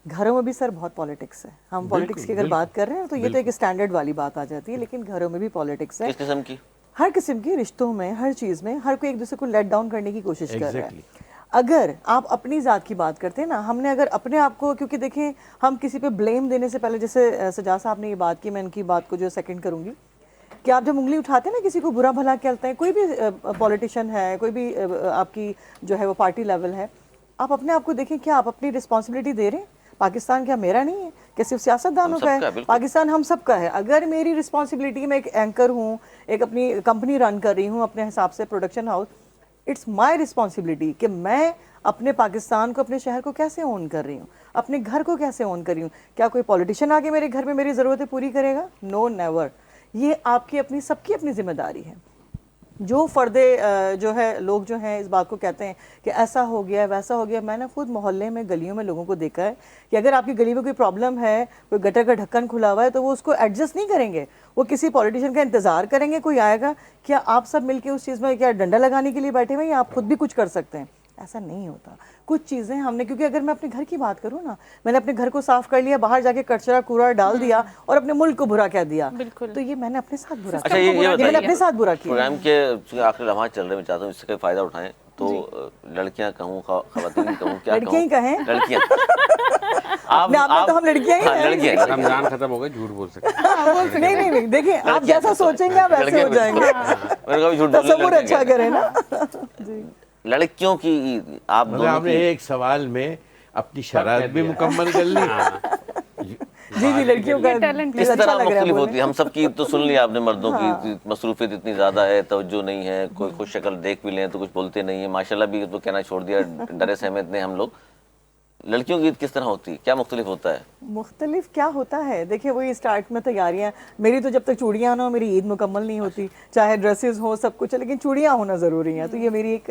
घरों में भी सर बहुत पॉलिटिक्स है। हम पॉलिटिक्स की अगर बात कर रहे हैं तो ये तो एक स्टैंडर्ड वाली बात आ जाती है, लेकिन घरों में भी पॉलिटिक्स है, किस किस्म की? हर किस्म के रिश्तों में, हर चीज में, हर कोई एक दूसरे को लेट डाउन करने की कोशिश कर रहा है। Exactly। अगर आप अपनी जात की बात करते हैं ना, हमने अगर अपने आप को, क्योंकि देखें हम किसी पे ब्लेम देने से पहले, जैसे सजाद साहब ने ये बात की, मैं इनकी बात को जो सेकंड करूंगी, कि आप जब उंगली उठाते हैं ना किसी को बुरा भला कहते हैं, कोई भी पॉलिटिशियन है, कोई भी आपकी जो है वो पार्टी लेवल है, आप अपने आप को देखें, क्या आप अपनी रिस्पॉन्सिबिलिटी दे रहे हैं? पाकिस्तान क्या मेरा नहीं है? क्या सिर्फ सियासतदानों का है? पाकिस्तान हम सब का है। अगर मेरी रिस्पॉन्सिबिलिटी, मैं एक एंकर हूँ, एक अपनी कंपनी रन कर रही हूँ अपने हिसाब से, production house, it's my responsibility कि मैं अपने पाकिस्तान को, अपने शहर को कैसे ओन कर रही हूँ, अपने घर को कैसे ओन कर रही हूँ। क्या कोई पॉलिटिशियन आके मेरे घर में मेरी ज़रूरतें पूरी करेगा? No, never. ये आपकी अपनी, सबकी अपनी जिम्मेदारी है। जो फर्दे जो है लोग जो हैं इस बात को कहते हैं कि ऐसा हो गया वैसा हो गया, मैंने खुद मोहल्ले में, गलियों में लोगों को देखा है कि अगर आपकी गली में कोई प्रॉब्लम है, कोई गटर का ढक्कन खुला हुआ है, तो वो उसको एडजस्ट नहीं करेंगे, वो किसी पॉलिटिशियन का इंतजार करेंगे कोई आएगा। क्या आप सब मिलके उस चीज़ में क्या डंडा लगाने के लिए बैठे हुए हैं, या आप खुद भी कुछ कर सकते हैं? ऐसा नहीं होता। कुछ चीज़ें हमने, क्योंकि अगर मैं अपने घर की बात करूँ ना, मैंने अपने घर को साफ कर लिया, बाहर जाके कचरा कूड़ा डाल दिया और अपने मुल्क को बुरा कह दिया, तो ये मैंने अपने साथ बुरा अच्छा, किया। ये मैंने अपने साथ बुरा किया। प्रोग्राम के आखिरी लम्हात चल रहे, मैं चाहता हूँ इससे कोई फायदा उठाएं, तो लड़कियां कहूँ, खवातीन कहूँ, क्या कहूँ, लड़कियां ही कहें। लड़कियां अपने आप में तो हम लड़कियां ही हैं। लड़कियां रमजान खत्म हो गया, झूठ बोल सकते नहीं, देखिए आप जैसा सोचेंगे आप ऐसे हो जाएंगे। मेरे को भी झूठ बोलने तसव्वुर लड़कियां अच्छा करें ना। लड़कियों की ईद आप मतलब दोनों आपने की एक सवाल में अपनी शरारत भी मुकम्मल कर ली। जी लड़कियों का टैलेंट किस अच्छा तरह लग रहा है मुख्तलिफ बोलने। होती है। हम सब की ईद तो सुन लिया आपने, मर्दों की मसरूफियत इतनी ज़्यादा है, तवज्जो नहीं है, कोई खुश शक्ल देख भी लें तो कुछ बोलते नहीं है, माशाल्लाह भी तो कहना छोड़ दिया, डरे सहमत ने हम लोग। लड़कियों की ईद किस तरह होती है, क्या मुख्तलिफ होता है? मुख्तलिफ क्या होता है, देखिए वही स्टार्ट में तैयारियां, मेरी तो जब तक चूड़ियाँ ना हो मेरी ईद मुकम्मल नहीं होती, चाहे ड्रेसेस हो सब कुछ है, लेकिन चूड़ियाँ होना ज़रूरी हैं, तो ये मेरी एक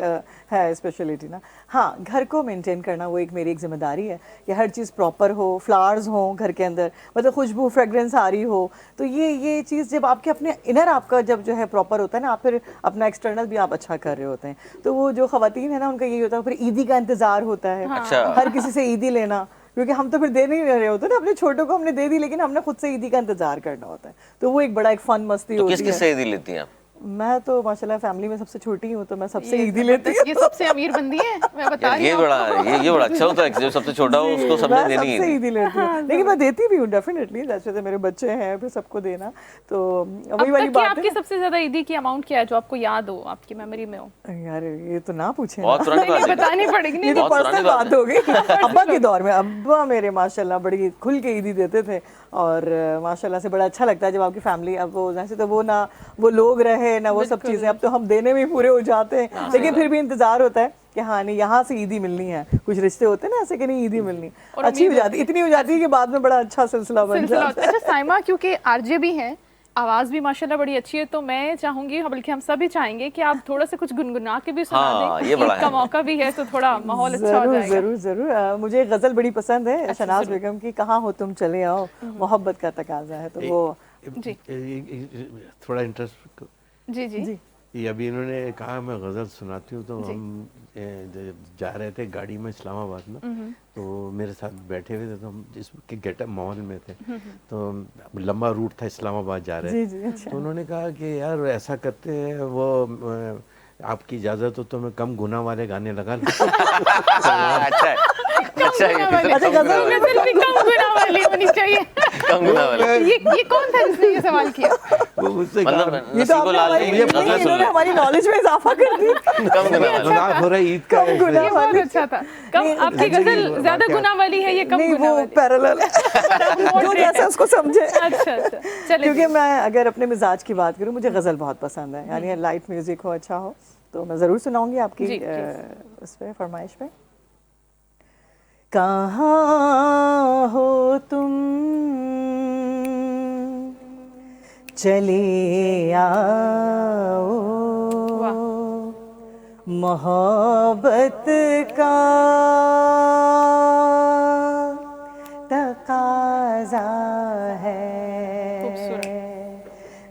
है स्पेशलिटी ना। हाँ, घर को मेंटेन करना वो एक मेरी एक जिम्मेदारी है कि हर चीज़ प्रॉपर हो, फ्लावर्स हो घर के अंदर, मतलब खुशबू फ्रेगरेंस आ रही हो, तो ये चीज़ जब आपके अपने इनर आपका जब जो है प्रॉपर होता है ना, आप फिर अपना एक्सटर्नल भी आप अच्छा कर रहे होते हैं। तो वो जो ख़वातीन है ना उनका यही होता है, फिर ईदी का इंतज़ार होता है, अच्छा। हर किसी से ईदी लेना, क्योंकि हम तो फिर दे नहीं रहे होते ना, अपने छोटों को हमने दे दी, लेकिन हमने खुद से ईदी का इंतजार करना होता है, तो वो एक बड़ा एक फन मस्ती तो होती किस है। किस से ईदी लेती हैं आप? मैं तो माशाल्लाह फैमिली में सबसे छोटी हूँ, तो मैं सबसे ईदी लेती हूँ। ये सबसे अमीर बंदी है, मैं बता रही ये हूँ। बड़ा अच्छा होता है, जो सबसे छोटा हो उसको सबने मैं देनी सबसे है। ईदी लेती हूँ, लेकिन मैं देती भी हूँ डेफिनेटली, जैसे तो मेरे बच्चे हैं फिर सबको देना, तो वही वाली अब तक की बात आपकी है। सबसे ज्यादा ईदी की अमाउंट क्या है जो आपको याद हो, आपकी मेमोरी में हो? यार ये तो ना पूछे, बहुत पुरानी बात है। बतानी पड़ेगी। ये तो बहुत पुरानी पर्सनल बात बात हो गई। अब्बा के दौर में अब्बा मेरे माशाल्लाह बड़ी खुल के ईदी देते थे, और माशाल्लाह से बड़ा अच्छा लगता है जब आपकी फैमिली, अब वो जैसे तो वो ना वो लोग रहे ना वो सब चीज़ें, अब तो हम देने में पूरे हो जाते हैं, लेकिन फिर भी इंतजार होता है कि हाँ नहीं यहाँ से ईदी मिलनी है। कुछ रिश्ते होते हैं ना ऐसे कि नहीं ईदी मिलनी, अच्छी हो जाती, इतनी हो जाती है कि बाद में बड़ा अच्छा सिलसिला बन सिलसिला जाता होता है। अच्छा साइमा, क्योंकि आरजे भी हैं, आवाज़ भी माशाल्लाह बड़ी अच्छी है, तो मैं चाहूंगी, बल्कि हम सभी चाहेंगे कि आप थोड़ा सा कुछ गुनगुना के भी सुना हाँ, दें। ये बड़ा ईद का है। मौका भी है तो थोड़ा माहौल अच्छा हो जरूर जाएगा। जरूर जरूर। मुझे एक गजल बड़ी पसंद है शहनाज बेगम की, कहाँ हो तुम चले आओ, मोहब्बत का तकाजा है, तो वो जी। थोड़ा इंटरेस्ट जी जी जी ये अभी इन्होंने कहा मैं गज़ल सुनाती हूँ, तो हम जा रहे थे गाड़ी में इस्लामाबाद में, तो मेरे साथ बैठे हुए थे, तो हम इसके गेटअप माहौल में थे, तो लंबा रूट था इस्लामाबाद जा रहे जी थे, जी अच्छा। तो उन्होंने कहा कि यार ऐसा करते हैं, वो आपकी इजाज़त हो तो मैं कम गुना वाले गाने लगा लूं। अच्छा है, अच्छा है, अच्छा, कम गज़ल गुना वाले। गज़ल भी कम गुना वाली होनी चाहिए। कम गुना वाले। ये कौन था जिसने ये सवाल किया? वो मुझसे मतलब कहा, ये तो नसीबो लाल आपने जी हमारी, गज़ल सुन इन्होंने ली। हमारी नॉलेज में इजाफा कर दी। कम गुना वाले। मजाक हो रहा है ईद का कम गुना ये बहुत अच्छा था। कम नहीं, आपकी अच्छा, गजल ये ज्यादा वाकया- गुना वाली है, ये कम नहीं गुना वो वाली। पैरेलल जो जैसा उसको समझे। अच्छा अच्छा चलिए। क्योंकि मैं अगर अपने मिजाज की बात करूं, मुझे गज़ल बहुत पसंद है, यानी लाइट म्यूजिक हो, अच्छा हो, तो मैं ज़रूर सुनाऊंगी आपकी जी, उस पे फरमाइश पे। कहाँ हो तुम चले आओ, मोहब्बत का तकाजा है,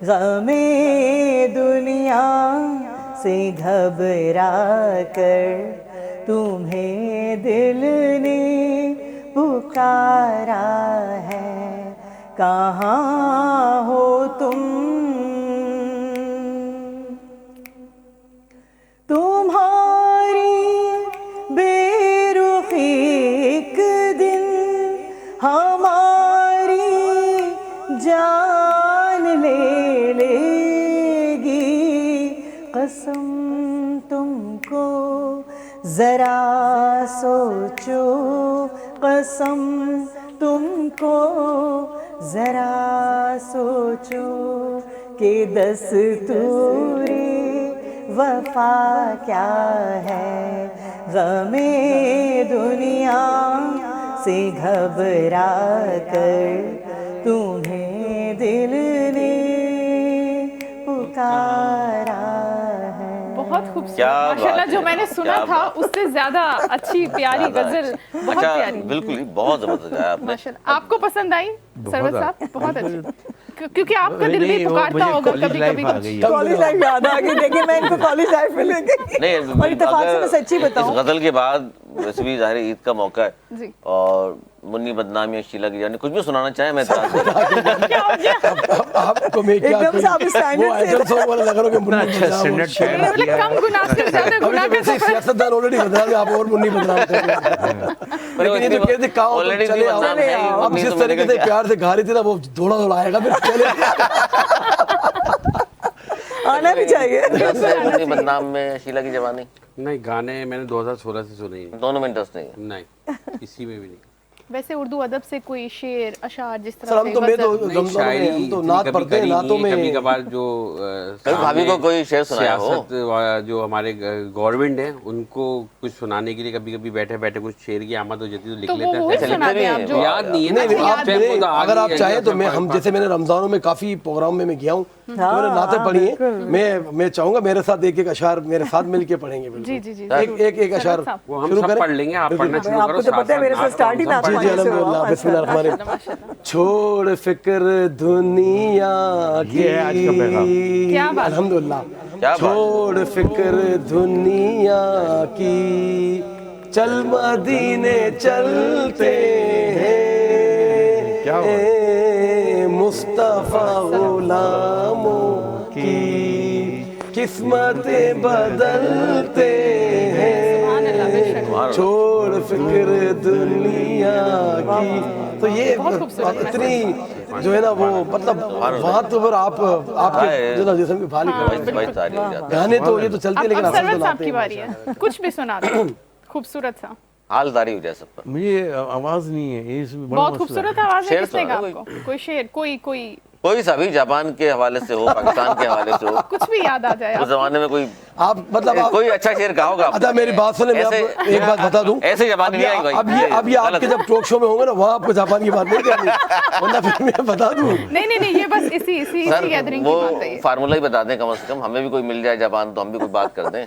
गमे दुनिया से घबरा कर तुम्हें दिल ने पुकारा है। कहाँ हो तुम, तुम्हारी बेरुखी एक दिन हमारी जान ले लेगी, कसम तुमको जरा सोचो, कसम तुमको जरा सोचो कि दस्तूरे वफा क्या है, गमे दुनिया से घबरा कर तुम्हें दिल ने पुकारा है। बहुत खूबसूरत क्या बात माशाल्लाह, जो है, मैंने सुना क्या था बात। उससे ज्यादा अच्छी प्यारी गजल, बहुत अच्छा, प्यारी। बिल्कुल ही बहुत जबरदस्त गाया आपने। माशाल्लाह, आपको पसंद आई सरवर बहुत साहब? बहुत अच्छी। क्योंकि आपका दिल भी नहीं, वो पुकारता मुझे होगा कॉलेज कभी लाइफ कभी आ कुछ। गई है। कॉलेज लाइफ याद आ गई, देखिए मैं इनको कॉलेज लाइफ में ले गई। नहीं और इत्तेफाक से मैं सच्ची इस बताऊं, गजल के बाद वैसे भी ज़ाहिर है ईद का मौका है जी। और मुन्नी बदनामी या शीला की जाने कुछ भी सुनाना चाहे मैं इतराज़ नहीं। आपको मैं क्या एकदम से आप वो standard से- आइटम सॉन्ग वाला लगा रहा हूं कि इतना मुन्नी अच्छा बदनाम स्टैंडर्ड और शायर मतलब किया। कम गुनाह से ज्यादा अभी गुनाह तो का वैसे ही सफर। सियासतदान ऑलरेडी बदनाम है, आप और मुन्नी बदनाम कर रहे हैं। लेकिन ये जो कहते कहा हो Already तो चले भी आओ, बदनाम है ही, अब मुन्नी जिस तो तरीके मिलेगा से क्या? प्यार से गा रही थी ना वो थोड़ा आएगा फिर चले आना भी चाहिए। इंटरेस्ट है मुन्नी बदनाम में, शीला की जवानी, नहीं, गाने मैंने 2016 से सुने ही नहीं। दोनों में इंटरेस्ट नहीं है। नहीं, किसी में भी नहीं। वैसे उर्दू अदब से कोई शेर अशार जिस तरह सर हम से तो मैं तो गजल- नहीं, रमजान शायरी में हम तो इतनी नात कभी पढ़ते हैं, करी नातों नहीं है। कभी में कभार जो कभी भाभी को कोई शेर सुनाया हो? सियासत जो हमारे गवर्नमेंट है उनको कुछ सुनाने के लिए कभी कभी बैठे बैठे कुछ शेर की आमद हो जाती है तो लिख तो लेते वो हैं। वही सुनाते हैं आप जो याद नहीं है ना, नहीं, आप उस टाइम को तो आ अगर गई आप है, चाहें तो ऐसा मैं हम पढ़- जैसे मैंने रमजानों में काफी प्रोग्राम में मैं गया हूँ तो मैंने नाते पढ़ी हैं, मैं चाहूंगा मेरे साथ एक एक अशार मेरे साथ मिलके पढ़ेंगे बिल्कुल। जी जी जी एक अशार वो हम शुरू सब करें। पढ़ लेंगे, आप पढ़ना शुरू आपको करो। तो पता है मेरे साथ स्टार्ट ही नात जी जी पढ़ने से हुआ। अल्हम्दुलिल्लाह बिस्मिल्लाहिर्रहमानिर्रहीम। छोड़ फिक्र दुनिया की, ये है आज का पैगाम। क्या बात। अल्हम्दुलिल्लाह। क्या बात। छोड़ फिक्र दुनिया की, चल मदीने चलते हैं, क्या बात। ए मुस्तफा गुलामों की किस्मतें बदलते हैं, छोड़ फिक्र दुनिया की। तो ये इतनी जो है ना वो मतलब वहाँ तो फिर आपके जो ना जिस्म की भाली भाई तारी हो जाता है। गाने तो ये तो चलते हैं, अब लेकिन असल सरवर तो साहब लाते की हैं। बारी है, कुछ भी सुना दो खूबसूरत सा। हाल तारी हो जाए सब पर। मुझे आवाज नहीं है, ये इसमें बड़ा बहुत मसला खूबसूरत है। आवाज है, शेर किसने सुना कहा दो आपको? कोई शेर, कोई कोई कोई सा भी, जापान के हवाले से हो, पाकिस्तान के हवाले से हो, कुछ भी याद आ जाए उस आप। जमाने में कोई आप मतलब आप कोई अच्छा शेर कहा होगा आपने? अच्छा मेरी बात सुने, मैं ऐसे- आपको एक बात बता दूं। ऐसे जापानी नहीं आई भाई। अब ये आपके जब टॉक शो में होंगे ना वहाँ आपको जापान की बात नहीं करनी, वरना फिर मैं बता दूं। नहीं ये बस इसी सर गैदरिंग की वो बात है ये। फार्मूला ही बता दें कम से कम, हमें भी कोई मिल जाए जापान तो हम भी कोई बात कर दें।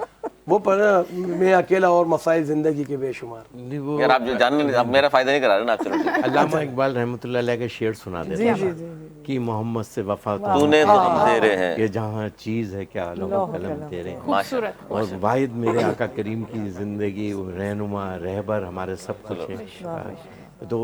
वो पर मैं अकेला और मसाइल जिंदगी के बेशुमार। नहीं, वो यार आप जो जानने नहीं, आप मेरा फायदा नहीं करा रहे ना आप। चलो ठीक है। अल्लामा इकबाल रहमतुल्लाह अलैह के शेर सुना देते हैं कि मोहम्मद से वफा तूने तो हम तेरे हैं, ये जहाँ चीज है क्या लौह कलम तेरे हैं। खूबसूरत। और वाहिद मेरे आका करीम की जिंदगी वो रहनुमा रहबर हमारे सब कुछ है। तो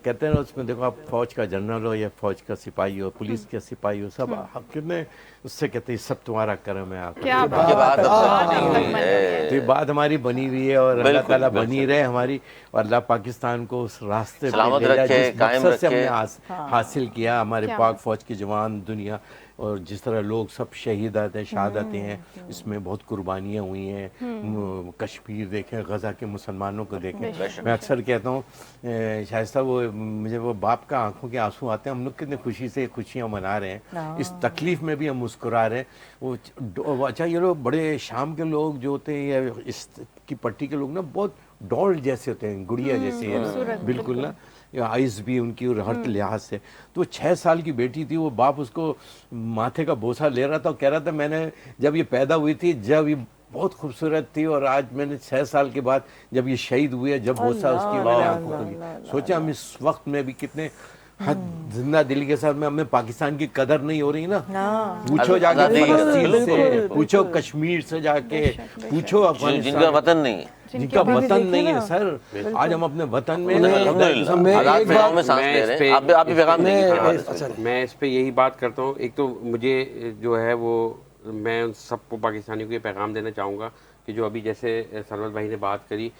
कहते हैं ना उसमें देखो आप फौज का जनरल हो या फौज का सिपाही हो, पुलिस के सिपाही हो, सब कितने उससे कहते हैं सब तुम्हारा करम है आका। क्या ये बात अब तक बनी हुई है। तो ये बात हमारी बनी हुई है और अल्लाह बिल्कुल, ताला बिल्कुल। बनी रहे हमारी, और अल्लाह पाकिस्तान को उस रास्ते पे सलामत ले जाए रखे, जिस कायम मकसद से रखे। हमने हासिल किया। हमारे क्या पाक फौज के जवान दुनिया और जिस तरह लोग सब शहीद आते हैं, शहादतें हैं, इसमें बहुत कुर्बानियाँ हुई हैं। कश्मीर देखें, गज़ा के मुसलमानों को देखें। मैं अक्सर कहता हूँ शायद वो मुझे वो बाप का आंखों के आंसू आते हैं, हम लोग कितने खुशी से खुशियाँ मना रहे हैं, इस तकलीफ में भी हम मुस्कुरा रहे हैं। वो अच्छा ये लोग बड़े शाम के लोग जो होते हैं या इस की पट्टी के लोग ना बहुत डॉल जैसे होते हैं, गुड़िया जैसे है ना, बिल्कुल ना, आइज़ भी उनकी और हर लिहाज से। तो 6 साल की बेटी थी, वो बाप उसको माथे का बोसा ले रहा था और कह रहा था मैंने जब ये पैदा हुई थी, जब ये बहुत खूबसूरत थी और आज मैंने 6 साल के बाद जब ये शहीद हुई है, जब बोसा उसकी मैंने आंखों को लिया। सोचा हम इस वक्त में भी कितने जिंदा दिली के साथ में हमें पाकिस्तान की कदर नहीं हो रही ना। पूछो जाके आज़ादी की कदर, फलस्तीन से, बिल्कुल। पूछो कश्मीर से जाके, पूछो जिनका अफगानिस्तान, वतन नहीं है। जिनका वतन नहीं है सर। आज हम अपने वतन में अल्हम्दुलिल्लाह मैं आज़ाद एक फिजाओं बात- में सांस मैं ले इस रहे पे- हैं। आप भी पैगाम देंगे। अच्छा मैं इस पे यही बात करता हूँ। एक तो मुझे जो है वो मैं उन सबको पाकिस्तानियों को ये पैगाम देना चाहूँगा कि जो अभी जैसे सरवत भाई ने बात करी,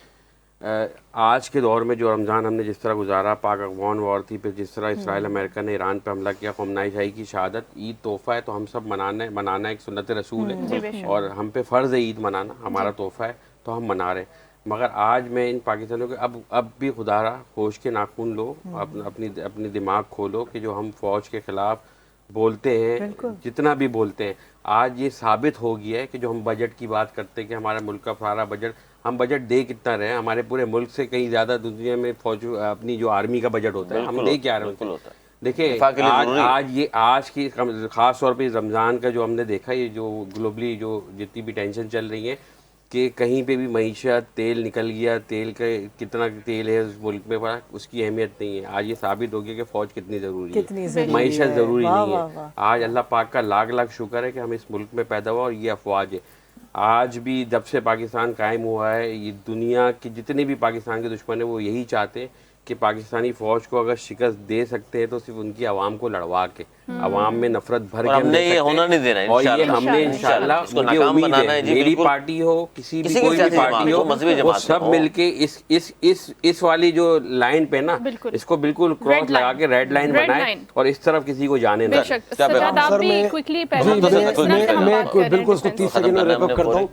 आज के दौर में जो रमज़ान हमने जिस तरह गुजारा, पाक अफगान वॉर थी, फिर जिस तरह इसराइल अमेरिका ने ईरान पे हमला किया, ख़ुमैनी शाही की शहादत, ईद तोहफ़ा है तो हम सब मनाना एक सुन्नत रसूल है और हम पे फ़र्ज़ है ईद मनाना, हमारा तोहफ़ा है तो हम मना रहे हैं। मगर आज मैं इन पाकिस्तानियों के अब भी खुदारा होश के नाखून लो, अपनी दिमाग खोलो कि जो हम फ़ौज के ख़िलाफ़ बोलते हैं, जितना भी बोलते हैं, आज ये साबित हो गया है कि जो हम बजट की बात करते हैं कि हमारे मुल्क का सारा बजट, हम बजट दे कितना रहे हैं, हमारे पूरे मुल्क से कहीं ज़्यादा दुनिया में फौज अपनी जो आर्मी का बजट होता है हम दे क्या रहे बिल्कुल होते होता हैं। है। देखिए दिफा के लिए ज़रूरी है। आज की ख़ास तौर पे रमज़ान का जो हमने देखा, ये जो ग्लोबली जो जितनी भी टेंशन चल रही है, कि कहीं पे भी मईशत तेल निकल गया, तेल का कितना तेल है उस मुल्क में पड़ा, उसकी अहमियत नहीं है। आज ये साबित हो गया कि फ़ौज कितनी ज़रूरी कितनी है, ज़रूरी मईशत है। ज़रूरी वाह, नहीं वाह, है। वाह। आज अल्लाह पाक का लाख लाख शुक्र है कि हम इस मुल्क में पैदा हुआ और ये अफवाज है। आज भी जब से पाकिस्तान कायम हुआ है, ये दुनिया के जितने भी पाकिस्तान के दुश्मन हैं वो यही चाहते हैं कि पाकिस्तानी फ़ौज को अगर शिकस्त दे सकते हैं तो सिर्फ उनकी आवाम को लड़वा के, आवाम में नफरत भर और के हम हमने दे ये सकते होना हैं। नहीं देना है, और ये इंशाअल्लाह। हमने इंशाअल्लाह, इसको मुझे नाकाम उम्मीद बनाना है है जी, मेरी बिल्कुल। पार्टी हो, किसी भी किसी की कोई भी सियासी पार्टी जमात हो, हो, मजहबी वो जमात सब हो। मिलके इस वाली जो लाइन पे ना, बिल्कुल। इसको बिल्कुल क्रॉस Red लगा line। के रेड लाइन Red बनाए line। और इस तरफ किसी को जाने ना दें। बेशक क्या सजाद पैगाम? आप सर, भी मैं- क्विकली जी, पैगाम दे सकते हैं, इस तरह से हम बात कर रहे हैं बिल्कुल उसको defense 30 खत्म सेकंड में करना रैप अप हमने करता हूँ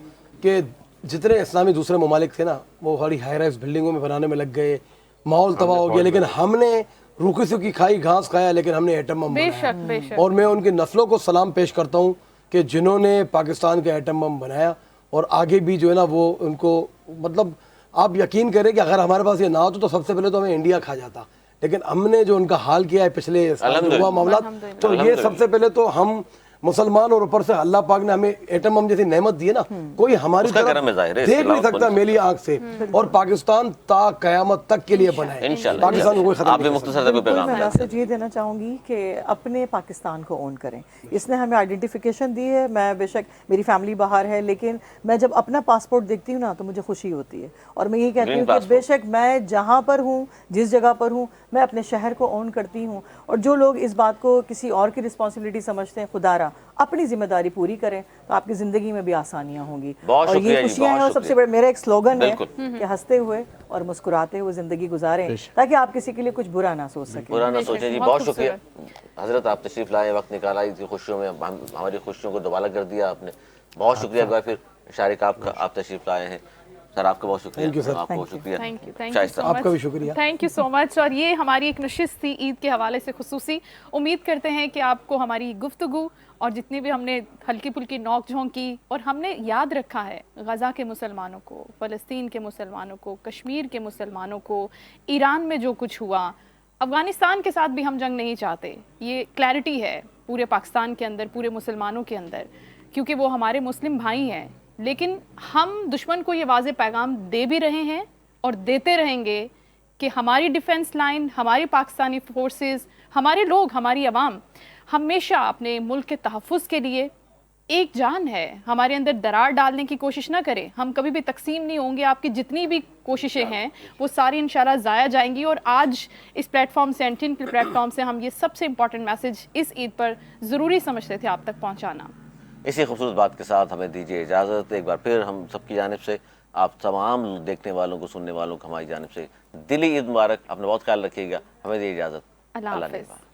कि जितने इस्लामी दूसरे ममालिक थे ना, वो बड़ी हाई राइज बिल्डिंगों में बनाने में लग गए, माहौल तबाह हो गया, लेकिन हमने रूखी सूखी खाई घास खाया, लेकिन हमने एटम बम बेशक बनाया। बेशक और मैं उनकी नस्लों को सलाम पेश करता हूँ कि जिन्होंने पाकिस्तान का एटम बम बनाया, और आगे भी जो है ना वो उनको, मतलब आप यकीन करें कि अगर हमारे पास ये ना होता तो सबसे पहले तो हमें इंडिया खा जाता, लेकिन हमने जो उनका हाल किया है पिछले साल जो हुआ मामला, तो ये सबसे पहले तो हम मुसलमान, और ऊपर से अल्लाह पाक ने हमें एटम बम जैसी नेमत दी है ना, कोई हमारी उसका तरफ करम है, जाहिर है, देख इसके नहीं अलावा सकता कौन- मेरी आंख से। और पाकिस्तान ता कयामत तक के लिए बना है, इंशाअल्लाह। पाकिस्तान को कोई खत्म आप भी नहीं कर मुख्तसर से कोई बिल्कुल, पैगाम मैं दें। मैसेज ये देना चाहूँगी कि अपने पाकिस्तान को ओन करें। इसने हमें आइडेंटिफिकेशन दी है। मैं बेशक, मेरी फैमिली बाहर है, लेकिन मैं जब अपना पासपोर्ट देखती हूँ ना तो मुझे खुशी होती है। और मैं ये कहती ग्रीन हूँ कि पासपोर्ट। बेशक मैं जहाँ पर हूँ, जिस जगह पर हूँ, मैं अपने शहर को ओन करती हूँ। और जो लोग इस बात को किसी और की रिस्पॉन्सिबिलिटी समझते हैं, खुदारा अपनी जिम्मेदारी पूरी करें तो आपकी ज़िंदगी में भी आसानियाँ होंगी। बहुत और शुक्रिया ये जी, खुशियाँ हैं। बहुत और सबसे शुक्रिया। बड़ा मेरा एक स्लोगन है बिल्कुल। कि हंसते हुए और मुस्कुराते हुए ज़िंदगी गुजारें, ताकि आप किसी के लिए कुछ बुरा ना सोच सकें। बुरा ना बेशक, सोचें जी। बहुत बहुत शुक्रिया हजरत, आप तशरीफ लाए, वक्त निकाला, इनकी खुशियों में हमारी खुशियों को दुबाला कर दिया आपने। बहुत शुक्रिया एक बार फिर शारिक आपका, आप तशरीफ लाए हैं सर, आपका बहुत शुक्रिया। Thank you, sir. आपको बहुत शुक्रिया। Thank you Shaista. So much. आपका भी शुक्रिया। Thank you so much. और ये हमारी एक नशिस्त थी ईद के हवाले से खुसूसी। उम्मीद करते हैं कि आपको हमारी गुफ्तगू और जितनी भी हमने हल्की फुल्की नोक झोंक की, और हमने याद रखा है गज़ा के मुसलमानों को, फ़लस्तीन के मुसलमानों को, कश्मीर के मुसलमानों को, ईरान में जो कुछ हुआ, अफ़गानिस्तान के साथ भी हम जंग नहीं चाहते। ये क्लैरिटी है पूरे पाकिस्तान के अंदर, पूरे मुसलमानों के अंदर, क्योंकि वो हमारे मुस्लिम भाई हैं। लेकिन हम दुश्मन को ये वाज़े पैगाम दे भी रहे हैं और देते रहेंगे कि हमारी डिफेंस लाइन, हमारी पाकिस्तानी फोर्सेस, हमारे लोग, हमारी आवाम हमेशा अपने मुल्क के तहफ़्फ़ुज़ के लिए एक जान है। हमारे अंदर दरार डालने की कोशिश ना करें, हम कभी भी तकसीम नहीं होंगे। आपकी जितनी भी कोशिशें हैं वो सारी इंशाल्लाह ज़ाया जाएंगी। और आज इस प्लेटफॉर्म से, एंटीन के प्लेटफॉर्म से, हम ये सबसे इम्पॉर्टेंट मैसेज इस ईद पर ज़रूरी समझते थे आप तक पहुँचाना। इसी खूबसूरत बात के साथ हमें दीजिए इजाज़त। एक बार फिर हम सबकी जानिब से, आप तमाम देखने वालों को, सुनने वालों को हमारी जानिब से दिली ईद मुबारक। अपना बहुत ख्याल रखिएगा। हमें दीजिए इजाज़त। अल्लाह अल्लाह हाफ़िज़। निगहबान।